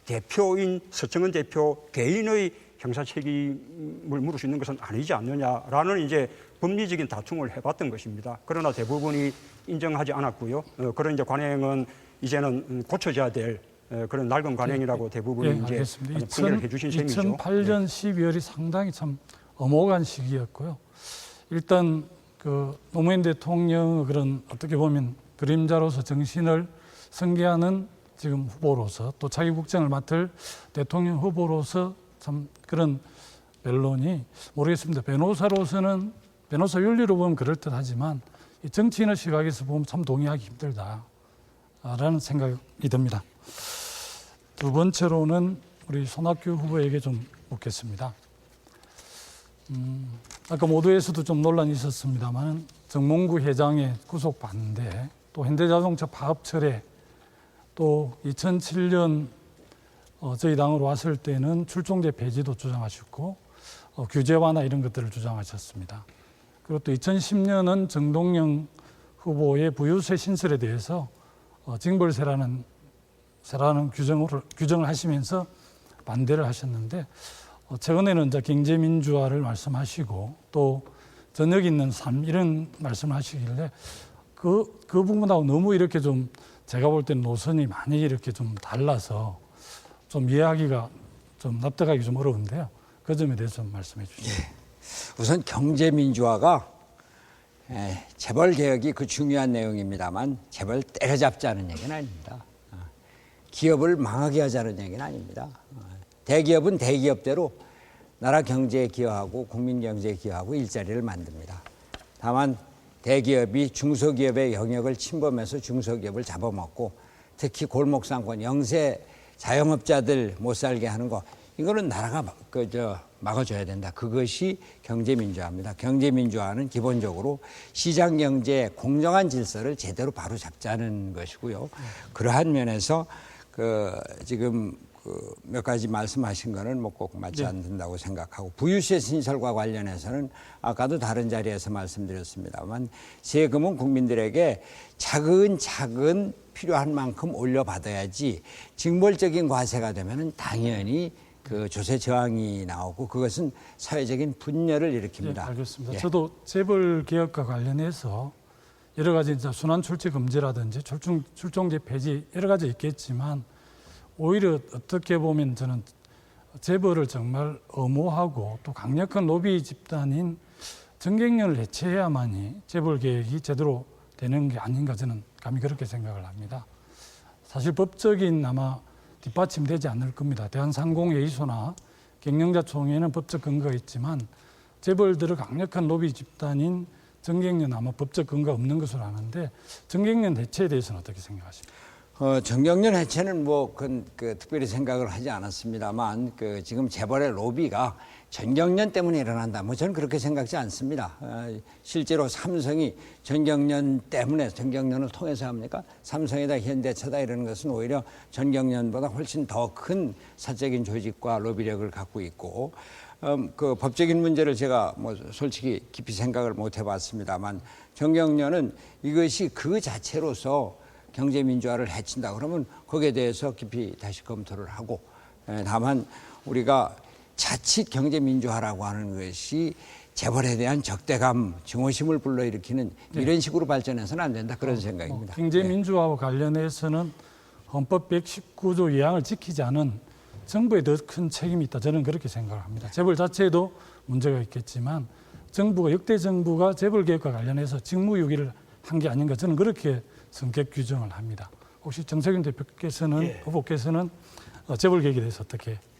대표인 서청은 대표 개인의 형사 책임을 물을 수 있는 것은 아니지 않느냐라는 이제 법리적인 다툼을 해봤던 것입니다. 그러나 대부분이 인정하지 않았고요. 그런 이제 관행은 이제는 고쳐져야 될 그런 낡은 관행이라고 대부분이 이제 판결을 해주신 셈이죠. 2008년 12월이 상당히 참 엄혹한 시기였고요. 일단 그 노무현 대통령의 그런 어떻게 보면 그림자로서 정신을 승계하는 지금 후보로서 또 차기 국정을 맡을 대통령 후보로서 참 그런 변론이 모르겠습니다. 변호사로서는 변호사 윤리로 보면 그럴듯하지만 이 정치인의 시각에서 보면 참 동의하기 힘들다라는 생각이 듭니다. 두 번째로는 우리 손학규 후보에게 좀 묻겠습니다. 아까 모두에서도 좀 논란이 있었습니다만 정몽구 회장의 구속 반대, 또 현대자동차 파업 철회, 또 2007년 저희 당으로 왔을 때는 출종제 폐지도 주장하셨고 규제 완화 이런 것들을 주장하셨습니다. 그리고 또 2010년은 정동영 후보의 부유세 신설에 대해서 징벌세라는 규정을 하시면서 반대를 하셨는데 최근에는 이제 경제민주화를 말씀하시고 또 저녁 있는 삶 이런 말씀을 하시길래 그 부분하고 너무 이렇게 좀 제가 볼 때는 노선이 많이 이렇게 좀 달라서 좀 이해하기가 좀 납득하기 좀 어려운데요. 그 점에 대해서 좀 말씀해 주시죠. 예. 우선 경제민주화가 재벌 개혁이 그 중요한 내용입니다만 재벌 때려잡자는 얘기는 아닙니다. 기업을 망하게 하자는 얘기는 아닙니다. 대기업은 대기업대로 나라 경제에 기여하고 국민 경제에 기여하고 일자리를 만듭니다. 다만 대기업이 중소기업의 영역을 침범해서 중소기업을 잡아먹고 특히 골목상권 영세 자영업자들 못 살게 하는 거 이거는 나라가 막아줘야 된다. 그것이 경제민주화입니다. 경제민주화는 기본적으로 시장경제 공정한 질서를 제대로 바로 잡자는 것이고요. 그러한 면에서 지금 몇 가지 말씀하신 거는 뭐 꼭 맞지 않는다고 생각하고 부유세 신설과 관련해서는 아까도 다른 자리에서 말씀드렸습니다만 세금은 국민들에게 차근차근 필요한 만큼 올려받아야지 징벌적인 과세가 되면은 당연히 그 조세 저항이 나오고 그것은 사회적인 분열을 일으킵니다. 네, 알겠습니다. 저도 재벌 개혁과 관련해서 여러 가지 이제 순환 출제 금지라든지 출종제 폐지 여러 가지 있겠지만 오히려 어떻게 보면 저는 재벌을 정말 엄호하고 또 강력한 로비 집단인 정경련을 해체해야만이 재벌 개혁이 제대로 되는 게 아닌가 저는 감히 그렇게 생각을 합니다. 사실 법적인 아마 뒷받침되지 않을 겁니다. 대한상공회의소나 경영자총회는 법적 근거가 있지만 재벌들의 강력한 로비 집단인 정경련 아마 법적 근거가 없는 것으로 아는데 정경련 해체에 대해서는 어떻게 생각하십니까? 정경련 해체는 특별히 생각을 하지 않았습니다만 지금 재벌의 로비가 전경련 때문에 일어난다. 저는 그렇게 생각지 않습니다. 실제로 삼성이 전경련 때문에 전경련을 통해서 합니까? 삼성이다 현대차다 이런 것은 오히려 전경련보다 훨씬 더 큰 사적인 조직과 로비력을 갖고 있고 그 법적인 문제를 제가 솔직히 깊이 생각을 못 해봤습니다만 전경련은 이것이 그 자체로서 경제민주화를 해친다 그러면 거기에 대해서 깊이 다시 검토를 하고 다만 우리가 자칫 경제민주화라고 하는 것이 재벌에 대한 적대감, 증오심을 불러일으키는 이런 식으로 발전해서는 안 된다 그런 생각입니다. 경제민주화와 관련해서는 헌법 119조 2항을 지키지 않은 정부에 더 큰 책임이 있다. 저는 그렇게 생각을 합니다. 재벌 자체에도 문제가 있겠지만 역대 정부가 재벌 개혁과 관련해서 직무유기를 한 게 아닌가 저는 그렇게 성격 규정을 합니다. 혹시 정세균 대표께서는 후보께서는 재벌 개혁에 대해서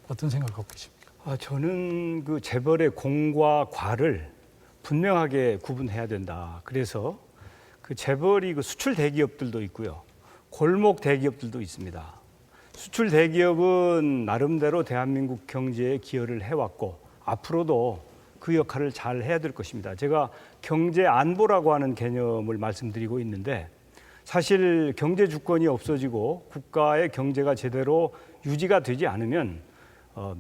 어떤 생각을 갖고 계십니까? 저는 그 재벌의 공과 과를 분명하게 구분해야 된다. 그래서 그 재벌이 그 수출 대기업들도 있고요, 골목 대기업들도 있습니다. 수출 대기업은 나름대로 대한민국 경제에 기여를 해왔고 앞으로도 그 역할을 잘 해야 될 것입니다. 제가 경제 안보라고 하는 개념을 말씀드리고 있는데 사실 경제 주권이 없어지고 국가의 경제가 제대로 유지가 되지 않으면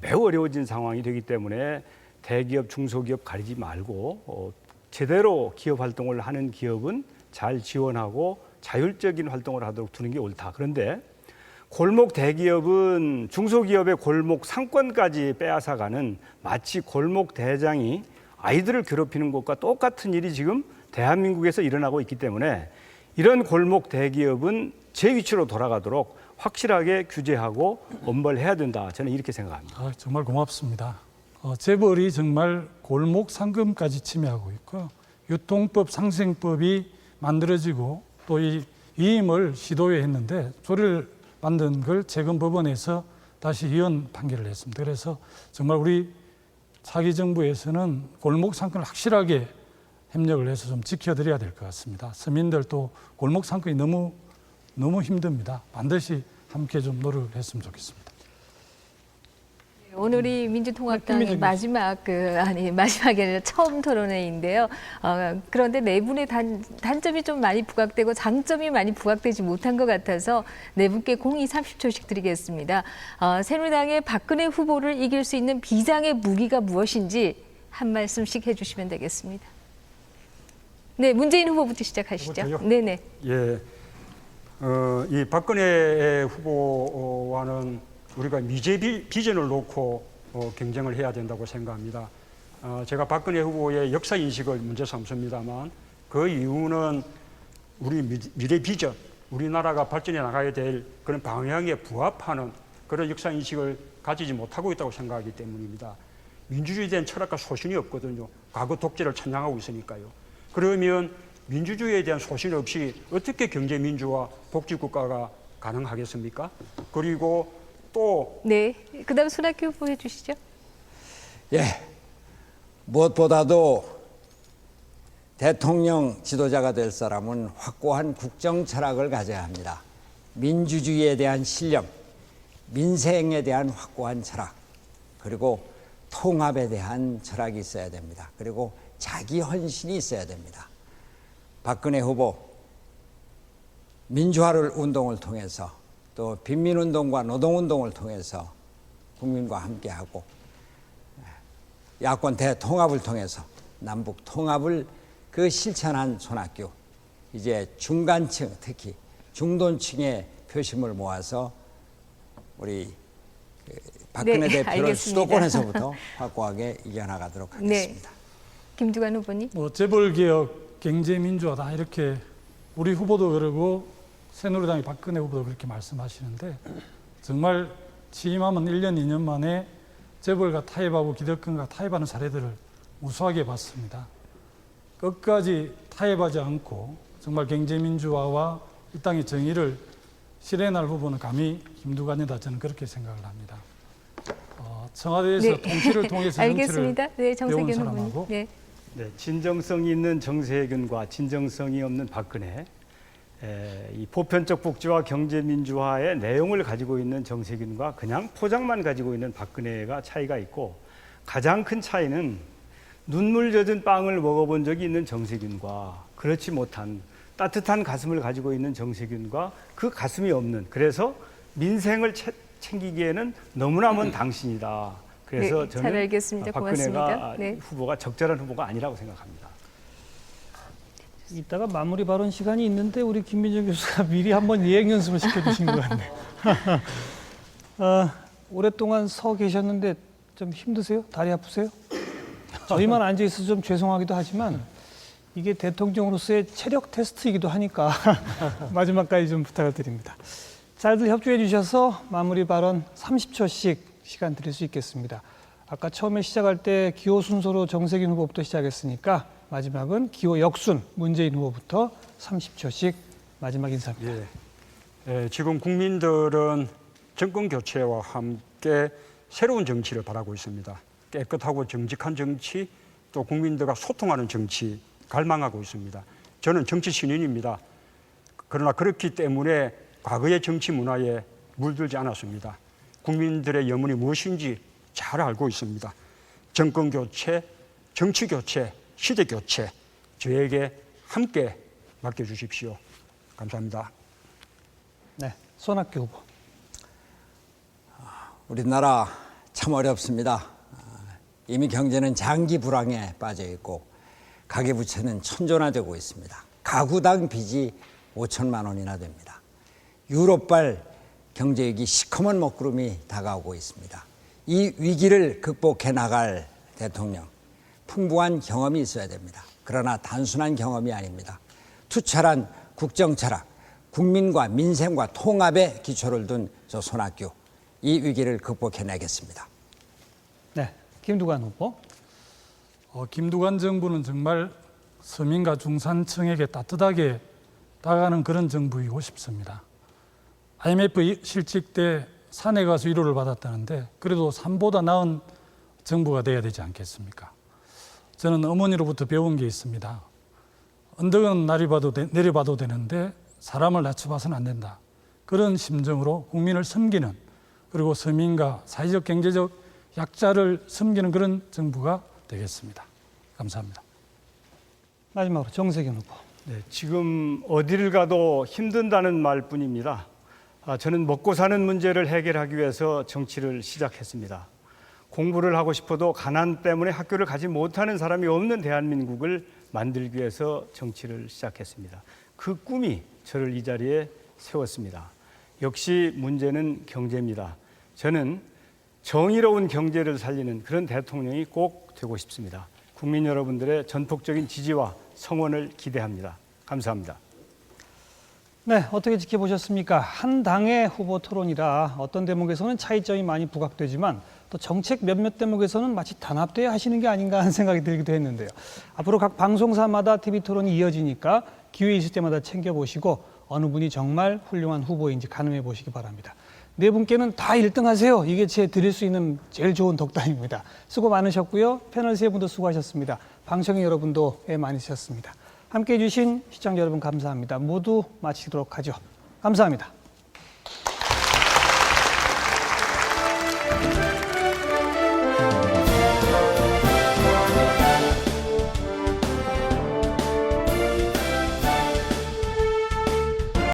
매우 어려워진 상황이 되기 때문에 대기업, 중소기업 가리지 말고 제대로 기업 활동을 하는 기업은 잘 지원하고 자율적인 활동을 하도록 두는 게 옳다. 그런데 골목 대기업은 중소기업의 골목 상권까지 빼앗아가는 마치 골목 대장이 아이들을 괴롭히는 것과 똑같은 일이 지금 대한민국에서 일어나고 있기 때문에 이런 골목 대기업은 제 위치로 돌아가도록 확실하게 규제하고 엄벌해야 된다. 저는 이렇게 생각합니다. 정말 고맙습니다. 재벌이 정말 골목 상금까지 침해하고 있고 유통법 상생법이 만들어지고 또 이 위임을 시도해 했는데 소리를 만든 걸 최근 법원에서 다시 이혼 판결을 했습니다. 그래서 정말 우리 차기 정부에서는 골목 상권을 확실하게 협력을 해서 좀 지켜드려야 될 것 같습니다. 서민들도 골목 상권이 너무 힘듭니다. 반드시 함께 좀 노력을 했으면 좋겠습니다. 오늘이 민주통합당의 마지막이 아니라 처음 토론회인데요. 그런데 네 분의 단점이 좀 많이 부각되고 장점이 많이 부각되지 못한 것 같아서 네 분께 공의 30초씩 드리겠습니다. 새누리당의 박근혜 후보를 이길 수 있는 비장의 무기가 무엇인지 한 말씀씩 해주시면 되겠습니다. 네, 문재인 후보부터 시작하시죠. 네네. 예, 이 박근혜 후보와는 우리가 미래 비전을 놓고 경쟁을 해야 된다고 생각합니다. 제가 박근혜 후보의 역사 인식을 문제 삼습니다만 그 이유는 우리 미래 비전, 우리나라가 발전해 나가야 될 그런 방향에 부합하는 그런 역사 인식을 가지지 못하고 있다고 생각하기 때문입니다. 민주주의에 대한 철학과 소신이 없거든요. 과거 독재를 찬양하고 있으니까요. 그러면 민주주의에 대한 소신 없이 어떻게 경제민주화 복지국가가 가능하겠습니까? 그리고 또 네, 그다음 손학규 후보 해주시죠. 예, 무엇보다도 대통령 지도자가 될 사람은 확고한 국정 철학을 가져야 합니다. 민주주의에 대한 신념, 민생에 대한 확고한 철학, 그리고 통합에 대한 철학이 있어야 됩니다. 그리고 자기 헌신이 있어야 됩니다. 박근혜 후보 민주화를 운동을 통해서 또 빈민운동과 노동운동을 통해서 국민과 함께하고 야권 대통합을 통해서 남북 통합을 실천한 손학규, 이제 중간층 특히 중도층의 표심을 모아서 우리 박근혜 대표를 알겠습니다. 수도권에서부터 확고하게 이겨나가도록 하겠습니다. 네. 김두관 후보님. 재벌개혁, 경제민주화다 이렇게 우리 후보도 그러고 새누리당의 박근혜 후보도 그렇게 말씀하시는데 정말 취임하면 1년, 2년 만에 재벌과 타협하고 기득권과 타협하는 사례들을 우수하게 봤습니다. 끝까지 타협하지 않고 정말 경제민주화와 이 땅의 정의를 실현할 후보는 감히 김두관이다, 저는 그렇게 생각을 합니다. 청와대에서 통치를 통해서 알겠습니다. 네, 배운 정세균 사람하고 후보님. 네, 진정성이 있는 정세균과 진정성이 없는 박근혜, 이 보편적 복지와 경제민주화의 내용을 가지고 있는 정세균과 그냥 포장만 가지고 있는 박근혜가 차이가 있고, 가장 큰 차이는 눈물 젖은 빵을 먹어본 적이 있는 정세균과 그렇지 못한 따뜻한 가슴을 가지고 있는 정세균과 그 가슴이 없는, 그래서 민생을 챙기기에는 너무나 먼 당신이다. 그래서 네, 저는 잘 알겠습니다. 박근혜가 고맙습니다. 네. 후보가 적절한 후보가 아니라고 생각합니다. 이따가 마무리 발언 시간이 있는데 우리 김민정 교수가 미리 한번 예행 연습을 시켜주신 것 같네요. 오랫동안 서 계셨는데 좀 힘드세요? 다리 아프세요? 저희만 앉아 있어서 좀 죄송하기도 하지만 이게 대통령으로서의 체력 테스트이기도 하니까 마지막까지 좀 부탁을 드립니다. 잘들 협조해 주셔서 마무리 발언 30초씩 시간 드릴 수 있겠습니다. 아까 처음에 시작할 때 기호 순서로 정세균 후보부터 시작했으니까 마지막은 기호 역순 문재인 후보부터 30초씩 마지막 인사입니다. 예, 지금 국민들은 정권 교체와 함께 새로운 정치를 바라고 있습니다. 깨끗하고 정직한 정치, 또 국민들과 소통하는 정치 갈망하고 있습니다. 저는 정치 신인입니다. 그러나 그렇기 때문에 과거의 정치 문화에 물들지 않았습니다. 국민들의 염원이 무엇인지 잘 알고 있습니다. 정권 교체, 정치 교체, 시대 교체 저에게 함께 맡겨주십시오. 감사합니다. 네, 손학규 후보. 우리나라 참 어렵습니다. 이미 경제는 장기 불황에 빠져 있고 가계부채는 천존화되고 있습니다. 가구당 빚이 5천만 원이나 됩니다. 유럽발 경제위기 시커먼 먹구름이 다가오고 있습니다. 이 위기를 극복해 나갈 대통령, 풍부한 경험이 있어야 됩니다. 그러나 단순한 경험이 아닙니다. 투철한 국정 철학, 국민과 민생과 통합에 기초를 둔 저 손학규, 이 위기를 극복해내겠습니다. 네, 김두관 후보. 김두관 정부는 정말 서민과 중산층에게 따뜻하게 다가가는 그런 정부이고 싶습니다. IMF 실직 때 산에 가서 위로를 받았다는데 그래도 산보다 나은 정부가 돼야 되지 않겠습니까? 저는 어머니로부터 배운 게 있습니다. 언덕은 내려봐도 되는데 사람을 낮춰봐서는 안 된다. 그런 심정으로 국민을 섬기는, 그리고 서민과 사회적 경제적 약자를 섬기는 그런 정부가 되겠습니다. 감사합니다. 마지막으로 정세균 후보. 네, 지금 어디를 가도 힘든다는 말뿐입니다. 저는 먹고 사는 문제를 해결하기 위해서 정치를 시작했습니다. 공부를 하고 싶어도 가난 때문에 학교를 가지 못하는 사람이 없는 대한민국을 만들기 위해서 정치를 시작했습니다. 그 꿈이 저를 이 자리에 세웠습니다. 역시 문제는 경제입니다. 저는 정의로운 경제를 살리는 그런 대통령이 꼭 되고 싶습니다. 국민 여러분들의 전폭적인 지지와 성원을 기대합니다. 감사합니다. 네, 어떻게 지켜보셨습니까? 한 당의 후보 토론이라 어떤 대목에서는 차이점이 많이 부각되지만 또 정책 몇몇 대목에서는 마치 단합되어 하시는 게 아닌가 하는 생각이 들기도 했는데요. 앞으로 각 방송사마다 TV 토론이 이어지니까 기회 있을 때마다 챙겨보시고 어느 분이 정말 훌륭한 후보인지 가늠해 보시기 바랍니다. 네 분께는 다 1등 하세요. 이게 제 드릴 수 있는 제일 좋은 덕담입니다. 수고 많으셨고요. 패널 세 분도 수고하셨습니다. 방청객 여러분도 애 많으셨습니다. 함께해 주신 시청자 여러분 감사합니다. 모두 마치도록 하죠. 감사합니다.